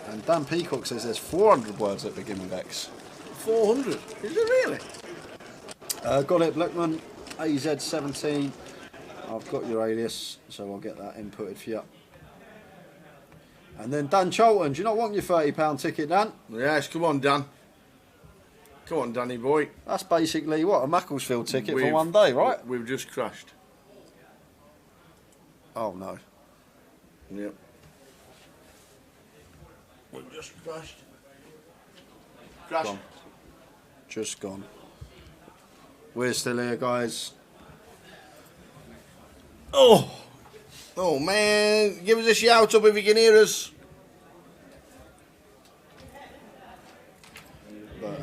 A: And Dan Peacock says there's 400 words that begin with X.
C: 400? Is it really?
A: Got it, Blackman. AZ17. I've got your alias, so I'll get that inputted for you. And then Dan Cholton, do you not want your £30 ticket, Dan?
C: Yes, come on, Dan. Come on, Danny boy.
A: That's basically what, a Macclesfield ticket for one day, right?
C: We've just crashed.
A: Oh no.
C: Yep. We've just crashed. Crashed.
A: Gone. Just gone. We're still here, guys.
C: Oh! Oh man, give us a shout up if you can hear us.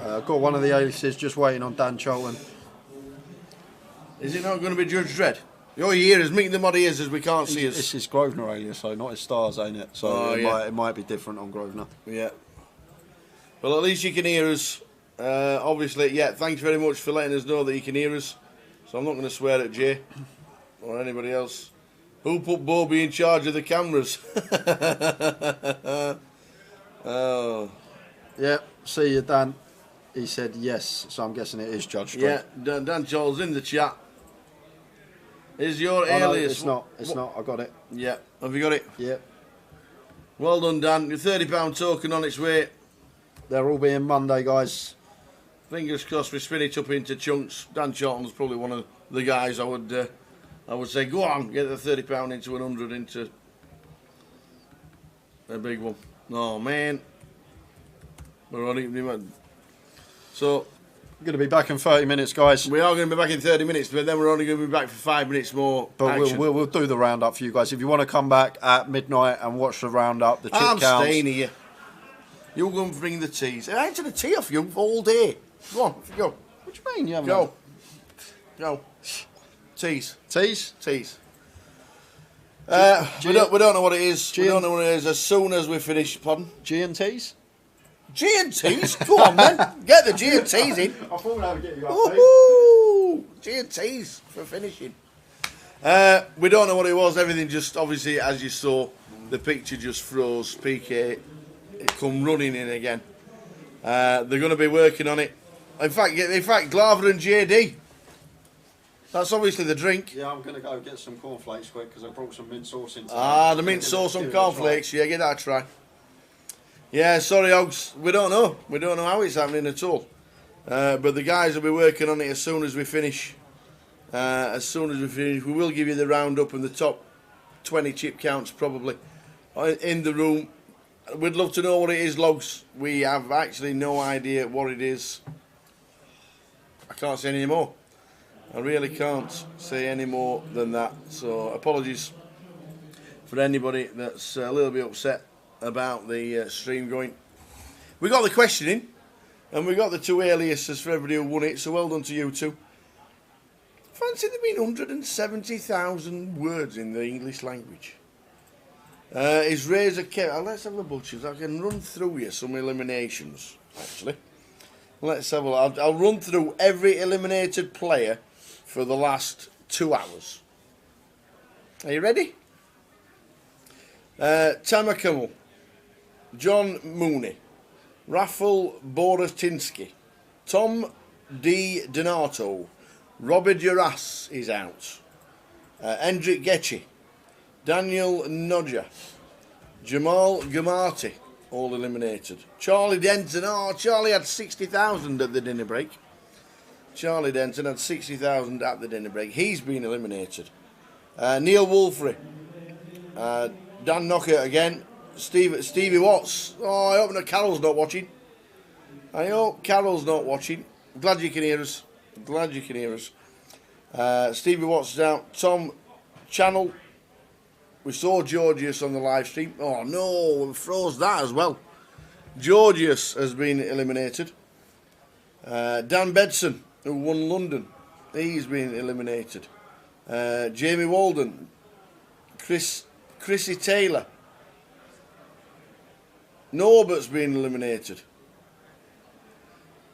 A: I've got one of the aliases just waiting on Dan Cholton.
C: Is it not going to be Judge Dredd? Your ear is meeting the mod ears as we can't see us.
A: It's his Grosvenor alias, so not his stars, ain't it? So it might be different on Grosvenor.
C: Yeah. Well, at least you can hear us. Obviously, yeah, thanks very much for letting us know that you can hear us. So I'm not going to swear at Jay or anybody else. Who put Bobby in charge of the cameras? Oh.
A: Yeah, see you, Dan. He said yes, so I'm guessing it is Judge Dredd.
C: Yeah, Dan Charles in the chat. Is your alias?
A: No, it's not. I got it.
C: Yeah, have you got it?
A: Yeah.
C: Well done, Dan. Your £30 token on its way.
A: They're all being Monday, guys.
C: Fingers crossed we spin it up into chunks. Dan Charlton's probably one of the guys I would say, go on, get the £30 into 100 into a big one. Oh, man. We're on it. So,
A: we're going to be back in 30 minutes, guys.
C: We are going to be back in 30 minutes, but then we're only going to be back for 5 minutes more.
A: But we'll do the roundup for you guys. If you want to come back at midnight and watch the roundup, the chip counts.
C: I'm staying here. You'll go and bring the teas. I ain't had a tea off you all day. Go on, go.
A: What do you mean you haven't?
C: Go. Go. Teas.
A: Teas?
C: Teas. We don't know what it is. We don't know what it is as soon as we finish. Pardon?
A: G&Ts?
C: G&Ts? Go on, man. Get the G&Ts in.
A: I thought I would get you up,
C: woohoo! G&Ts for finishing. We don't know what it was. Everything just, obviously, as you saw, the picture just froze. PK, it come running in again. They're going to be working on it. In fact, Glaver and JD. That's obviously the drink.
A: Yeah, I'm going to go get some cornflakes quick because I brought some mint sauce in.
C: The mint sauce on cornflakes. Yeah, give that a try. Yeah, sorry, Hogs. We don't know. We don't know how it's happening at all. But the guys will be working on it as soon as we finish. We will give you the roundup and the top 20 chip counts probably in the room. We'd love to know what it is, Logs. We have actually no idea what it is. I can't say any more. I really can't say any more than that. So apologies for anybody that's a little bit upset about the stream going. We got the question in, and we got the 2 aliases for everybody who won it, so well done to you two. Fancy there being 170,000 words in the English language. Is Razor Kev? Let's have a butchers. I can run through you some eliminations, actually. Let's have a look. I'll run through every eliminated player for the last 2 hours. Are you ready? Tamakamel, John Mooney, Rafael Boratinsky, Tom D. Donato, Robert Duras is out, Hendrik Getchy, Daniel Nodja, Jamal Gamati, all eliminated. Charlie Denton, Charlie had 60,000 at the dinner break. Charlie Denton had 60,000 at the dinner break. He's been eliminated. Neil Wolfrey, Dan Knocker again, Stevie Watts. I hope that Carol's not watching. I hope Carol's not watching. Glad you can hear us. Glad you can hear us. Stevie Watts is out. Tom Channel. We saw Georgius on the live stream. Oh no, we froze that as well. Georgius has been eliminated. Dan Bedson, who won London, he's been eliminated. Jamie Walden, Chrissy Taylor. Norbert's been eliminated.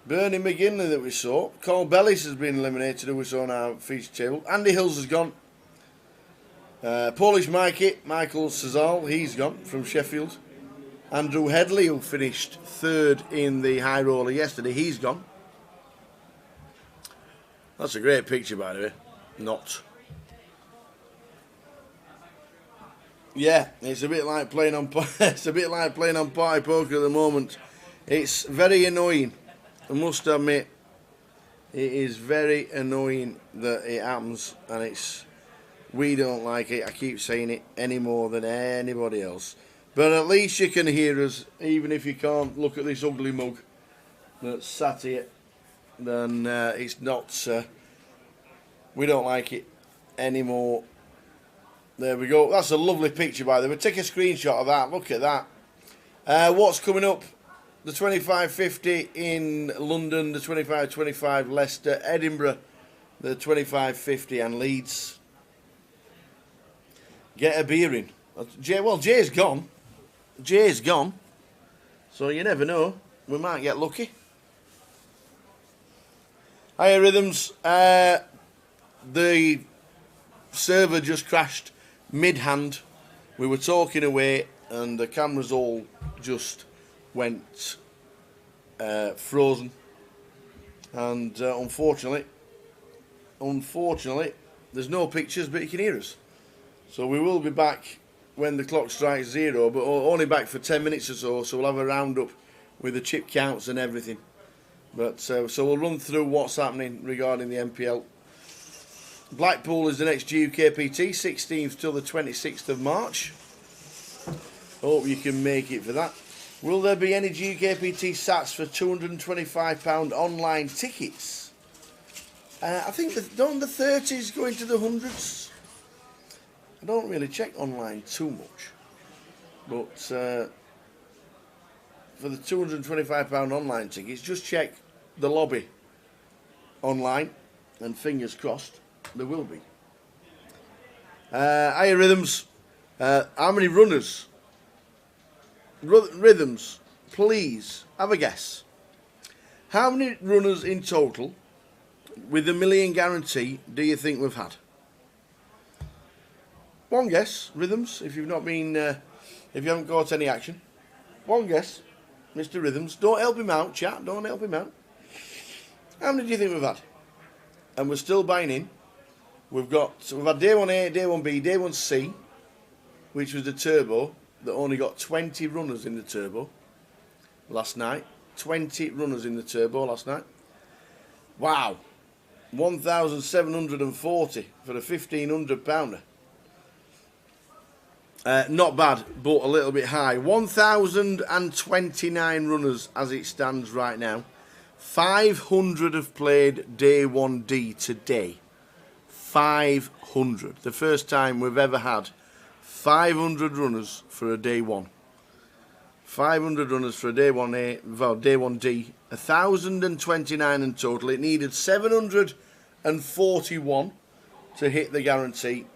C: Bernie McGinley that we saw. Carl Bellis has been eliminated, who we saw on our feature table. Andy Hills has gone. Polish Mikey, Michael Cezal, he's gone from Sheffield. Andrew Headley, who finished 3rd in the high roller yesterday, he's gone. That's a great picture, by the way. Not. Yeah, it's a bit like playing on. It's a bit like playing on party poker at the moment. It's very annoying. I must admit, it is very annoying that it happens, and we don't like it. I keep saying it any more than anybody else. But at least you can hear us, even if you can't look at this ugly mug that's sat here. Then it's not. We don't like it anymore. There we go. That's a lovely picture, by the way. Take a screenshot of that. Look at that. What's coming up? The 25.50 in London, the 25.25 Leicester, Edinburgh, the 25.50 and Leeds. Get a beer in. Jay's gone. Jay's gone. So you never know. We might get lucky. Hiya Rhythms. The server just crashed mid-hand. We were talking away and the cameras all just went frozen. And unfortunately, there's no pictures, but you can hear us. So we will be back when the clock strikes 0, but only back for 10 minutes or so. So we'll have a roundup with the chip counts and everything. But so we'll run through what's happening regarding the MPL. Blackpool is the next GUKPT, 16th till the 26th of March. Hope you can make it for that. Will there be any GUKPT sats for £225 online tickets? I think don't the 30s go into the hundreds? I don't really check online too much, but for the £225 online tickets, just check the lobby online, and fingers crossed there will be. Hiya Rhythms. How many runners? Rhythms, please have a guess. How many runners in total with $1 million guarantee do you think we've had? One guess, Rhythms, if you've not been, if you haven't got any action. One guess, Mr. Rhythms. Don't help him out, chat, don't help him out. How many do you think we've had? And we're still buying in. We've had day 1A, day 1B, day 1C, which was the turbo, that only got 20 runners in the turbo last night. 20 runners in the turbo last night. Wow. 1,740 for a £1,500 pounder. Not bad, but a little bit high. 1,029 runners as it stands right now. 500 have played day 1D today. 500. The first time we've ever had 500 runners for a day 1. 500 runners for a day 1A, well, day 1D. 1,029 in total. It needed 741 to hit the guarantee.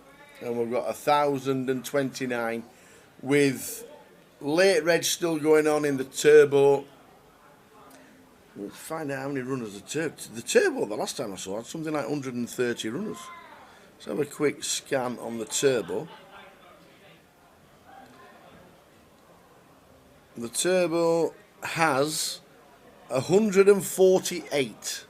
C: And we've got 1,029 with late reg still going on in the turbo. We'll find out how many runners the turbo, the last time I saw, had something like 130 runners. Let's have a quick scan on the turbo. The turbo has 148.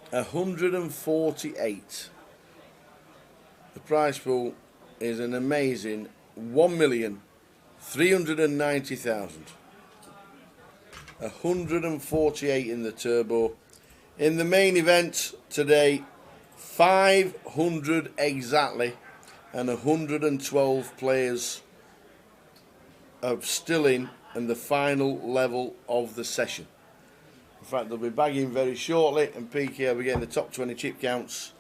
C: 148. The prize pool is an amazing 1,390,000. 148 in the turbo. In the main event today, 500 exactly, and 112 players are still in the final level of the session. In fact, they'll be bagging very shortly, and PK will be getting the top 20 chip counts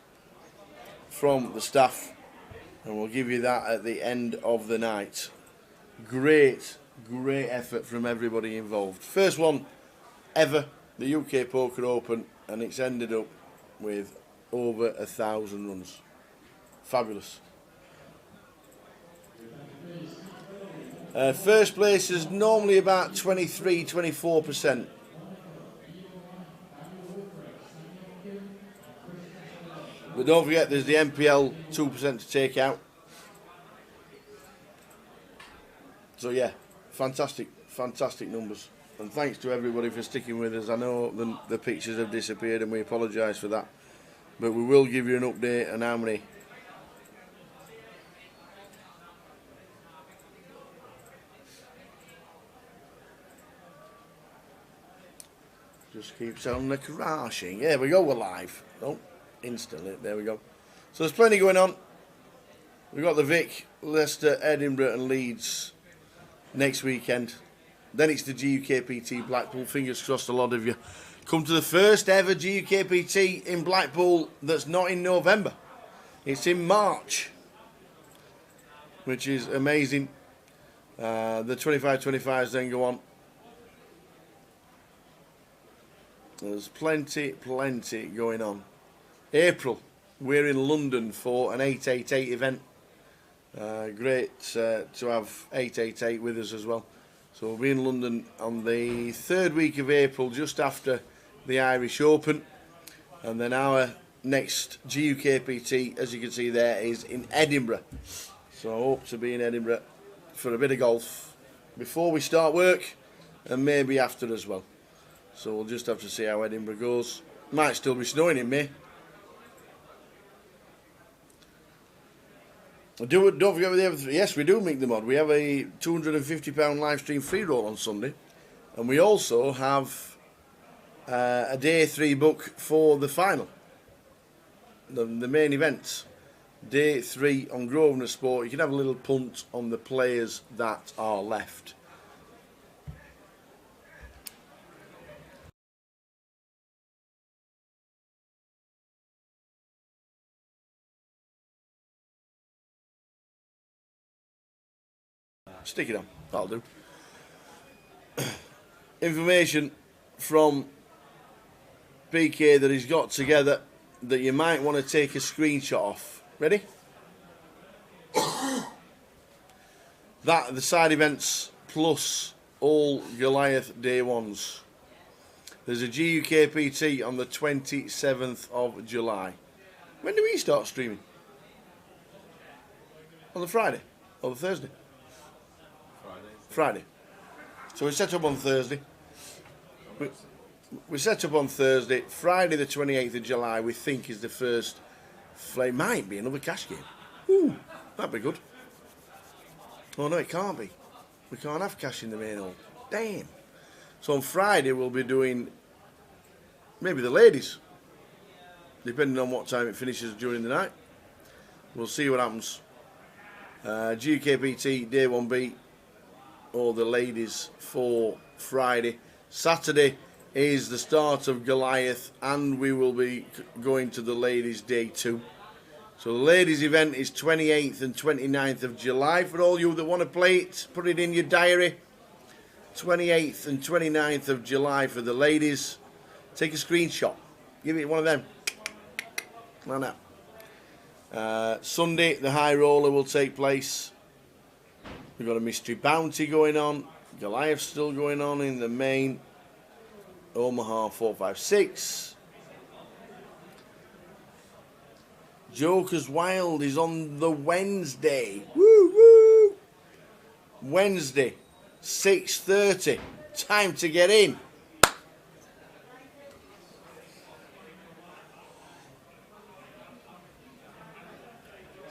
C: from the staff, and we'll give you that at the end of the night. Great effort from everybody involved. First one ever, the UK Poker Open, and it's ended up with over 1,000 runs. Fabulous. First place is normally about 23-24%. But don't forget there's the MPL 2% to take out. So yeah, fantastic numbers. And thanks to everybody for sticking with us. I know the pictures have disappeared and we apologise for that. But we will give you an update on how many. Just keeps on the crashing. There we go, we're live. Oh, instantly, there we go. So there's plenty going on. We've got the Vic, Leicester, Edinburgh and Leeds next weekend. Then it's the GUKPT Blackpool. Fingers crossed a lot of you come to the first ever GUKPT in Blackpool that's not in November. It's in March, which is amazing. The 25-25s then go on. There's plenty going on. April, we're in London for an 888 event. Great to have 888 with us as well. So we'll be in London on the 3rd week of April, just after the Irish Open. And then our next GUKPT, as you can see there, is in Edinburgh. So I hope to be in Edinburgh for a bit of golf before we start work, and maybe after as well. So we'll just have to see how Edinburgh goes. Might still be snowing in May. Don't forget with the other, yes, we do make the mod. We have a £250 live stream free roll on Sunday, and we also have a day 3 book for the final, the main event. Day 3 on Grosvenor Sport. You can have a little punt on the players that are left. Stick it on, that'll do. Information from PK that he's got together that you might want to take a screenshot of. Ready? That, the side events plus all Goliath day 1s. There's a GUKPT on the 27th of July. When do we start streaming? On the Friday or the Thursday? Friday. So we set up on Thursday. We set up on Thursday. Friday the 28th of July we think is the first. It might be another cash game. Ooh, that'd be good. Oh no, it can't be. We can't have cash in the main hall. Damn. So on Friday we'll be doing maybe the ladies, depending on what time it finishes during the night. We'll see what happens. GKPT Day 1B, or the ladies for Friday. Saturday is the start of Goliath, and we will be going to the ladies Day 2. So the ladies event is 28th and 29th of July. For all you that want to play it, put it in your diary. 28th and 29th of July for the ladies. Take a screenshot. Give it one of them. Like that. Sunday, the high roller will take place. We've got a mystery bounty going on. Goliath still going on in the main. Omaha 456. Joker's Wild is on the Wednesday. Woo woo! Wednesday, 6:30. Time to get in.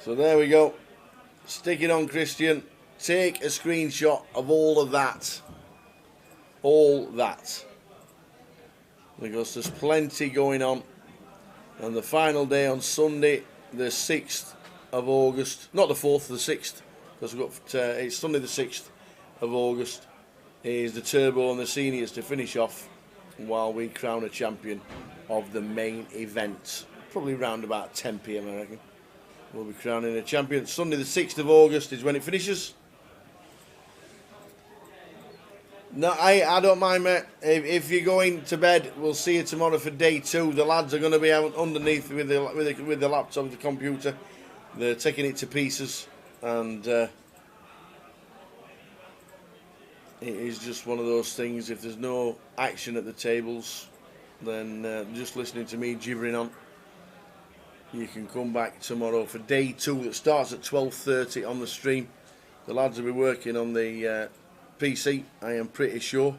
C: So there we go. Stick it on, Christian. Take a screenshot of all of that. All that. Because there's plenty going on. And the final day on Sunday, the 6th of August. Not the 4th, the 6th. Because we've got, it's Sunday the 6th of August. Is the Turbo and the Seniors to finish off while we crown a champion of the main event. Probably around about 10 PM, I reckon. We'll be crowning a champion. Sunday the 6th of August is when it finishes. No, I don't mind, mate. If you're going to bed, we'll see you tomorrow for Day 2. The lads are going to be out underneath with the laptop, the computer. They're taking it to pieces, and it is just one of those things. If there's no action at the tables, then just listening to me gibbering on. You can come back tomorrow for Day 2 that starts at 12:30 on the stream. The lads will be working on the PC, I am pretty sure.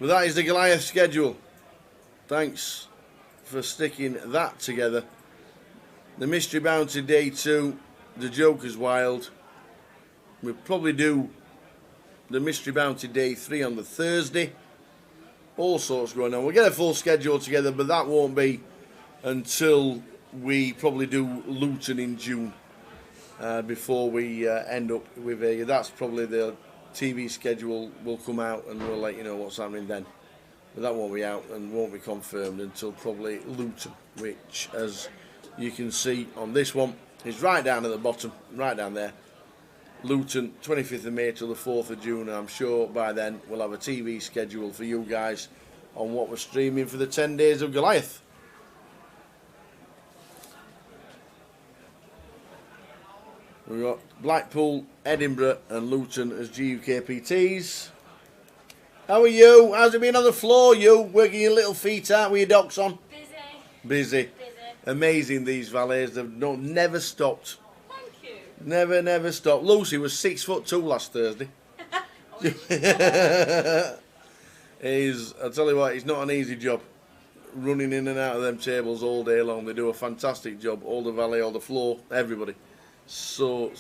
C: But that is the Goliath schedule. Thanks for sticking that together. The Mystery Bounty Day 2, the Joker's Wild. We'll probably do the Mystery Bounty Day 3 on the Thursday. All sorts going on. We'll get a full schedule together, but that won't be until we probably do Luton in June. Before we end up with a, that's probably the TV schedule will come out, and we'll let you know what's happening then. But that won't be out and won't be confirmed until probably Luton, which, as you can see on this one, is right down at the bottom, right down there. Luton, 25th of May till the 4th of June. I'm sure by then we'll have a TV schedule for you guys on what we're streaming for the 10 days of Goliath. We've got Blackpool, Edinburgh and Luton as GUKPTs. How are you? How's it been on the floor, you? Working your little feet out with your docks on? Busy. Amazing, these valets. They've never stopped.
H: Thank you.
C: Never stopped. Lucy was 6'2" last Thursday. I'll tell you what, it's not an easy job. Running in and out of them tables all day long. They do a fantastic job. All the valet, all the floor, everybody. So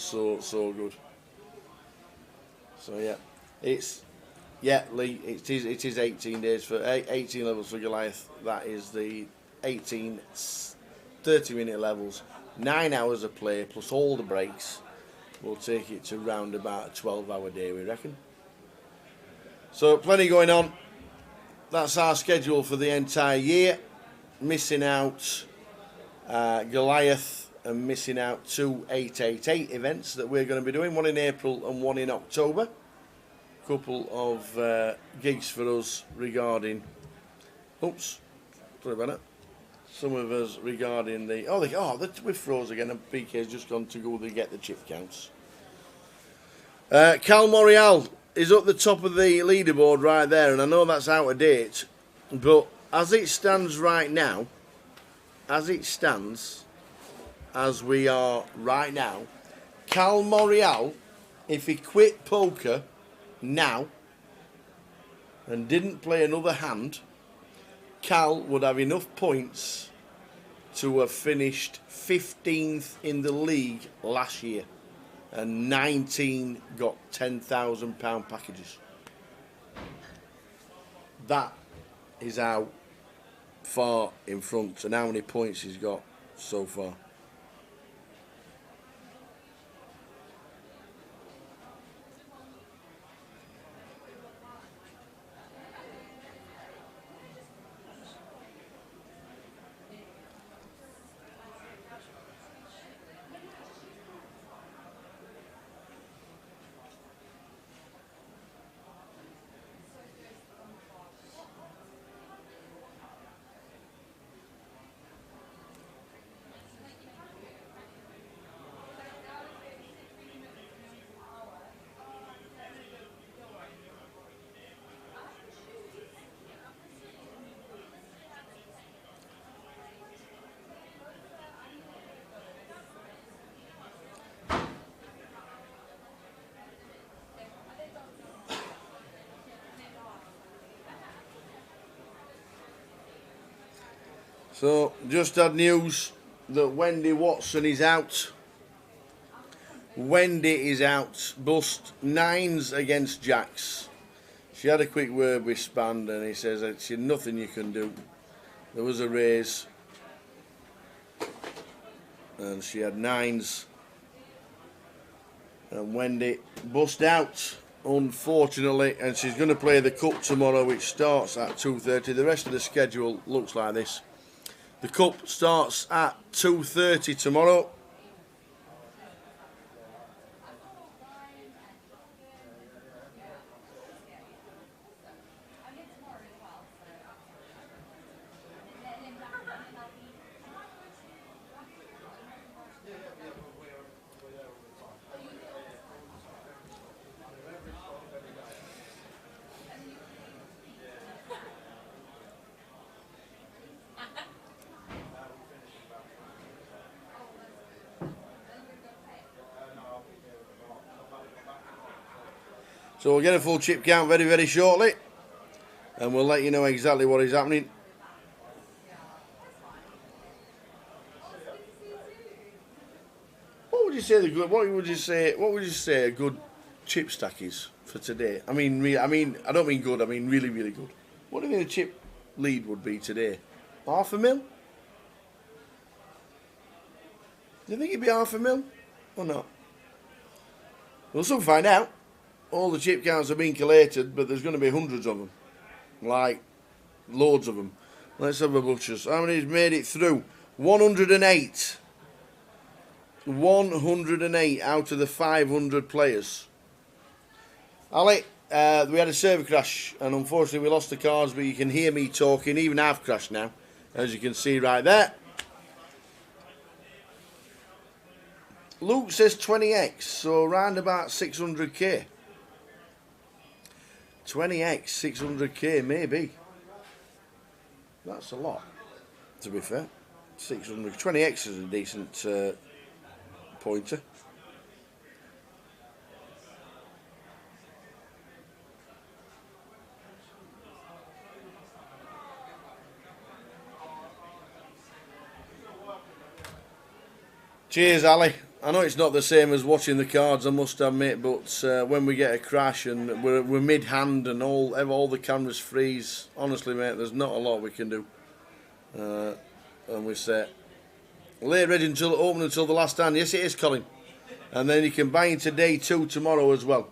C: good. So yeah, Lee, it is 18 days for 18 levels for Goliath. That is the 18 30-minute levels, 9 hours of play plus all the breaks. We'll take it to round about a 12-hour day, we reckon. So plenty going on. That's our schedule for the entire year. Missing out Goliath. And missing out 2 888 events that we're going to be doing, one in April and one in October. Couple of gigs for us regarding, oops, sorry about that. Some of us regarding the, we froze again, and PK's just gone to go to get the chip counts. Cal Morial is up the top of the leaderboard right there, and I know that's out of date, but as it stands right now, as we are right now, Cal Morial, if he quit poker now and didn't play another hand, Cal would have enough points to have finished 15th in the league last year, and 19 got £10,000 packages. That is how far in front and how many points he's got so far. So, just had news that Wendy Watson is out. Wendy is out. Bust 9s against Jacks. She had a quick word with Spand and he says it's nothing you can do. There was a raise. And she had 9s. And Wendy bust out, unfortunately. And she's going to play the Cup tomorrow, which starts at 2:30. The rest of the schedule looks like this. The Cup starts at 2:30 tomorrow. So we'll get a full chip count very, very shortly, and we'll let you know exactly what is happening. What would you say the good? What would you say a good chip stack is for today? I mean, I don't mean good. I mean really, really good. What do you think the chip lead would be today? $500,000? Do you think it'd be $500,000 or not? We'll soon find out. All the chip counts have been collated, but there's going to be hundreds of them. Like, loads of them. Let's have a butchers. How many's made it through? 108. 108 out of the 500 players. Ali, we had a server crash, and unfortunately we lost the cards, but you can hear me talking. Even I've crashed now, as you can see right there. Luke says 20x, so around about 600k. 20x, 600k, maybe. That's a lot, to be fair. 600, 20x is a decent pointer. Cheers, Ali. I know it's not the same as watching the cards, I must admit, but when we get a crash and we're mid-hand and all the cameras freeze, honestly, mate, there's not a lot we can do. And we say, late ready until open until the last hand. Yes, it is, Colin. And then you can buy into day 2 tomorrow as well.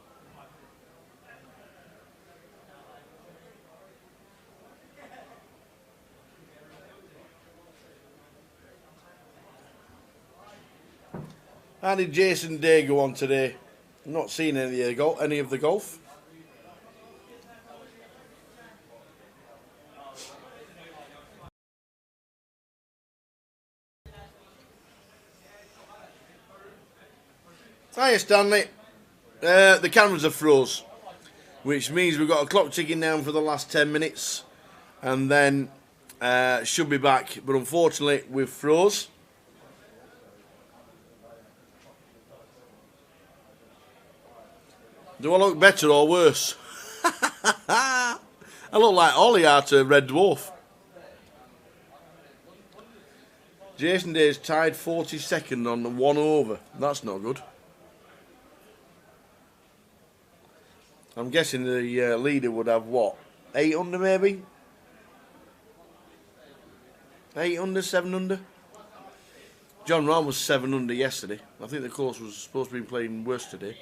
C: How did Jason Day go on today? I'm not seen any of the golf. Hiya, Stanley. The cameras are froze, which means we've got a clock ticking down for the last 10 minutes, and then should be back. But unfortunately, we've froze. Do I look better or worse? I look like Ollie out of Red Dwarf. Jason Day's tied 42nd on the 1 over. That's not good. I'm guessing the leader would have what? 8 under maybe? 8 under, 7 under? John Rahm was 7 under yesterday. I think the course was supposed to be playing worse today.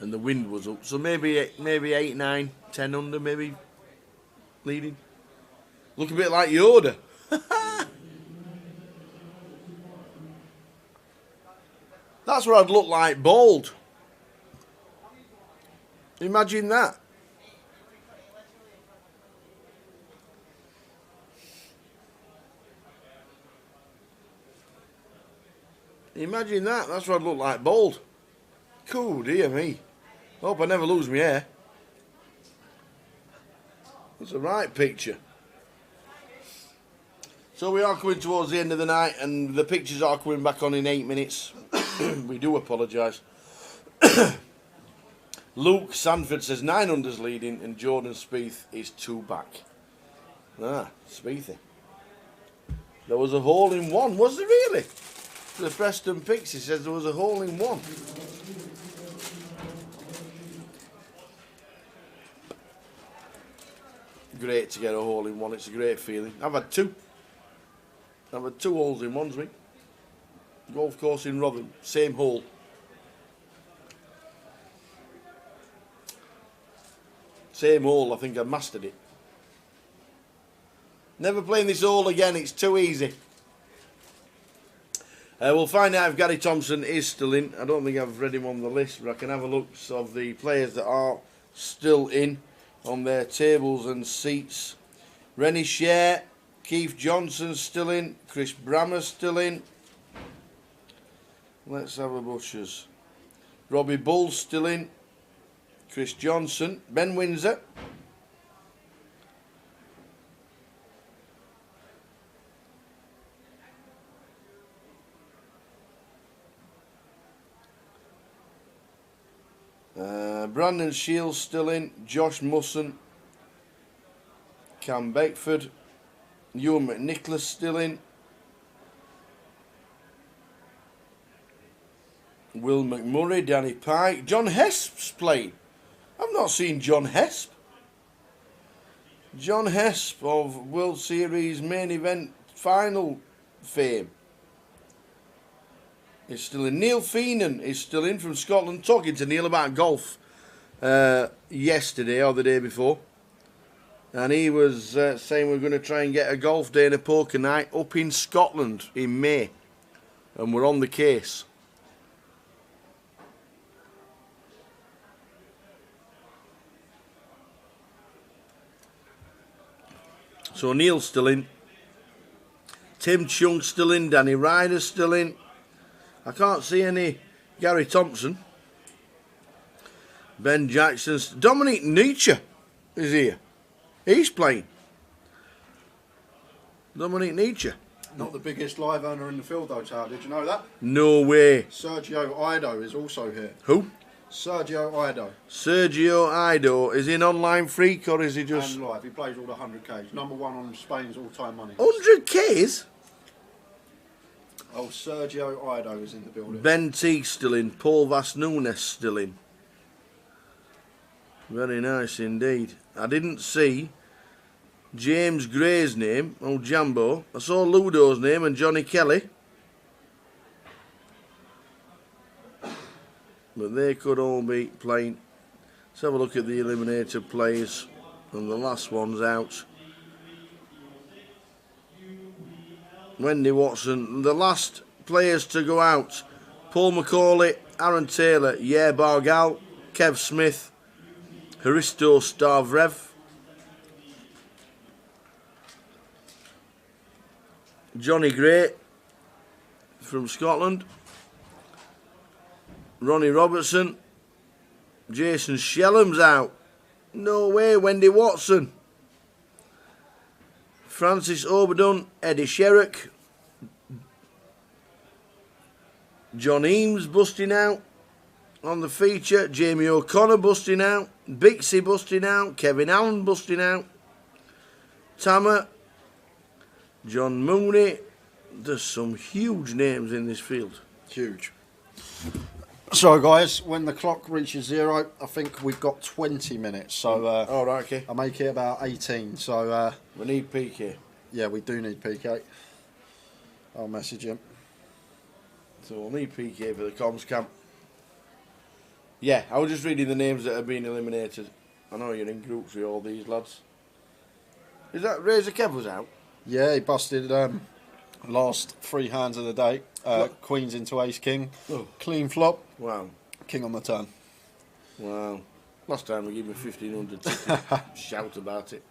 C: And the wind was up. So maybe 8, 9, 10 under, maybe leading. Look a bit like Yoda. That's what I'd look like bald. Imagine that. Imagine that. That's what I'd look like bald. Cool, dear me. Hope I never lose my hair. It's a right picture. So we are coming towards the end of the night, and the pictures are coming back on in 8 minutes. We do apologise. Luke Sanford says 9 unders leading, and Jordan Spieth is 2 back. Ah, Spiethy. There was a hole in one, was there really? The Preston Pixie says there was a hole in one. Great to get a hole in one, it's a great feeling. I've had two. I've had 2 holes in ones, mate. Golf course in Rotherham, same hole. Same hole, I think I mastered it. Never playing this hole again, it's too easy. We'll find out if Gary Thompson is still in. I don't think I've read him on the list, but I can have a look of the players that are still in on their tables and seats. Rennie Share, Keith Johnson's still in, Chris Brammer's still in. Let's have a butchers. Robbie Bull's still in, Chris Johnson, Ben Windsor. Brandon Shields still in, Josh Musson, Cam Beckford, Ewan McNicholas still in, Will McMurray, Danny Pike, John Hesp's playing. I've not seen John Hesp. John Hesp of World Series main event final fame. He's still in. Neil Feenan is still in from Scotland. Talking to Neil about golf yesterday or the day before. And he was saying we're going to try and get a golf day and a poker night up in Scotland in May. And we're on the case. So Neil's still in. Tim Chung's still in. Danny Ryder's still in. I can't see any Gary Thompson. Ben Jackson's. Dominic Nietzsche is here. He's playing. Dominic Nietzsche.
A: Not the biggest live earner in the field though, Tower. Did you know that?
C: No way.
A: Sergio Ido is also here.
C: Who?
A: Sergio Ido.
C: Sergio Ido. Is he an online freak or is he just...
A: And live. He plays all the 100Ks. #1 on Spain's all-time money.
C: 100Ks?
A: Oh, Sergio Ido is in the building.
C: Ben Teague still in. Paul Vasnunes still in. Very nice indeed. I didn't see James Gray's name. Oh, Jambo. I saw Ludo's name and Johnny Kelly. But they could all be playing. Let's have a look at the eliminator players. And the last one's out. Wendy Watson. The last players to go out. Paul McCauley, Aaron Taylor, Yeah Bargal, Kev Smith, Hristo Stavrev, Johnny Gray from Scotland, Ronnie Robertson, Jason Shellham's out. No way, Wendy Watson. Francis Oberdon, Eddie Sherrick, John Eames busting out on the feature, Jamie O'Connor busting out, Bixie busting out, Kevin Allen busting out, Tamer, John Mooney. There's some huge names in this field.
A: Huge. So guys, when the clock reaches 0, I think we've got 20 minutes. So
C: Oh, right, okay.
A: I'll make it about 18. So
C: We need PK.
A: yeah, we do need PK. I'll message him.
C: So we'll need PK for the comms camp. Yeah, I was just reading the names that have been eliminated. I know you're in groups with all these lads. Is that Razor Kev was out?
A: Yeah, he busted last 3 hands of the day. Queens into Ace King.
C: Oh.
A: Clean flop.
C: Wow.
A: King on the turn.
C: Wow. Last time we gave him 1,500 to shout about it.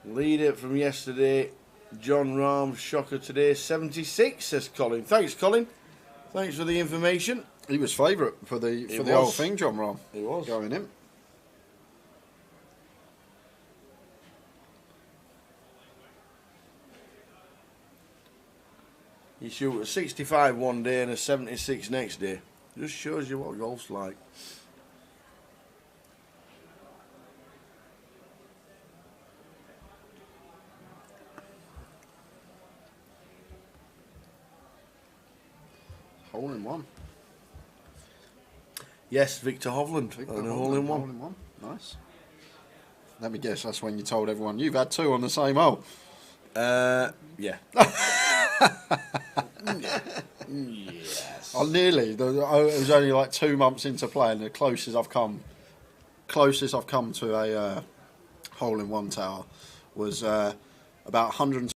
C: Leader from yesterday, John Rahm, shocker today, 76, says Colin. Thanks, Colin. Thanks for the information.
A: He was favourite for the
C: He
A: whole
C: was.
A: thing, John Rahm.
C: He was.
A: Going in.
C: You shoot a 65 one day and a 76 next day. Just shows you what golf's like.
A: Hole in one.
C: Yes, Victor Hovland.
A: Victor
C: And a
A: Hovland,
C: hole in one.
A: Hole in one. Nice. Let me guess, that's when you told everyone you've had 2 on the same hole.
C: Yeah. Yes.
A: I nearly. It was only like 2 months into playing. The closest I've come to a hole in one tower was about 100.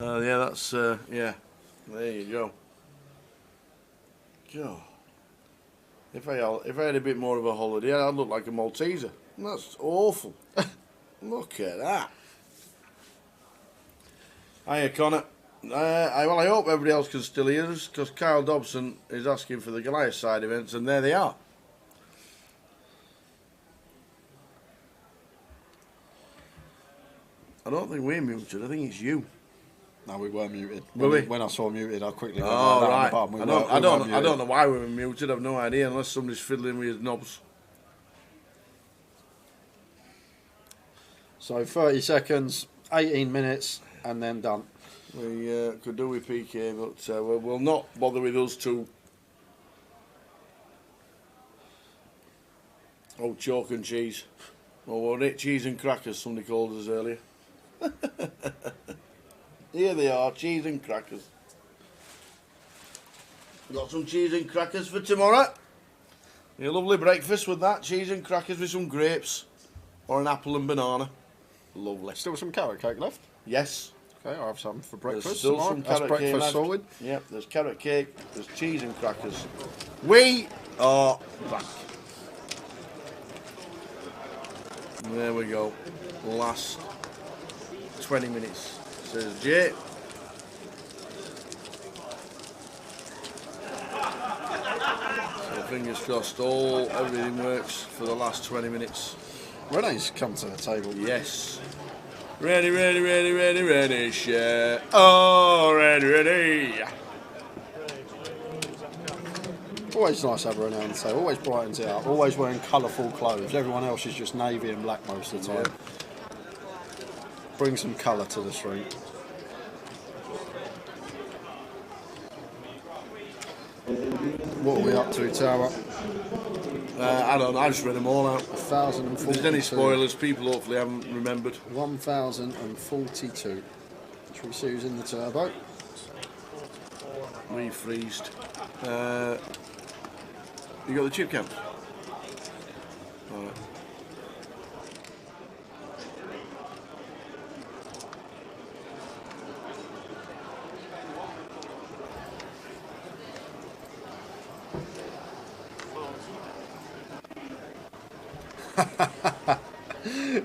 C: Yeah, that's yeah. There you go. God. If I had a bit more of a holiday, I'd look like a Malteser. That's awful. Look at that. Hiya, Connor. Well, I hope everybody else can still hear us, because Kyle Dobson is asking for the Goliath side events, and there they are. I don't think we're muted. I think it's you.
A: No, we were muted.
C: Were we?
A: When I saw muted, I quickly went
C: Oh,
A: down
C: right.
A: the bottom.
C: I don't know why we were muted. I've no idea, unless somebody's fiddling with his knobs.
A: So 30 seconds, 18 minutes, and then done.
C: We could do with PK, but we'll not bother with us two. Oh, chalk and cheese. Or what it? Cheese and crackers, somebody called us earlier. Here they are, cheese and crackers. Got some cheese and crackers for tomorrow. A lovely breakfast with that, cheese and crackers with some grapes. Or an apple and banana. Lovely.
A: Still some carrot cake left?
C: Yes.
A: Okay, I'll have some for
C: There's
A: breakfast.
C: still
A: tomorrow.
C: some
A: That's
C: carrot cake
A: breakfast
C: left.
A: sorted.
C: Yep, there's carrot cake, there's cheese and crackers. We are back. There we go. Last 20 minutes, says Jay. So fingers crossed, everything works for the last 20 minutes.
A: Renee's come to the table.
C: Yes. Ready, ready, ready, ready, ready, share. Oh, ready, ready.
A: Always nice to have Renee on the table. Always brightens it up. Always wearing colourful clothes. Everyone else is just navy and black most of the time. Bring some colour to the street. What are we up to, Tower?
C: I don't know, I just read them all out.
A: 1,042.
C: If there's any spoilers, people hopefully haven't remembered.
A: 1,042. Shall we see who's in the turbo?
C: Refreezed. You got the chip count? Alright.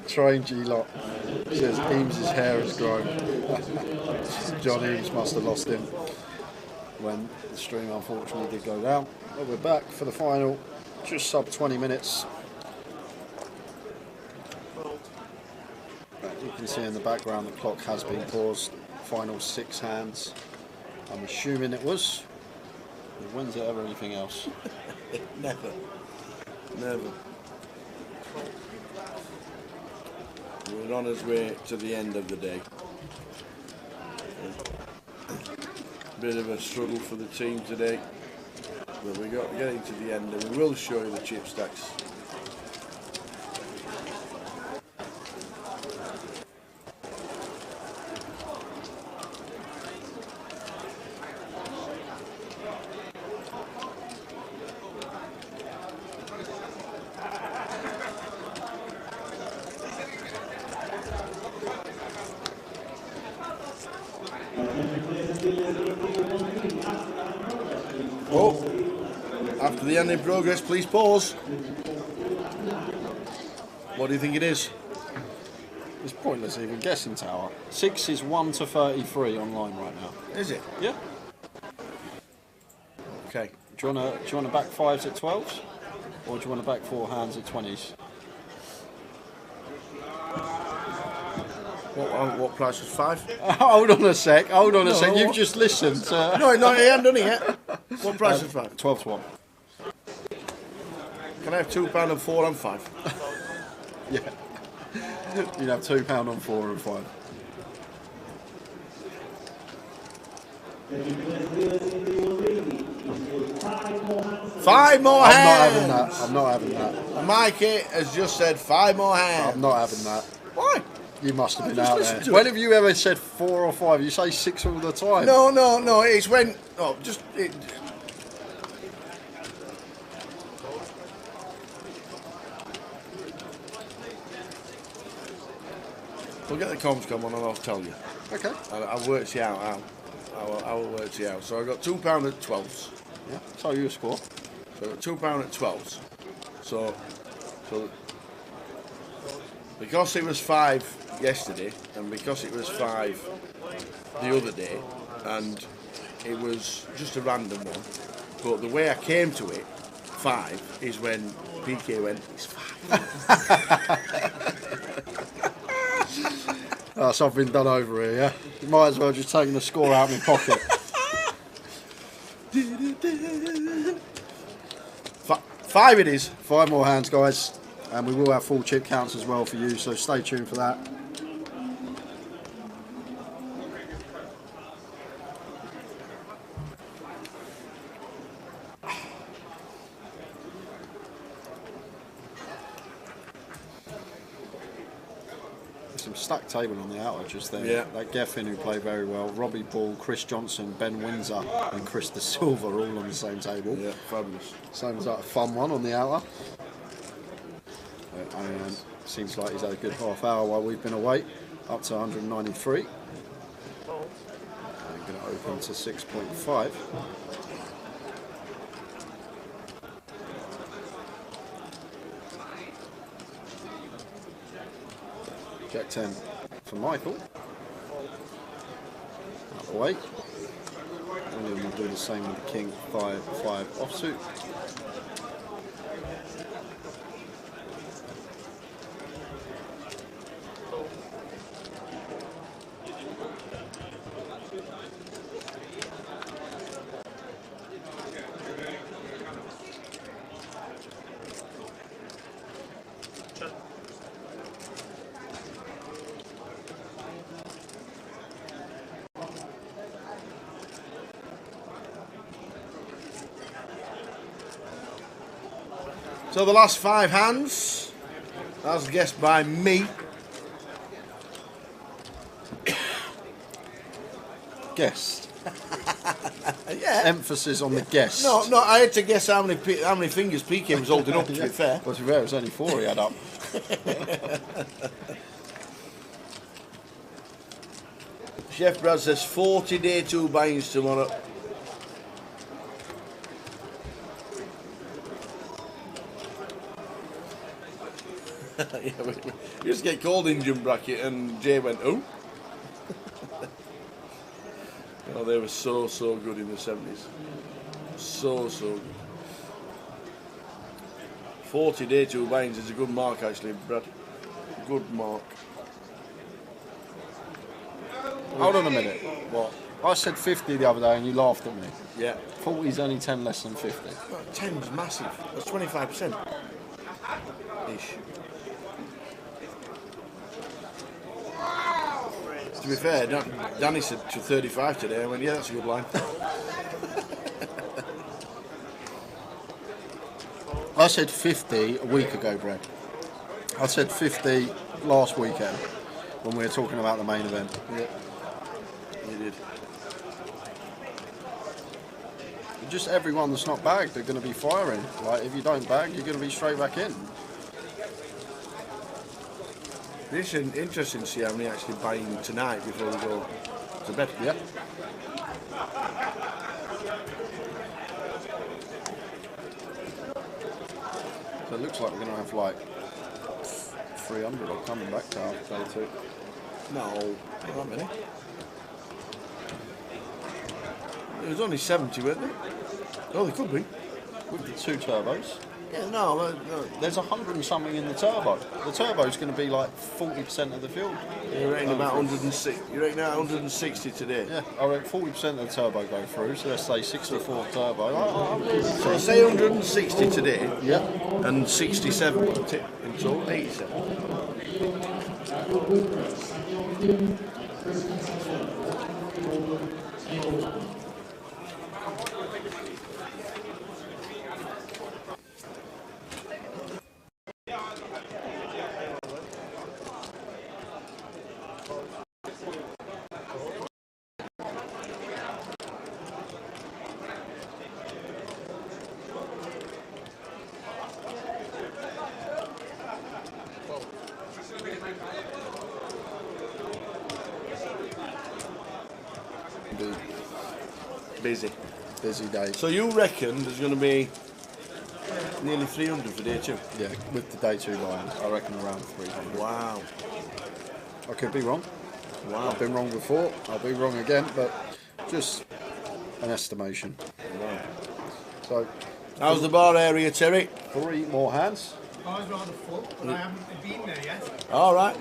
A: Train G-Lot says Eames' hair has grown. John Eames must have lost him when the stream unfortunately did go down. But we're back for the final, just sub 20 minutes. You can see in the background the clock has been paused. Final 6 hands. I'm assuming it was. When's it ever anything else?
C: Never. Never. We're on our way to the end of the day. Bit of a struggle for the team today, but we got getting to the end, and we will show you the chip stacks. To the end in progress, please pause. What do you think it is?
A: It's pointless even guessing, Tower. 6 is 1 to 33 online right now.
C: Is it?
A: Yeah.
C: Okay.
A: Do you want to back 5s at 12s? Or do you want to back 4 hands at 20s?
C: What price was 5?
A: Hold on a sec.
C: No,
A: You've
C: what?
A: just listened.
C: No, he hasn't done it yet. What price was 5?
A: 12 to 1.
C: Can I have £2 and 4 and 5?
A: Yeah. You'd have £2 on 4 and 5.
C: Five more hands!
A: I'm not having that.
C: Mikey has just said 5 more hands.
A: I'm not having that.
C: Why?
A: You must have been
C: just
A: out
C: listened
A: there.
C: to
A: When
C: it.
A: have you ever said 4 or 5? You say 6 all the time.
C: No, it's when... Oh, just... We'll get the comms come on and I'll tell you.
A: Okay.
C: I'll work you out how. I will work you out. So I got £2 at 12s.
A: Yeah. So you score.
C: So I got £2 at 12s. So because it was 5 yesterday and because it was 5 the other day and it was just a random one, but the way I came to it, 5 is when PK went, it's 5.
A: So I've been done over here, yeah? You might as well just taking the score out of my pocket.
C: 5 it is.
A: 5 more hands, guys. And we will have full chip counts as well for you, so stay tuned for that. Some stacked table on the outer just there.
C: Yeah.
A: That Geffen who played very well, Robbie Ball, Chris Johnson, Ben Windsor and Chris De Silva all on the same table.
C: Yeah, fabulous.
A: Sounds like a fun one on the outer. And seems like he's had a good half hour while we've been away, up to 193. I'm going to open to 6.5. Jack 10 for Michael. Out of the way. William will do the same with the King 5-5 offsuit.
C: So the last 5 hands, as guessed by me.
A: Guessed.
C: Yeah.
A: Emphasis on the guess.
C: No, I had to guess how many fingers PK was holding up, to be fair.
A: Well, to be fair, it was only 4 he had up.
C: Chef Brad says 40 day 2 buy-ins tomorrow. Yeah, we just get called Indian bracket and Jay went, oh. Oh, they were so good in the 70s. So good. 40 day 2 buy-ins is a good mark actually, Brad. Good mark.
A: Hold on a minute. What? I said 50 the other day and you laughed at me.
C: Yeah.
A: 40 is only 10 less than 50.
C: 10's massive. That's 25%. Ish. To be fair, Danny said to 35 today. I went, yeah, that's a good line.
A: I said 50 a week ago, Brad. I said 50 last weekend when we were talking about the main event.
C: Yeah, you did.
A: Just everyone that's not bagged, they're going to be firing. Like, if you don't bag, you're going to be straight back in.
C: It's interesting to see how many actually buying tonight before we go to bed.
A: Yeah. So it looks like we're going to have like 300 or coming back to day 2.
C: No, not that many. It was only 70, weren't there? Oh, they could be.
A: With the 2 turbos.
C: Yeah, no.
A: There's 100 and something in the turbo. The turbo's going to be like 40% of the field.
C: You reckon about 160? You reckon about 160 today?
A: Yeah, I reckon 40% of the turbo go through. So let's say 64 turbo.
C: So I say 160 today.
A: Yeah.
C: And 67 in total, 87.
A: Busy day.
C: So you reckon there's going to be nearly 300 for day 2?
A: Yeah, with the day 2 lines, I reckon around 300.
C: Wow.
A: I could be wrong.
C: Wow.
A: I've been wrong before. I'll be wrong again, but just an estimation.
C: Wow.
A: So,
C: How's the bar area, Terry?
A: 3 more hands.
B: I was rather full, but I haven't been there yet.
C: All right.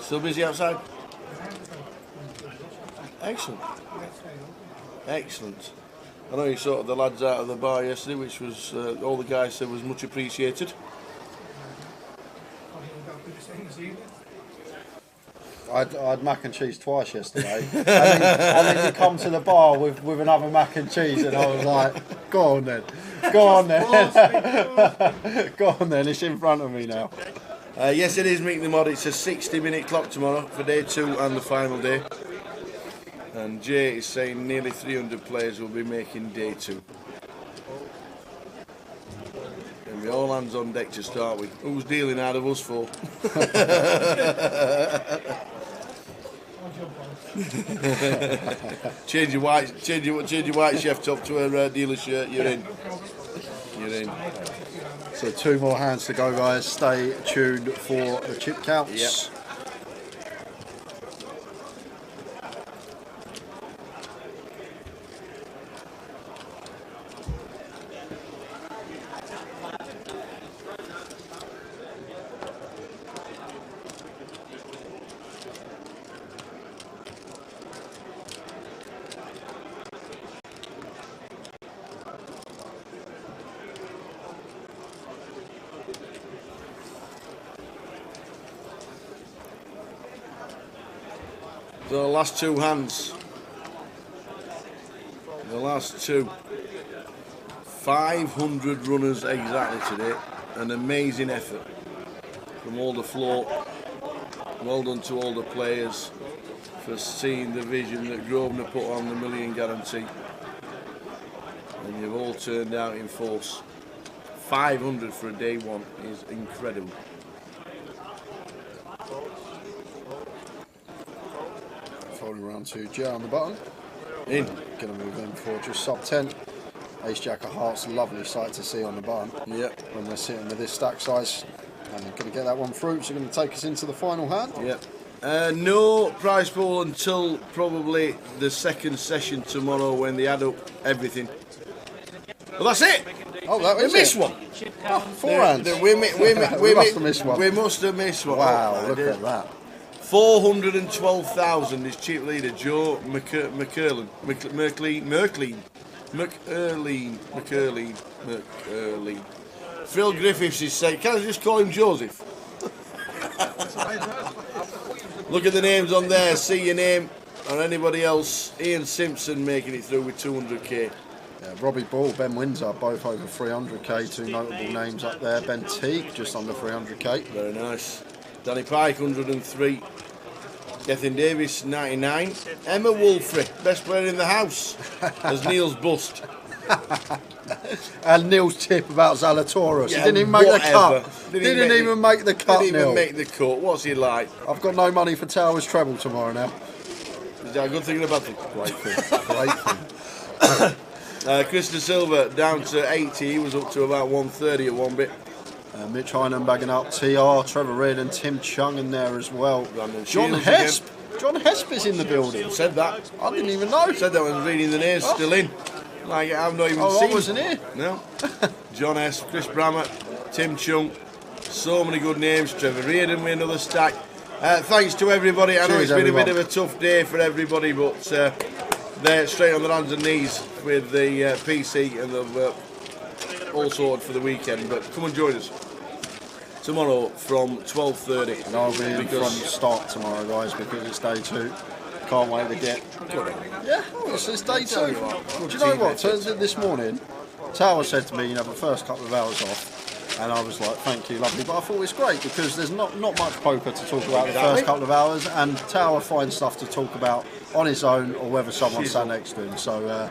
C: Still busy outside? Excellent. Excellent. I know you sorted the lads out of the bar yesterday, which was all the guys said was much appreciated.
A: I had mac and cheese twice yesterday. and then you come to the bar with another mac and cheese, and I was like, go on then. Go on then. Go on then, it's in front of me now.
C: Yes, it is meeting the mod. It's a 60-minute clock tomorrow for day 2 and the final day. And Jay is saying nearly 300 players will be making day 2. And we all hands on deck to start with. Who's dealing out of us 4? change your white chef top to a dealer shirt. You're in. You're in.
A: So 2 more hands to go, guys. Stay tuned for the chip counts.
C: Yep. So the last 2 hands. The last 2. 500 runners exactly today. An amazing effort from all the floor. Well done to all the players for seeing the vision that Grosvenor put on the million guarantee. And you've all turned out in force. 500 for a day 1 is incredible.
A: Folding round to J on the button.
C: In.
A: Going to move in for just sub 10. Ace Jack of Hearts, lovely sight to see on the button.
C: Yep.
A: When they're sitting with this stack size. And they're going to get that one through, so going to take us into the final hand.
C: Yep. No prize pool until probably the second session tomorrow when they add up everything. Well, that's it.
A: Oh, that was
C: We missed
A: it.
C: one.
A: Oh, 4 hands.
C: We
A: must have missed one.
C: We must have missed one.
A: Wow,
C: Oh,
A: look at that.
C: 412,000 is chief leader Joe McCurleen. Phil Griffiths is saying, can I just call him Joseph? Look at the names on there, see your name or anybody else. Ian Simpson making it through with 200k.
A: Yeah, Robbie Ball, Ben Windsor, both over 300k. 2 notable names up there. Ben Teague, just under 300k.
C: Very nice. Danny Pike, 103. Gethin Davis, 99. Emma Wolfrey, best player in the house, as Neil's bust.
A: And Neil's tip about Zalatoris.
C: Yeah,
A: he didn't even make
C: whatever.
A: the cut. Didn't even make the cut,
C: Didn't
A: Neil.
C: even make the cut. What's he like?
A: I've got no money for Towers treble tomorrow now.
C: Is that a good thing or a bad thing?
A: Great thing. Great thing.
C: Chris De Silva down to 80. He was up to about 130 at one bit.
A: Mitch Heinen bagging up. TR, Trevor Reid and Tim Chung in there as well. John
C: Shields
A: Hesp. John Hesp is in the building.
C: Said that.
A: I didn't even know.
C: Said that when reading the names still in. Like I've not even seen.
A: I wasn't here.
C: No. John S, Chris Brammer, Tim Chung. So many good names. Trevor Reardon with another stack. Thanks to everybody. I know it's been a bit of a tough day for everybody, but they're straight on their hands and knees with the PC and they've all sorted for the weekend. But come and join us tomorrow from 12:30.
A: And I'll be in from start tomorrow, guys, because it's day 2. Can't wait to get. Yeah, it's day 2. Do you know what? This morning, Tower said to me, you know, the first couple of hours off. And I was like, thank you, lovely. But I thought it's great because there's not much poker to talk about the first couple of hours, and Tower finds stuff to talk about on his own or whether someone sat next to him. So,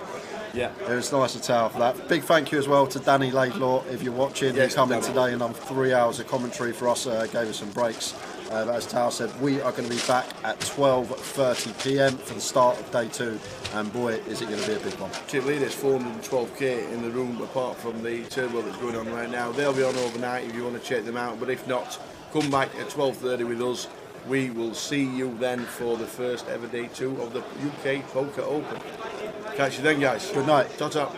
A: yeah, it was nice of Tower for that. Big thank you as well to Danny Laidlaw, if you're watching. He come in today and done 3 hours of commentary for us, gave us some breaks. But as Tower said, we are going to be back at 12:30 PM for the start of day 2. And boy, is it going to be a big one.
C: Chip Lee, there's 412k in the room apart from the turbo that's going on right now. They'll be on overnight if you want to check them out. But if not, come back at 12:30 with us. We will see you then for the first ever day 2 of the UK Poker Open. Catch you then, guys.
A: Good night.
C: Ta-ta.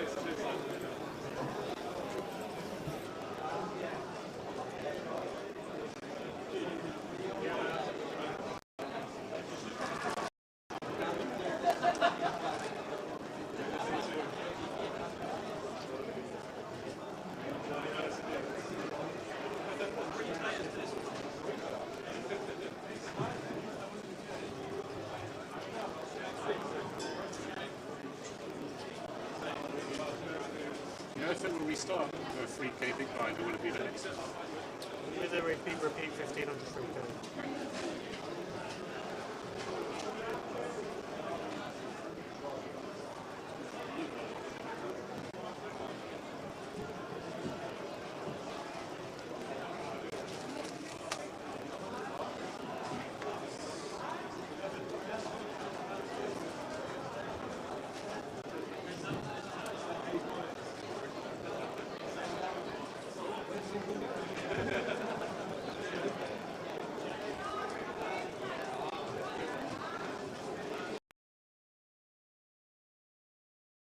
B: If it will restart the 3k big blind, or will it be the next?
H: Will there be repeat 1500 3k?